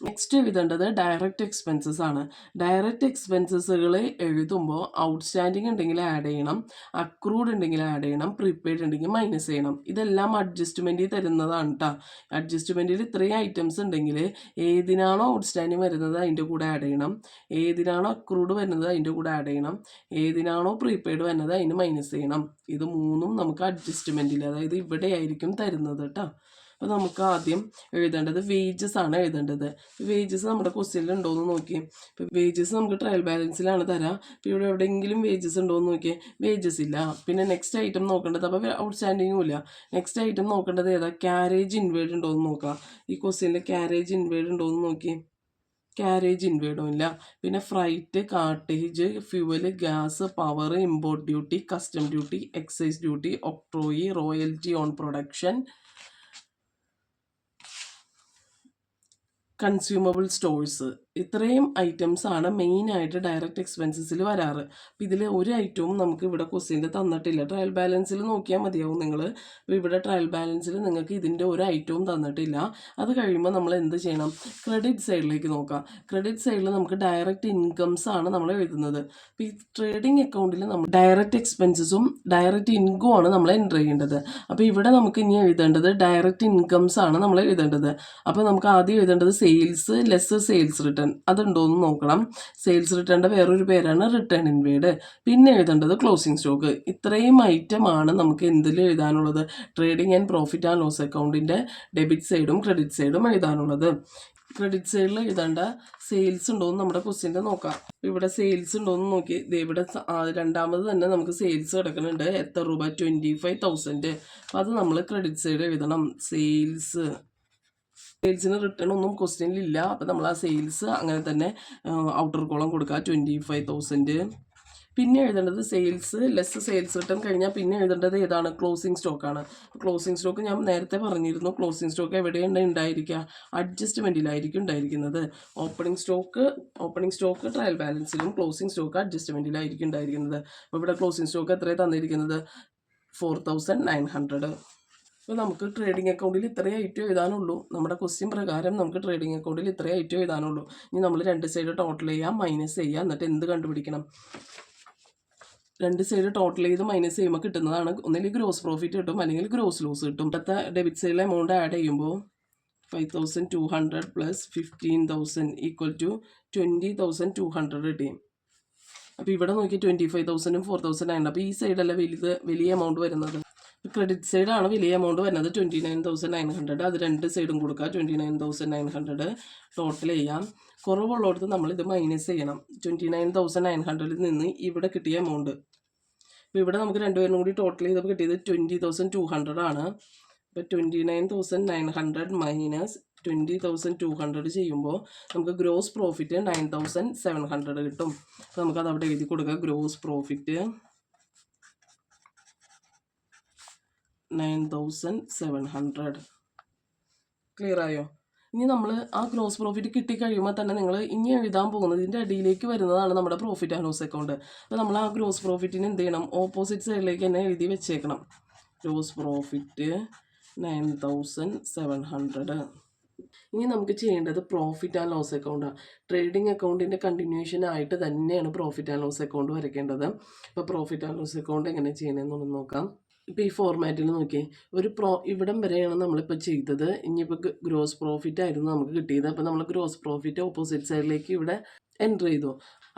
നെക്സ്റ്റ് എഴുതേണ്ടത് ഡയറക്റ്റ് എക്സ്പെൻസസ് ആണ്. ഡയറക്റ്റ് എക്സ്പെൻസസുകൾ എഴുതുമ്പോൾ ഔട്ട്സ്റ്റാൻഡിങ് ഉണ്ടെങ്കിൽ ആഡ് ചെയ്യണം, അക്രൂഡ് ഉണ്ടെങ്കിൽ ആഡ് ചെയ്യണം, പ്രീപെയ്ഡ് ഉണ്ടെങ്കിൽ മൈനസ് ചെയ്യണം. ഇതെല്ലാം അഡ്ജസ്റ്റ്മെൻറ്റിൽ തരുന്നതാണ് കേട്ടോ. അഡ്ജസ്റ്റ്മെൻറ്റിൽ ഇത്രയും ഐറ്റംസ് ഉണ്ടെങ്കിൽ ഏതിനാണോ ഔട്ട്സ്റ്റാൻഡിങ് വരുന്നത് അതിൻ്റെ കൂടെ ആഡ് ചെയ്യണം, ഏതിനാണോ അക്രൂഡ് വരുന്നത് അതിൻ്റെ കൂടെ ആഡ് ചെയ്യണം, ഏതിനാണോ പ്രീപെയ്ഡ് വരുന്നത് അതിന് മൈനസ് ചെയ്യണം. ഇത് മൂന്നും നമുക്ക് അഡ്ജസ്റ്റ്മെൻറ്റിൽ, അതായത് ഇവിടെ ആയിരിക്കും തരുന്നത് കേട്ടോ. അപ്പോൾ നമുക്ക് ആദ്യം എഴുതേണ്ടത് വേജസ് ആണ് എഴുതേണ്ടത്. വേജസ് നമ്മുടെ ക്വസ്റ്റ്യനിൽ ഉണ്ടോ എന്ന് നോക്കി. ഇപ്പോൾ വേജസ് നമുക്ക് ട്രയൽ ബാലൻസിലാണ് തരാം. ഇപ്പോൾ ഇവിടെ എവിടെയെങ്കിലും വേജസ് ഉണ്ടോ എന്ന് നോക്കിയേ, വേജസ് ഇല്ല. പിന്നെ നെക്സ്റ്റ് ഐറ്റം നോക്കേണ്ടത്, അപ്പോൾ ഔട്ട്സ്റ്റാൻഡിങ്ങും ഇല്ല. നെക്സ്റ്റ് ഐറ്റം നോക്കേണ്ടത് ഏതാ, ക്യാരേജ് ഇൻവേർഡ് ഉണ്ടോ എന്ന് നോക്കാം. ഈ ക്വസ്റ്റ്യനിൽ ക്യാരേജ് ഇൻവേർഡ് ഉണ്ടോ എന്ന് നോക്കി, ക്യാരേജ് ഇൻവേർഡും ഇല്ല. പിന്നെ freight, cartage, fuel, gas, power, import duty, custom duty, excise duty, octroi, royalty on production, consumable stores, ഇത്രയും ഐറ്റംസ് ആണ് മെയിനായിട്ട് ഡയറക്റ്റ് എക്സ്പെൻസസിൽ വരാറ്. അപ്പോൾ ഇതിൽ ഒരു ഐറ്റവും നമുക്ക് ഇവിടെ ക്വസ്റ്റ്യനിൽ തന്നിട്ടില്ല. ട്രയൽ ബാലൻസിൽ നോക്കിയാൽ മതിയാവും നിങ്ങൾ. അപ്പോൾ ഇവിടെ ട്രയൽ ബാലൻസിൽ നിങ്ങൾക്ക് ഇതിൻ്റെ ഒരു ഐറ്റവും തന്നിട്ടില്ല. അത് കഴിയുമ്പോൾ നമ്മൾ എന്ത് ചെയ്യണം, ക്രെഡിറ്റ് സൈഡിലേക്ക് നോക്കാം. ക്രെഡിറ്റ് സൈഡിൽ നമുക്ക് ഡയറക്റ്റ് ഇൻകംസ് ആണ് നമ്മൾ എഴുതുന്നത്. അപ്പോൾ ഈ ട്രേഡിംഗ് അക്കൗണ്ടിൽ നമ്മൾ ഡയറക്റ്റ് എക്സ്പെൻസസും ഡയറക്റ്റ് ഇൻകം ആണ് നമ്മൾ എൻ്റർ ചെയ്യേണ്ടത്. അപ്പോൾ ഇവിടെ നമുക്ക് ഇനി എഴുതേണ്ടത് ഡയറക്റ്റ് ഇൻകംസ് ആണ് നമ്മൾ എഴുതേണ്ടത്. അപ്പോൾ നമുക്ക് ആദ്യം എഴുതേണ്ടത് സെയിൽസ് ലെസ് സെയിൽസ് റിട്ടേൺ, അതുണ്ടോയെന്ന് നോക്കണം. സെയിൽസ് റിട്ടേണിൻ്റെ വേറൊരു പേരാണ് റിട്ടേൺ ഇൻവേർഡ്. പിന്നെ എഴുതേണ്ടത് ക്ലോസിംഗ് സ്റ്റോക്ക്. ഇത്രയും ഐറ്റം ആണ് നമുക്ക് എന്തിൽ എഴുതാനുള്ളത്, trading and profit and loss അക്കൗണ്ടിൻ്റെ ഡെബിറ്റ് സൈഡും ക്രെഡിറ്റ് സൈഡും എഴുതാനുള്ളത്. ക്രെഡിറ്റ് സൈഡിൽ എഴുതേണ്ട സെയിൽസ് ഉണ്ടോയെന്ന് നമ്മുടെ ക്വസ്റ്റ്യൻ്റെ നോക്കാം. ഇവിടെ സെയിൽസ് ഉണ്ടോയെന്ന് നോക്കി, ഇവിടെ രണ്ടാമത് തന്നെ നമുക്ക് സെയിൽസ് കിടക്കുന്നുണ്ട്. എത്ര രൂപ, 25,000. അപ്പോൾ അത് നമ്മൾ ക്രെഡിറ്റ് സൈഡ് എഴുതണം. സെയിൽസിന് റിട്ടേൺ ഒന്നും ക്വസ്റ്റ്യനിലില്ല. അപ്പോൾ നമ്മൾ ആ സെയിൽസ് അങ്ങനെ തന്നെ ഔട്ടർ കോളം കൊടുക്കുക, 25,000. പിന്നെ എഴുതേണ്ടത് സെയിൽസ് ലെസ് സെയിൽസ് റിട്ടേൺ കഴിഞ്ഞാൽ പിന്നെ എഴുതേണ്ടത് ഏതാണ്? ക്ലോസിംഗ് സ്റ്റോക്കാണ്. ക്ലോസിംഗ് സ്റ്റോക്ക് ഞാൻ നേരത്തെ പറഞ്ഞിരുന്നു. ക്ലോസിംഗ് സ്റ്റോക്ക് എവിടെയാണ് ഉണ്ടായിരിക്കുക? അഡ്ജസ്റ്റ്മെൻറ്റിലായിരിക്കും ഉണ്ടായിരിക്കുന്നത്. ഓപ്പണിംഗ് സ്റ്റോക്ക് ട്രയൽ ബാലൻസിലും ക്ലോസിംഗ് സ്റ്റോക്ക് അഡ്ജസ്റ്റ്മെൻറ്റിലായിരിക്കും ഉണ്ടായിരിക്കുന്നത്. അപ്പോൾ ഇവിടെ ക്ലോസിംഗ് സ്റ്റോക്ക് എത്രയാണ് തന്നിരിക്കുന്നത്? 4900. അപ്പോൾ നമുക്ക് ട്രേഡിംഗ് അക്കൗണ്ടിൽ ഇത്രയും ഐറ്റം എഴുതാനുള്ളൂ. നമ്മുടെ ക്വസ്റ്റ്യൻ പ്രകാരം നമുക്ക് ട്രേഡിംഗ് അക്കൗണ്ടിൽ ഇത്രയും ഐറ്റം എഴുതാനുള്ളൂ. ഇനി നമ്മൾ രണ്ട് സൈഡ് ടോട്ടൽ ചെയ്യുക, മൈനസ് ചെയ്യുക, എന്നിട്ട് എന്ത് കണ്ടുപിടിക്കണം? രണ്ട് സൈഡ് ടോട്ടൽ ചെയ്ത് മൈനസ് ചെയ്യുമ്പോൾ കിട്ടുന്നതാണ് ഒന്നില്ലെങ്കിൽ ഗ്രോസ് പ്രോഫിറ്റ് കിട്ടും, അല്ലെങ്കിൽ ഗ്രോസ് ലോസ് കിട്ടും. ഇപ്പോഴത്തെ ഡെബിറ്റ് സൈഡിലെ എമൗണ്ട് ആഡ് ചെയ്യുമ്പോൾ 5200 പ്ലസ് 15,000 ഈക്വൽ ടു 20,200 കിട്ടിയും. അപ്പോൾ ഇവിടെ നോക്കി 25,000 4,000 അപ്പോൾ ഈ സൈഡല്ല വലിയ എമൗണ്ട് വരുന്നത്. ക്രെഡിറ്റ് സൈഡാണ് വലിയ എമൗണ്ട് വരുന്നത് 29,900. അത് രണ്ട് സൈഡും കൊടുക്കുക. 29,900 ടോട്ടൽ ചെയ്യാം. കുറവുള്ളിടത്ത് നമ്മളിത് മൈനസ് ചെയ്യണം. 29,900 നിന്ന് ഇവിടെ കിട്ടിയ എമൗണ്ട്. അപ്പോൾ ഇവിടെ നമുക്ക് രണ്ടുപേരും കൂടി ടോട്ടൽ ചെയ്തപ്പോൾ കിട്ടിയത് 20,200 ആണ്. അപ്പോൾ 29,900 മൈനസ് 20,200 ചെയ്യുമ്പോൾ നമുക്ക് ഗ്രോസ് പ്രോഫിറ്റ് 9,700 കിട്ടും. അപ്പോൾ നമുക്കത് അവിടെ എഴുതി കൊടുക്കുക. Gross profit 9,700. ക്ലിയർ ആയോ? ഇനി നമ്മൾ ആ ഗ്രോസ് പ്രോഫിറ്റ് കിട്ടിക്കഴിയുമ്പോൾ തന്നെ നിങ്ങൾ ഇനി എഴുതാൻ പോകുന്നത് ഇതിൻ്റെ അടിയിലേക്ക് വരുന്നതാണ് നമ്മുടെ പ്രോഫിറ്റ് ആൻഡ് ലോസ് അക്കൗണ്ട്. അപ്പോൾ നമ്മൾ ആ ഗ്രോസ് പ്രോഫിറ്റിന് എന്ത് ചെയ്യണം? ഓപ്പോസിറ്റ് സൈഡിലേക്ക് തന്നെ എഴുതി വെച്ചേക്കണം. Gross profit 9,700. ഇനി നമുക്ക് ചെയ്യേണ്ടത് പ്രോഫിറ്റ് ആൻഡ് ലോസ് അക്കൗണ്ടാണ്. ട്രേഡിംഗ് അക്കൗണ്ടിൻ്റെ കണ്ടിന്യൂഷൻ ആയിട്ട് തന്നെയാണ് പ്രോഫിറ്റ് ആൻഡ് ലോസ് അക്കൗണ്ട് വരയ്ക്കേണ്ടത്. അപ്പോൾ പ്രോഫിറ്റ് ആൻഡ് ലോസ് അക്കൗണ്ട് എങ്ങനെ ചെയ്യണമെന്നൊന്ന് നോക്കാം. ഇപ്പോൾ ഈ ഫോർമാറ്റിൽ നോക്കി ഇവിടം വരെയാണ് നമ്മളിപ്പോൾ ചെയ്തത്. ഇനിയിപ്പോൾ ഗ്രോസ് പ്രോഫിറ്റ് ആയിരുന്നു നമുക്ക് കിട്ടിയത്. അപ്പോൾ നമ്മൾ ഗ്രോസ് പ്രോഫിറ്റ് ഓപ്പോസിറ്റ് സൈഡിലേക്ക് ഇവിടെ എൻ്റർ ചെയ്തു.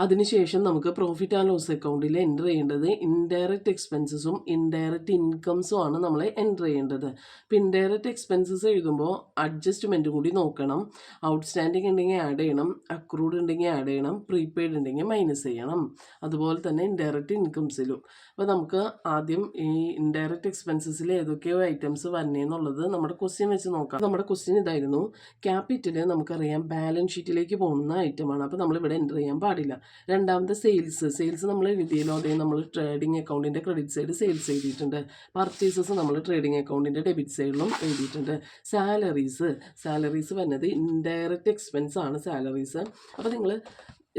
അതിനുശേഷം നമുക്ക് പ്രോഫിറ്റ് ആൻഡ് ലോസ് അക്കൗണ്ടിൽ എൻ്റർ ചെയ്യേണ്ടത് ഇൻഡയറക്റ്റ് എക്സ്പെൻസസും ഇൻഡയറക്റ്റ് ഇൻകംസും ആണ് നമ്മൾ എൻ്റർ ചെയ്യേണ്ടത്. ഇപ്പോൾ ഇൻഡയറക്റ്റ് എക്സ്പെൻസസ് എഴുതുമ്പോൾ അഡ്ജസ്റ്റ്മെൻറ്റ് കൂടി നോക്കണം. ഔട്ട്സ്റ്റാൻഡിങ് ഉണ്ടെങ്കിൽ ആഡ് ചെയ്യണം, അക്രൂഡ് ഉണ്ടെങ്കിൽ ആഡ് ചെയ്യണം, പ്രീപെയ്ഡ് ഉണ്ടെങ്കിൽ മൈനസ് ചെയ്യണം. അതുപോലെ തന്നെ ഇൻഡയറക്റ്റ് ഇൻകംസിലും. അപ്പോൾ നമുക്ക് ആദ്യം ഈ ഇൻഡയറക്റ്റ് എക്സ്പെൻസസിൽ ഏതൊക്കെയോ ഐറ്റംസ് വരണേന്നുള്ളത് നമ്മുടെ ക്വസ്റ്റ്യൻ വെച്ച് നോക്കാം. നമ്മുടെ ക്വസ്റ്റ്യൻ ഇതായിരുന്നു. ക്യാപിറ്റൽ നമുക്കറിയാം ബാലൻസ് ഷീറ്റിലേക്ക് പോകുന്ന ഐറ്റമാണ്. അപ്പോൾ നമ്മളിവിടെ എൻ്റർ ചെയ്യാൻ പാടില്ല. രണ്ടാമത്തെ സെയിൽസ് നമ്മൾ എഴുതിയല്ലോ. അതേ നമ്മൾ ട്രേഡിംഗ് അക്കൗണ്ടിൻ്റെ ക്രെഡിറ്റ് സൈഡ് സെയിൽസ് എഴുതിയിട്ടുണ്ട്. പർച്ചേസസ് നമ്മൾ ട്രേഡിംഗ് അക്കൗണ്ടിൻ്റെ ഡെബിറ്റ് സൈഡിലും എഴുതിയിട്ടുണ്ട്. സാലറീസ് വരുന്നത് ഇൻഡയറക്റ്റ് എക്സ്പെൻസ് ആണ് സാലറീസ്. അപ്പോൾ നിങ്ങൾ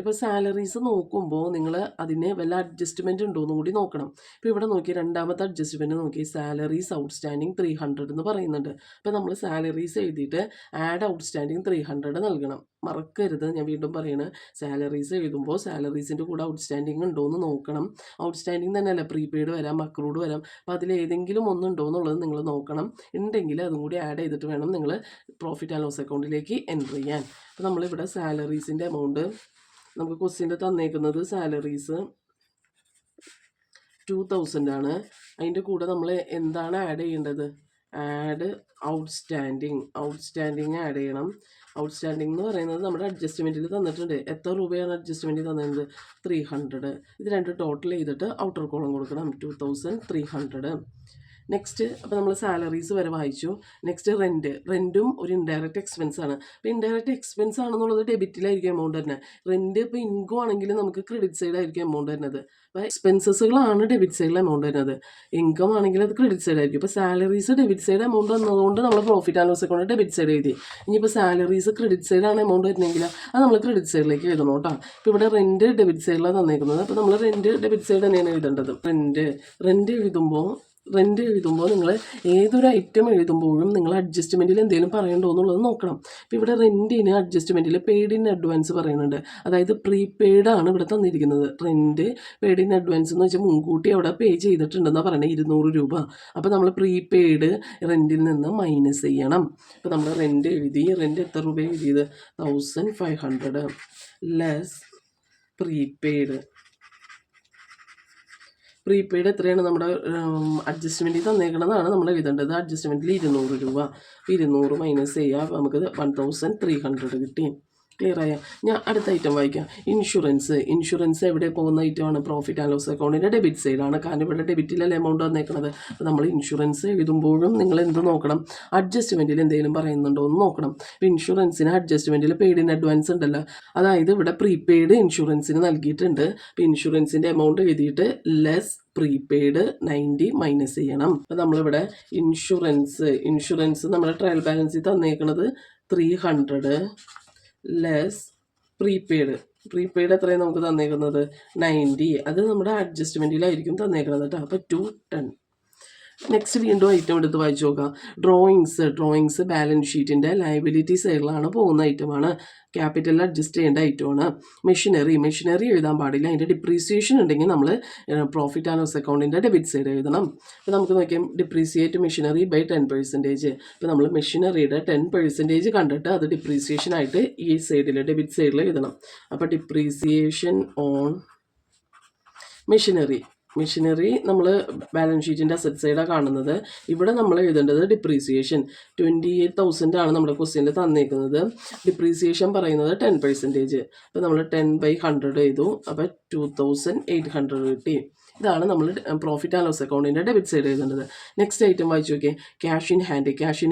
ഇപ്പോൾ സാലറീസ് നോക്കുമ്പോൾ നിങ്ങൾ അതിന് വല്ല അഡ്ജസ്റ്റ്മെൻറ്റ് ഉണ്ടോ എന്ന് കൂടി നോക്കണം. ഇപ്പോൾ ഇവിടെ നോക്കി രണ്ടാമത്തെ അഡ്ജസ്റ്റ്മെൻറ്റ് നോക്കി സാലറീസ് ഔട്ട്സ്റ്റാൻഡിങ് 300 എന്ന് പറയുന്നുണ്ട്. അപ്പോൾ നമ്മൾ സാലറീസ് എഴുതിയിട്ട് ആഡ് ഔട്ട്സ്റ്റാൻഡിങ് 300 നൽകണം. മറക്കരുത്, ഞാൻ വീണ്ടും പറയുന്നത്, സാലറീസ് എഴുതുമ്പോൾ സാലറീസിൻ്റെ കൂടെ ഔട്ട്സ്റ്റാൻഡിങ് ഉണ്ടോ എന്ന് നോക്കണം. ഔട്ട്സ്റ്റാൻഡിങ് തന്നെയല്ല, പ്രീപെയ്ഡ് വരാം, അക്രൂഡ് വരാം. അപ്പോൾ അതിലേതെങ്കിലും ഒന്നുണ്ടോ എന്നുള്ളത് നിങ്ങൾ നോക്കണം. ഉണ്ടെങ്കിൽ അതും കൂടി ആഡ് ചെയ്തിട്ട് വേണം നിങ്ങൾ പ്രോഫിറ്റ് ആൻഡ് ലോസ് അക്കൗണ്ടിലേക്ക് എൻ്റർ ചെയ്യാൻ. അപ്പോൾ നമ്മളിവിടെ സാലറീസിൻ്റെ എമൗണ്ട് നമുക്ക് ക്വസ്റ്റ്യൻ്റെ തന്നേക്കുന്നത് സാലറീസ് 2,000 ആണ്. അതിൻ്റെ കൂടെ നമ്മൾ എന്താണ് ആഡ് ചെയ്യേണ്ടത്? ആഡ് ഔട്ട്സ്റ്റാൻഡിങ് ആഡ് ചെയ്യണം. ഔട്ട്സ്റ്റാൻഡിങ് എന്ന് പറയുന്നത് നമ്മുടെ അഡ്ജസ്റ്റ്മെൻറ്റിൽ തന്നിട്ടുണ്ട്. എത്ര രൂപയാണ് അഡ്ജസ്റ്റ്മെൻറ്റിൽ തന്നത്? 300. ഇത് രണ്ട് ടോട്ടൽ ചെയ്തിട്ട് ഔട്ടർ കോളം കൊടുക്കണം. 2,300. നെക്സ്റ്റ്, അപ്പോൾ നമ്മൾ സാലറീസ് വരെ വായിച്ചു. നെക്സ്റ്റ് റെൻറ്റും ഒരു ഇൻഡയറക്റ്റ് എക്സ്പെൻസ് ആണ്. അപ്പോൾ ഇൻഡയറക്റ്റ് എക്സ്പെൻസ് ആണെന്നുള്ളത് ഡെബിറ്റിലായിരിക്കും എമൗണ്ട് തന്നെ. റെൻറ്റ് ഇപ്പോൾ ഇൻകം ആണെങ്കിൽ നമുക്ക് ക്രെഡിറ്റ് സൈഡായിരിക്കും എമൗണ്ട് വരുന്നത്. അപ്പോൾ എക്സ്പെൻസസുകളാണ് ഡെബിറ്റ് സൈഡിൽ എമൗണ്ട് വരുന്നത്. ഇൻകം ആണെങ്കിൽ അത് ക്രെഡിറ്റ് സൈഡായിരിക്കും. ഇപ്പോൾ സാലറീസ് ഡെബിറ്റ് സൈഡ് എമൗണ്ട് വന്നതുകൊണ്ട് നമ്മൾ profit and loss account debit side എഴുതി. ഇനിയിപ്പോൾ സാലറീസ് ക്രെഡിറ്റ് സൈഡാണ് എമൗണ്ട് വരുന്നതെങ്കിൽ അത് നമ്മൾ ക്രെഡിറ്റ് സൈഡിലേക്ക് എഴുതണം കേട്ടോ. ഇപ്പോൾ ഇവിടെ റെൻറ്റ് ഡെബിറ്റ് സൈഡിലാണ് തന്നേക്കുന്നത്. അപ്പോൾ നമ്മൾ റെൻറ്റ് ഡെബിറ്റ് സൈഡ് തന്നെയാണ് എഴുതേണ്ടത്. റെൻറ്റ് എഴുതുമ്പോൾ നിങ്ങൾ ഏതൊരു ഐറ്റം എഴുതുമ്പോഴും നിങ്ങൾ അഡ്ജസ്റ്റ്മെൻറ്റിൽ എന്തെങ്കിലും പറയണ്ടോ എന്നുള്ളത് നോക്കണം. ഇപ്പോൾ ഇവിടെ റെൻറ്റിന് അഡ്ജസ്റ്റ്മെൻറ്റിൽ പെയ്ഡ് ഇൻ അഡ്വാൻസ് പറയുന്നുണ്ട്. അതായത് പ്രീപെയ്ഡ് ആണ് ഇവിടെ തന്നിരിക്കുന്നത്. റെൻറ്റ് പെയ്ഡ് ഇൻ അഡ്വാൻസ് എന്ന് വെച്ചാൽ മുൻകൂട്ടി അവിടെ പേ ചെയ്തിട്ടുണ്ടെന്നാണ് പറയുന്നത്, 200 രൂപ. അപ്പോൾ നമ്മൾ പ്രീപെയ്ഡ് റെൻറ്റിൽ നിന്ന് മൈനസ് ചെയ്യണം. ഇപ്പോൾ നമ്മൾ റെൻറ്റ് എത്ര രൂപ എഴുതിയത്? 1,500 ലെസ് പ്രീപെയ്ഡ് എത്രയാണ് നമ്മുടെ അഡ്ജസ്റ്റ്മെൻറ്റിൽ തന്നേക്കുന്നതാണ് നമ്മൾ എഴുതേണ്ടത്. അഡ്ജസ്റ്റ്മെൻറ്റിൽ 200 രൂപ. 200 മൈനസ് ചെയ്യുക, നമുക്ക് 1,300 കിട്ടി. ക്ലിയർ ആയ? ഞാൻ അടുത്ത ഐറ്റം വായിക്കാം. ഇൻഷുറൻസ് എവിടെ പോകുന്ന ഐറ്റമാണ്? പ്രോഫിറ്റ് ആൻഡ് ലോസ് അക്കൗണ്ടിൻ്റെ ഡെബിറ്റ് സൈഡാണ്. കാരണം ഇവിടെ ഡെബിറ്റിലല്ലേ എമൗണ്ട് വന്നേക്കുന്നത്. അപ്പോൾ നമ്മൾ ഇൻഷുറൻസ് എഴുതുമ്പോഴും നിങ്ങൾ എന്ത് നോക്കണം? അഡ്ജസ്റ്റ്മെൻറ്റിൽ എന്തെങ്കിലും പറയുന്നുണ്ടോ എന്ന് നോക്കണം. ഇപ്പോൾ ഇൻഷുറൻസിന് അഡ്ജസ്റ്റ്മെൻറ്റിൽ പെയ്ഡ് ഇൻ അഡ്വാൻസ് ഉണ്ടല്ലോ, അതായത് ഇവിടെ പ്രീപെയ്ഡ് ഇൻഷുറൻസിന് നൽകിയിട്ടുണ്ട്. അപ്പോൾ ഇൻഷുറൻസിൻ്റെ എമൗണ്ട് എഴുതിയിട്ട് ലെസ് പ്രീപെയ്ഡ് 90 മൈനസ് ചെയ്യണം. അപ്പോൾ നമ്മളിവിടെ ഇൻഷുറൻസ് നമ്മുടെ ട്രയൽ ബാലൻസിൽ തന്നേക്കുന്നത് 300 ലെസ് പ്രീപെയ്ഡ് എത്രയാണ് നമുക്ക് തന്നേക്കുന്നത്? 90. അത് നമ്മുടെ അഡ്ജസ്റ്റ്മെൻറ്റിലായിരിക്കും തന്നേക്കുന്നത് കേട്ടോ. അപ്പോൾ 210. നെക്സ്റ്റ് വീണ്ടും ഐറ്റം എടുത്ത് വായിച്ചു നോക്കാം. ഡ്രോയിങ്സ് ബാലൻസ് ഷീറ്റിൻ്റെ ലയബിലിറ്റി സൈഡിലാണ് പോകുന്ന ഐറ്റമാണ്. ക്യാപിറ്റലിൽ അഡ്ജസ്റ്റ് ചെയ്യേണ്ട ഐറ്റമാണ്. മെഷീനറി എഴുതാൻ പാടില്ല. അതിൻ്റെ ഡിപ്രീസിയേഷൻ ഉണ്ടെങ്കിൽ നമ്മൾ പ്രോഫിറ്റ് ആൻഡ് ലോസ് അക്കൗണ്ടിൻ്റെ ഡെബിറ്റ് സൈഡ് എഴുതണം. അപ്പോൾ നമുക്ക് നോക്കിയാൽ ഡിപ്രീസിയേറ്റ് മെഷീനറി ബൈ 10%. ഇപ്പോൾ നമ്മൾ മെഷീനറിയുടെ 10% കണ്ടിട്ട് അത് ഡിപ്രീസിയേഷൻ ആയിട്ട് ഈ സൈഡിൽ ഡെബിറ്റ് സൈഡിൽ എഴുതണം. അപ്പോൾ ഡിപ്രീസിയേഷൻ ഓൺ മെഷീനറി നമ്മൾ ബാലൻസ് ഷീറ്റിൻ്റെ അസറ്റ് സൈഡാണ് കാണുന്നത്. ഇവിടെ നമ്മൾ എഴുതേണ്ടത് ഡിപ്രീസിയേഷൻ 28,000 ആണ് നമ്മുടെ ക്വസ്റ്റ്യനിൽ തന്നേക്കുന്നത്. ഡിപ്രീസിയേഷൻ പറയുന്നത് 10%. അപ്പോൾ നമ്മൾ 10/100 എഴുതു. അപ്പോൾ 2,800 കിട്ടി. ഇതാണ് നമ്മൾ പ്രോഫിറ്റ് ആൻഡ് ലോസ് അക്കൗണ്ടിൻ്റെ ഡെബിറ്റ് സൈഡ് എഴുതേണ്ടത്. നെക്സ്റ്റ് ഐറ്റം വായിച്ചു നോക്കിയേ. ക്യാഷ് ഇൻ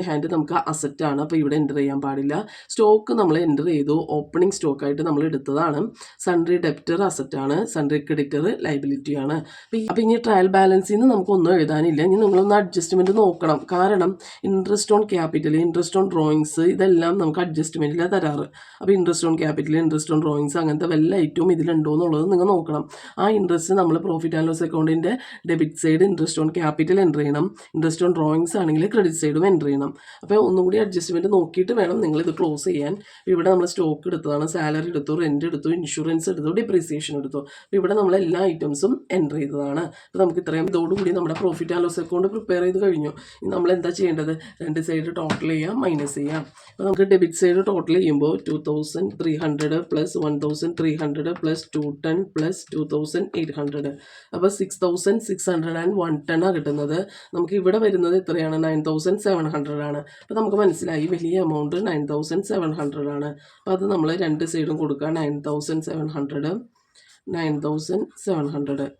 ഹാൻഡ് നമുക്ക് അസറ്റാണ്. അപ്പോൾ ഇവിടെ എൻ്റർ ചെയ്യാൻ പാടില്ല. സ്റ്റോക്ക് നമ്മൾ എൻ്റർ ചെയ്തു. ഓപ്പണിംഗ് സ്റ്റോക്കായിട്ട് നമ്മൾ എടുത്തതാണ്. സൺട്രി ഡെപ്റ്റർ അസറ്റാണ്. സൺട്രി ക്രെഡിറ്റർ ലൈബിലിറ്റിയാണ്. അപ്പോൾ ഇനി ട്രയൽ ബാലൻസിൽ നിന്ന് നമുക്കൊന്നും എഴുതാനില്ല. ഇനി നിങ്ങളൊന്ന് അഡ്ജസ്റ്റ്മെൻറ്റ് നോക്കണം. കാരണം interest on capital, interest on drawings ഇതെല്ലാം നമുക്ക് അഡ്ജസ്റ്റ്മെൻറ്റിലാണ് തരാറ്. അപ്പോൾ interest on capital, interest on drawings അങ്ങനത്തെ വല്ല ഐറ്റവും ഇതിലുണ്ടോ എന്നുള്ളത് നിങ്ങൾ നോക്കണം. ആ ഇൻട്രസ്റ്റ് നമ്മൾ പ്രോഫിറ്റ് ആൻഡ് ലോസ് അക്കൗണ്ടിൻ്റെ debit side interest on capital enter ചെയ്യണം. ഇൻട്രസ്റ്റ് ഓൺ ഡ്രോയിങ്സ് ആണെങ്കിൽ ക്രെഡിറ്റ് സൈഡും എൻ്റർ ചെയ്യണം. അപ്പോൾ ഒന്നുകൂടി അഡ്ജസ്റ്റ്മെൻറ്റ് നോക്കിയിട്ട് വേണം നിങ്ങളിത് ക്ലോസ് ചെയ്യാൻ. ഇവിടെ നമ്മൾ സ്റ്റോക്ക് എടുത്തതാണ്. സാലറി എടുത്തു, റെൻറ്റ് എടുത്തു, ഇൻഷുറൻസ് എടുത്തു, ഡിപ്രീസിയേഷൻ എടുത്തു. അപ്പോൾ ഇവിടെ നമ്മൾ എല്ലാ ഐറ്റംസും എൻ്റർ ചെയ്തതാണ്. അപ്പോൾ നമുക്ക് ഇത്രയും ഇതോടുകൂടി നമ്മുടെ profit and loss account prepare ചെയ്ത് കഴിഞ്ഞു. ഇനി നമ്മൾ എന്താ ചെയ്യേണ്ടത്? രണ്ട് സൈഡ് ടോട്ടൽ ചെയ്യാം, മൈനസ് ചെയ്യാം. അപ്പോൾ നമുക്ക് ഡെബിറ്റ് സൈഡ് ടോട്ടൽ ചെയ്യുമ്പോൾ 2,300 പ്ലസ് 1,300 പ്ലസ് 210 പ്ലസ് 2,800. അപ്പോൾ 6,601 കിട്ടുന്നത്. നമുക്ക് ഇവിടെ വരുന്നത് എത്രയാണ്? 9,700 ആണ്. അപ്പോൾ നമുക്ക് മനസ്സിലായി വലിയ എമൗണ്ട് 9,700 ആണ്. അപ്പോൾ അത് നമ്മൾ രണ്ട് സൈഡും കൊടുക്കുക. 9,700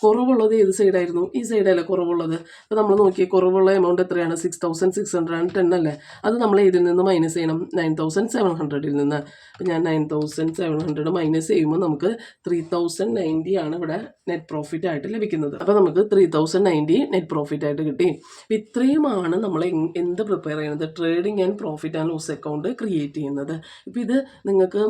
കുറവുള്ളത് ഏത് സൈഡായിരുന്നു? ഈ സൈഡല്ലേ കുറവുള്ളത്. അപ്പോൾ നമ്മൾ നോക്കിയാൽ കുറവുള്ള എമൗണ്ട് എത്രയാണ്? 6,610 അല്ലേ. അത് നമ്മൾ ഇതിൽ നിന്ന് മൈനസ് ചെയ്യണം, 9,700 നിന്ന്. അപ്പോൾ ഞാൻ 9,700 മൈനസ് ചെയ്യുമ്പോൾ നമുക്ക് 3,090 ആണ് ഇവിടെ നെറ്റ് പ്രോഫിറ്റ് ആയിട്ട് ലഭിക്കുന്നത്. അപ്പോൾ നമുക്ക് 3,090 നെറ്റ് പ്രോഫിറ്റ് ആയിട്ട് കിട്ടി. അപ്പോൾ ഇത്രയുമാണ് നമ്മൾ എന്ത് പ്രിപ്പയർ ചെയ്യുന്നത്? Trading and profit and loss account create ചെയ്യുന്നത്. ഇപ്പോൾ ഇത് നിങ്ങൾക്ക്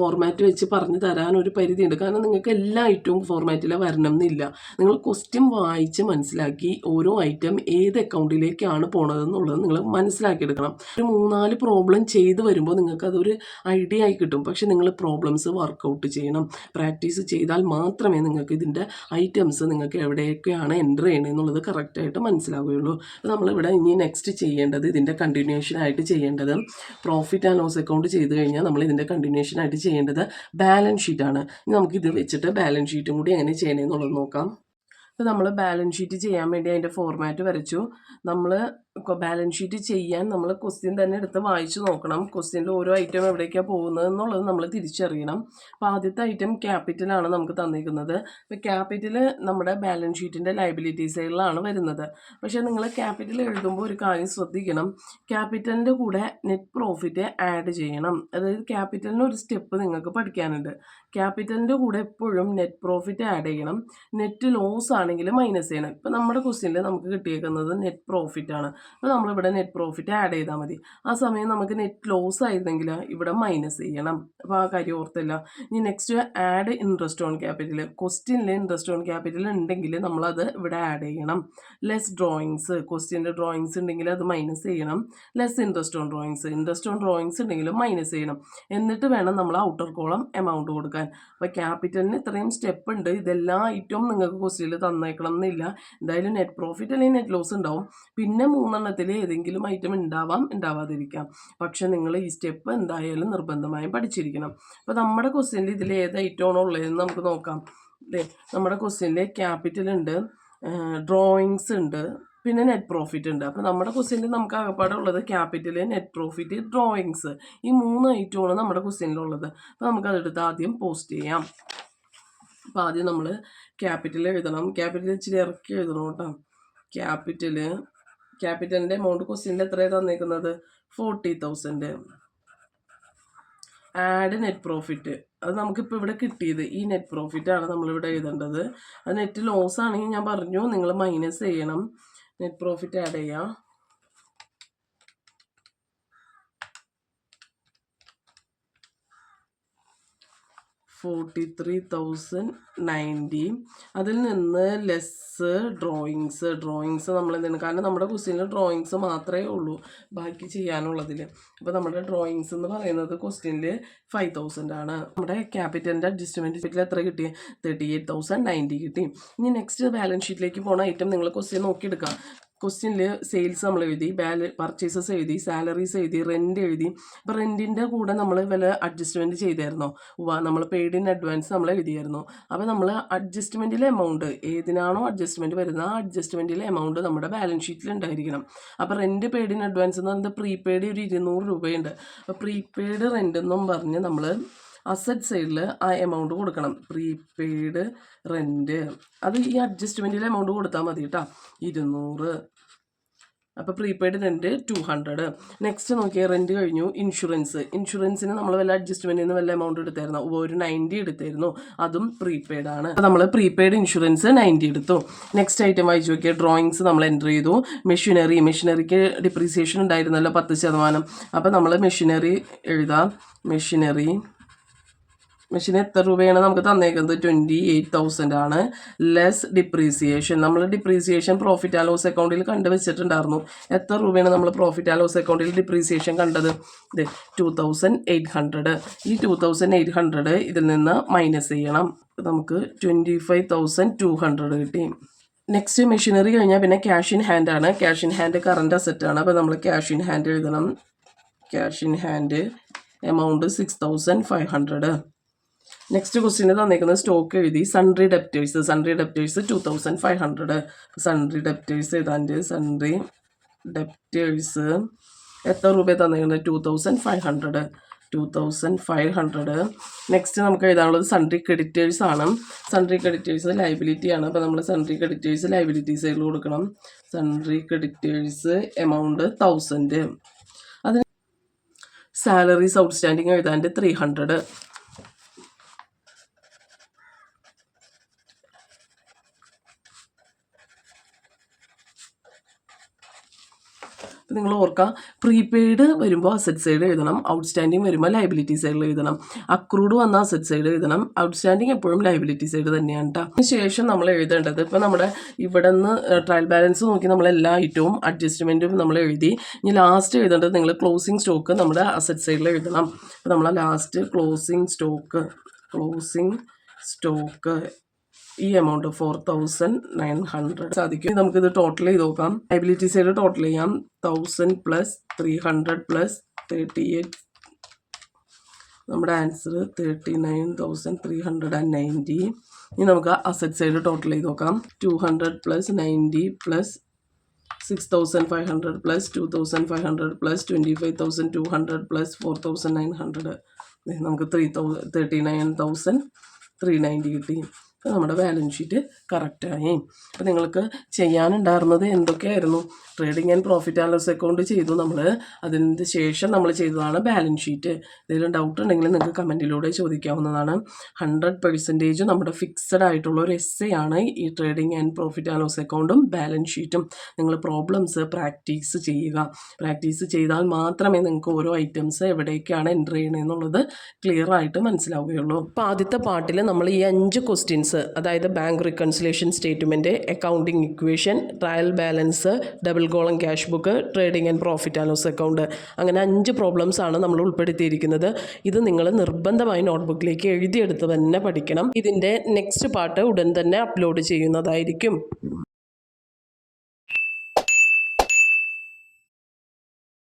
ഫോർമാറ്റ് വെച്ച് പറഞ്ഞു തരാൻ ഒരു പരിധിയുണ്ട്. കാരണം നിങ്ങൾക്ക് എല്ലാ ഐറ്റവും ഫോർമാറ്റിൽ വരണം എന്നില്ല. നിങ്ങൾ ക്വസ്റ്റ്യൻ വായിച്ച് മനസ്സിലാക്കി ഓരോ ഐറ്റം ഏത് അക്കൗണ്ടിലേക്കാണ് പോണതെന്നുള്ളത് നിങ്ങൾ മനസ്സിലാക്കിയെടുക്കണം. ഒരു 3-4 പ്രോബ്ലം ചെയ്ത് വരുമ്പോൾ നിങ്ങൾക്ക് അതൊരു ഐഡിയ ആയി കിട്ടും. പക്ഷേ നിങ്ങൾ പ്രോബ്ലംസ് വർക്കൗട്ട് ചെയ്യണം. പ്രാക്ടീസ് ചെയ്താൽ മാത്രമേ നിങ്ങൾക്ക് ഇതിൻ്റെ ഐറ്റംസ് നിങ്ങൾക്ക് എവിടെയൊക്കെയാണ് എൻ്റർ ചെയ്യണമെന്നുള്ളത് കറക്റ്റായിട്ട് മനസ്സിലാവുകയുള്ളൂ. അപ്പോൾ നമ്മളിവിടെ ഇനി നെക്സ്റ്റ് ചെയ്യേണ്ടത് ഇതിൻ്റെ കണ്ടിന്യൂഷൻ ആയിട്ട് ചെയ്യേണ്ടത് പ്രോഫിറ്റ് ആൻഡ് ലോസ് അക്കൗണ്ട് ചെയ്ത് കഴിഞ്ഞാൽ നമ്മൾ ഇതിൻ്റെ കണ്ടിന്യൂഷൻ ആയിട്ട് ചെയ്യേണ്ടത് ബാലൻസ് ഷീറ്റാണ്. ഇനി നമുക്കിത് വെച്ചിട്ട് ബാലൻസ് ഷീറ്റും കൂടി എങ്ങനെ ചെയ്യണമെന്നുള്ളത് നോക്കാം. അപ്പോൾ നമ്മൾ ബാലൻസ് ഷീറ്റ് ചെയ്യാൻ വേണ്ടി അതിൻ്റെ ഫോർമാറ്റ് വരച്ചു. നമ്മൾ ബാലൻസ് ഷീറ്റ് ചെയ്യാൻ നമ്മൾ ക്വസ്റ്റ്യൻ തന്നെ എടുത്ത് വായിച്ച് നോക്കണം. ക്വസ്റ്റ്യനിൽ ഓരോ ഐറ്റം എവിടേക്കാണ് പോകുന്നത് എന്നുള്ളത് നമ്മൾ തിരിച്ചറിയണം. അപ്പോൾ ആദ്യത്തെ ഐറ്റം ക്യാപിറ്റലാണ് നമുക്ക് തന്നിരിക്കുന്നത്. അപ്പോൾ ക്യാപിറ്റൽ നമ്മുടെ ബാലൻസ് ഷീറ്റിൻ്റെ ലയബിലിറ്റി സൈഡിലാണ് വരുന്നത്. പക്ഷേ നിങ്ങൾ ക്യാപിറ്റൽ എഴുതുമ്പോൾ ഒരു കാര്യം ശ്രദ്ധിക്കണം. ക്യാപിറ്റലിൻ്റെ കൂടെ നെറ്റ് പ്രോഫിറ്റ് ആഡ് ചെയ്യണം. അതായത് ക്യാപിറ്റലിന് ഒരു സ്റ്റെപ്പ് നിങ്ങൾക്ക് പഠിക്കാനുണ്ട്. ക്യാപിറ്റലിൻ്റെ കൂടെ എപ്പോഴും നെറ്റ് പ്രോഫിറ്റ് ആഡ് ചെയ്യണം. നെറ്റ് ലോസ് ആണെങ്കിൽ മൈനസ് ചെയ്യണം. ഇപ്പോൾ നമ്മുടെ ക്വസ്റ്റ്യനിൽ നമുക്ക് കിട്ടിയേക്കുന്നത് നെറ്റ് പ്രോഫിറ്റ് ആണ്. അപ്പോൾ നമ്മളിവിടെ നെറ്റ് പ്രോഫിറ്റ് ആഡ് ചെയ്താൽ മതി. ആ സമയം നമുക്ക് നെറ്റ് ലോസ് ആയിരുന്നെങ്കിൽ ഇവിടെ മൈനസ് ചെയ്യണം. അപ്പോൾ ആ കാര്യം ഓർത്തില്ല. ഇനി next add interest on capital. ക്വസ്റ്റ്യനിൽ ഇൻട്രസ്റ്റ് ഓൺ ക്യാപിറ്റൽ ഉണ്ടെങ്കിൽ നമ്മളത് ഇവിടെ ആഡ് ചെയ്യണം. ലെസ് ഡ്രോയിങ്സ്, ക്വസ്റ്റ്യൻ്റെ ഡ്രോയിങ്സ് ഉണ്ടെങ്കിൽ അത് മൈനസ് ചെയ്യണം. ലെസ് ഇൻട്രസ്റ്റ് ഓൺ ഡ്രോയിങ്സ് ഉണ്ടെങ്കിലും മൈനസ് ചെയ്യണം. എന്നിട്ട് വേണം നമ്മൾ ഔട്ടർ കോളം എമൗണ്ട് കൊടുക്കാൻ. അപ്പോൾ ക്യാപിറ്റലിന് ഇത്രയും സ്റ്റെപ്പ് ഉണ്ട്. ഇതെല്ലാ ഐറ്റവും നിങ്ങൾക്ക് ക്വസ്റ്റ്യനിൽ തന്നേക്കണം എന്നില്ല. എന്തായാലും നെറ്റ് പ്രോഫിറ്റ് അല്ലെങ്കിൽ നെറ്റ് ലോസ് ഉണ്ടാവും. പിന്നെ 3 ഏതെങ്കിലും ഐറ്റം ഉണ്ടാവാം, ഉണ്ടാവാതിരിക്കാം. പക്ഷെ നിങ്ങൾ ഈ സ്റ്റെപ്പ് എന്തായാലും നിർബന്ധമായും പഠിച്ചിരിക്കണം. അപ്പോൾ നമ്മുടെ ക്വസ്റ്റ്യനിൽ ഇതിൽ ഏത് ഐറ്റമാണോ ഉള്ളതെന്ന് നമുക്ക് നോക്കാം. അല്ലേ, നമ്മുടെ ക്വസ്റ്റ്യനിൽ ക്യാപിറ്റൽ ഉണ്ട്, ഡ്രോയിങ്സ് ഉണ്ട്, പിന്നെ നെറ്റ് പ്രോഫിറ്റ് ഉണ്ട്. അപ്പോൾ നമ്മുടെ ക്വസ്റ്റ്യനിൽ നമുക്ക് ആകപ്പാടുള്ളത് ക്യാപിറ്റൽ, നെറ്റ് പ്രോഫിറ്റ്, ഡ്രോയിങ്സ്, ഈ 3 ഐറ്റമാണ് നമ്മുടെ ക്വസ്റ്റ്യനിലുള്ളത്. അപ്പോൾ നമുക്കതെടുത്ത് ആദ്യം പോസ്റ്റ് ചെയ്യാം. അപ്പോൾ ആദ്യം നമ്മൾ ക്യാപിറ്റൽ എഴുതണം. ക്യാപിറ്റൽ ഇച്ചിരി ഇറക്കി എഴുതണം കേട്ടോ. ക്യാപിറ്റലിൻ്റെ എമൗണ്ട് ക്വസ്റ്റ്യനിൽ എത്രയാണ് തന്നേക്കുന്നത്? 40,000. ആഡ് നെറ്റ് പ്രോഫിറ്റ്, അത് നമുക്കിപ്പോൾ ഇവിടെ കിട്ടിയത് ഈ നെറ്റ് പ്രോഫിറ്റാണ് നമ്മളിവിടെ എഴുതേണ്ടത്. അത് നെറ്റ് ലോസ് ആണെങ്കിൽ ഞാൻ പറഞ്ഞു നിങ്ങൾ മൈനസ് ചെയ്യണം. നെറ്റ് പ്രോഫിറ്റ് ആഡ് ചെയ്യാം. 43,090. അതിൽ നിന്ന് ലെസ് ഡ്രോയിങ്സ് നമ്മൾ എന്താണ്, കാരണം നമ്മുടെ ക്വസ്റ്റ്യനിൽ ഡ്രോയിങ്സ് മാത്രമേ ഉള്ളൂ ബാക്കി ചെയ്യാനുള്ളതിൽ. അപ്പോൾ നമ്മുടെ ഡ്രോയിങ്സ് എന്ന് പറയുന്നത് ക്വസ്റ്റ്യനിൽ 5,000 ആണ്. നമ്മുടെ ക്യാപിറ്റലിൻ്റെ അഡ്ജസ്റ്റ്മെൻറ്റ് എത്ര കിട്ടി? 38,090 കിട്ടി. ഇനി നെക്സ്റ്റ് ബാലൻസ് ഷീറ്റിലേക്ക് പോകുന്ന ഐറ്റം നിങ്ങൾ ക്വസ്റ്റ്യൻ നോക്കിയെടുക്കാം. ക്വസ്റ്റ്യനിൽ സെയിൽസ് നമ്മൾ എഴുതി, പർച്ചേസസ് എഴുതി, സാലറീസ് എഴുതി, റെൻ്റ് എഴുതി. അപ്പോൾ റെൻറ്റിൻ്റെ കൂടെ നമ്മൾ വല്ല അഡ്ജസ്റ്റ്മെൻറ്റ് ചെയ്തായിരുന്നോ? നമ്മൾ പെയ്ഡ് ഇൻ അഡ്വാൻസ് നമ്മൾ എഴുതിയായിരുന്നു. അപ്പോൾ നമ്മൾ അഡ്ജസ്റ്റ്മെൻറ്റിലെ എമൗണ്ട് ഏതിനാണോ അഡ്ജസ്റ്റ്മെൻറ്റ് വരുന്നത് ആ അഡ്ജസ്റ്റ്മെൻറ്റിലെ എമൗണ്ട് നമ്മുടെ ബാലൻസ് ഷീറ്റിൽ ഉണ്ടായിരിക്കണം. അപ്പോൾ റെൻറ്റ് പെയ്ഡ് ഇൻ അഡ്വാൻസ് എന്ന് പറയുന്നത് പ്രീപെയ്ഡ് ഒരു 200 രൂപയുണ്ട്. അപ്പോൾ പ്രീപെയ്ഡ് റെൻ്റ് എന്നും പറഞ്ഞ് നമ്മൾ അസറ്റ് സൈഡിൽ ആ എമൗണ്ട് കൊടുക്കണം. പ്രീപെയ്ഡ് റെൻറ്റ് അത് ഈ അഡ്ജസ്റ്റ്മെൻറ്റിലെ എമൗണ്ട് കൊടുത്താൽ മതി കേട്ടോ, 200. അപ്പോൾ പ്രീപെയ്ഡ് റെൻറ്റ് 200. നെക്സ്റ്റ് നോക്കിയാൽ റെൻറ്റ് കഴിഞ്ഞു. ഇൻഷുറൻസിന് നമ്മൾ വല്ല അഡ്ജസ്റ്റ്മെൻറ്റിൽ നിന്ന് വല്ല എമൗണ്ട് എടുത്തായിരുന്നു? ഒരു 90 എടുത്തായിരുന്നു, അതും പ്രീപെയ്ഡ് ആണ്. അപ്പോൾ നമ്മൾ പ്രീപെയ്ഡ് ഇൻഷുറൻസ് 90 എടുത്തു. നെക്സ്റ്റ് ഐറ്റം വായിച്ചു നോക്കിയാൽ ഡ്രോയിങ്സ് നമ്മൾ എൻ്റർ ചെയ്തു. മെഷീനറിക്ക് ഡിപ്രീസിയേഷൻ ഉണ്ടായിരുന്നല്ലോ 10%. അപ്പോൾ നമ്മൾ മെഷീനറി എഴുതാം. മെഷീൻ എത്ര രൂപയാണ് നമുക്ക് തന്നേക്കുന്നത്? 28,000 ആണ്. ലെസ് ഡിപ്രീസിയേഷൻ, നമ്മൾ ഡിപ്രീസിയേഷൻ പ്രോഫിറ്റ് ആൻഡ് ലോസ് അക്കൗണ്ടിൽ കണ്ടു വെച്ചിട്ടുണ്ടായിരുന്നു. എത്ര രൂപയാണ് നമ്മൾ പ്രോഫിറ്റ് ആൻഡ് ലോസ് അക്കൗണ്ടിൽ ഡിപ്രീസിയേഷൻ കണ്ടത്? 2,800. ഈ 2,800 ഇതിൽ നിന്ന് മൈനസ് ചെയ്യണം. നമുക്ക് 25,200 കിട്ടി. നെക്സ്റ്റ് മെഷീനറി കഴിഞ്ഞാൽ പിന്നെ ക്യാഷ് ഇൻ ഹാൻഡ് ആണ്. Cash in hand current asset ആണ്. അപ്പോൾ നമ്മൾ ക്യാഷ് ഇൻ ഹാൻഡ് എഴുതണം. Cash in hand amount 6,500. Next ക്വസ്റ്റ്യന് തന്നേക്കുന്നത് സ്റ്റോക്ക് എഴുതി. Sundry debtors 2,500. സൺട്രി ഡെപ്റ്റേഴ്സ് എഴുതാണ്ട് സൺട്രി ഡെപ്റ്റേഴ്സ് എത്ര രൂപ തന്നേക്കുന്നത്? 2,500. നെക്സ്റ്റ് നമുക്ക് എഴുതാനുള്ളത് സൺട്രി ക്രെഡിറ്റേഴ്സ് ആണ്. സൺട്രി ക്രെഡിറ്റേഴ്സ് ലൈബിലിറ്റി ആണ്. അപ്പോൾ നമ്മൾ സൺട്രി ക്രെഡിറ്റേഴ്സ് ലൈബിലിറ്റി സൈഡിൽ കൊടുക്കണം. Sundry creditors amount 1,000. അതിന് സാലറീസ് ഔട്ട്സ്റ്റാൻഡിങ് എഴുതാണ്ട് 300. നിങ്ങൾ ഓർക്കുക, പ്രീപെയ്ഡ് വരുമ്പോൾ അസറ്റ് സൈഡ് എഴുതണം, ഔട്ട്സ്റ്റാൻഡിങ് വരുമ്പോൾ ലൈബിലിറ്റി സൈഡിൽ എഴുതണം. അക്രൂഡ് വന്ന അസറ്റ് സൈഡ് എഴുതണം, ഔട്ട്സ്റ്റാൻഡിങ് എപ്പോഴും ലൈബിലിറ്റി സൈഡ് തന്നെയാണ് കേട്ടോ. അതിനുശേഷം നമ്മൾ എഴുതേണ്ടത്, ഇപ്പോൾ നമ്മുടെ ഇവിടെ നിന്ന് ട്രയൽ ബാലൻസ് നോക്കി നമ്മൾ എല്ലാ ഐറ്റവും അഡ്ജസ്റ്റ്മെൻറ്റും നമ്മൾ എഴുതി. ഇനി ലാസ്റ്റ് എഴുതേണ്ടത് നിങ്ങൾ ക്ലോസിംഗ് സ്റ്റോക്ക് നമ്മുടെ അസറ്റ് സൈഡിൽ എഴുതണം. അപ്പോൾ നമ്മൾ ലാസ്റ്റ് ക്ലോസിംഗ് സ്റ്റോക്ക് ഈ എമൗണ്ട് 4,900 സാധിക്കും. നമുക്കിത് ടോട്ടൽ ചെയ്ത് നോക്കാം. ലൈബിലിറ്റി സൈഡ് ടോട്ടൽ ചെയ്യാം. 1,000 + 300 + 38. നമ്മുടെ ആൻസർ 39,390. ഇനി നമുക്ക് അസറ്റ് സൈഡ് ടോട്ടൽ ചെയ്ത് നോക്കാം. 200 + 90 + 6,500 + 2,500 + 25,200 + 4,900. നമുക്ക് 39,390 കിട്ടി. നമ്മുടെ ബാലൻസ് ഷീറ്റ് കറക്റ്റായി. അപ്പോൾ നിങ്ങൾക്ക് ചെയ്യാനുണ്ടായിരുന്നത് എന്തൊക്കെയായിരുന്നു? Trading and profit and loss account ചെയ്തു നമ്മൾ. അതിന് ശേഷം നമ്മൾ ചെയ്തതാണ് ബാലൻസ് ഷീറ്റ്. എന്തെങ്കിലും ഡൗട്ട് ഉണ്ടെങ്കിൽ നിങ്ങൾക്ക് കമൻറ്റിലൂടെ ചോദിക്കാവുന്നതാണ്. 100% നമ്മുടെ ഫിക്സഡ് ആയിട്ടുള്ള ഒരു എസ്സേ ആണ് ഈ trading and profit and loss അക്കൗണ്ടും ബാലൻസ് ഷീറ്റും. നിങ്ങൾ പ്രോബ്ലംസ് പ്രാക്ടീസ് ചെയ്യുക. പ്രാക്ടീസ് ചെയ്താൽ മാത്രമേ നിങ്ങൾക്ക് ഓരോ ഐറ്റംസ് എവിടേക്കാണ് എൻ്റർ ചെയ്യണമെന്നുള്ളത് ക്ലിയർ ആയിട്ട് മനസ്സിലാവുകയുള്ളൂ. അപ്പോൾ ആദ്യത്തെ പാർട്ടിൽ നമ്മൾ ഈ 5 ക്വസ്റ്റ്യൻസ്, അതായത് bank reconciliation statement, accounting equation, trial balance, double column cash book, trading and profit and loss account, അങ്ങനെ 5 പ്രോബ്ലംസ് ആണ് നമ്മൾ ഉൾപ്പെടുത്തിയിരിക്കുന്നത്. ഇത് നിങ്ങൾ നിർബന്ധമായി നോട്ട്ബുക്കിലേക്ക് എഴുതിയെടുത്ത് തന്നെ പഠിക്കണം. ഇതിൻ്റെ നെക്സ്റ്റ് പാർട്ട് ഉടൻ തന്നെ അപ്ലോഡ് ചെയ്യുന്നതായിരിക്കും.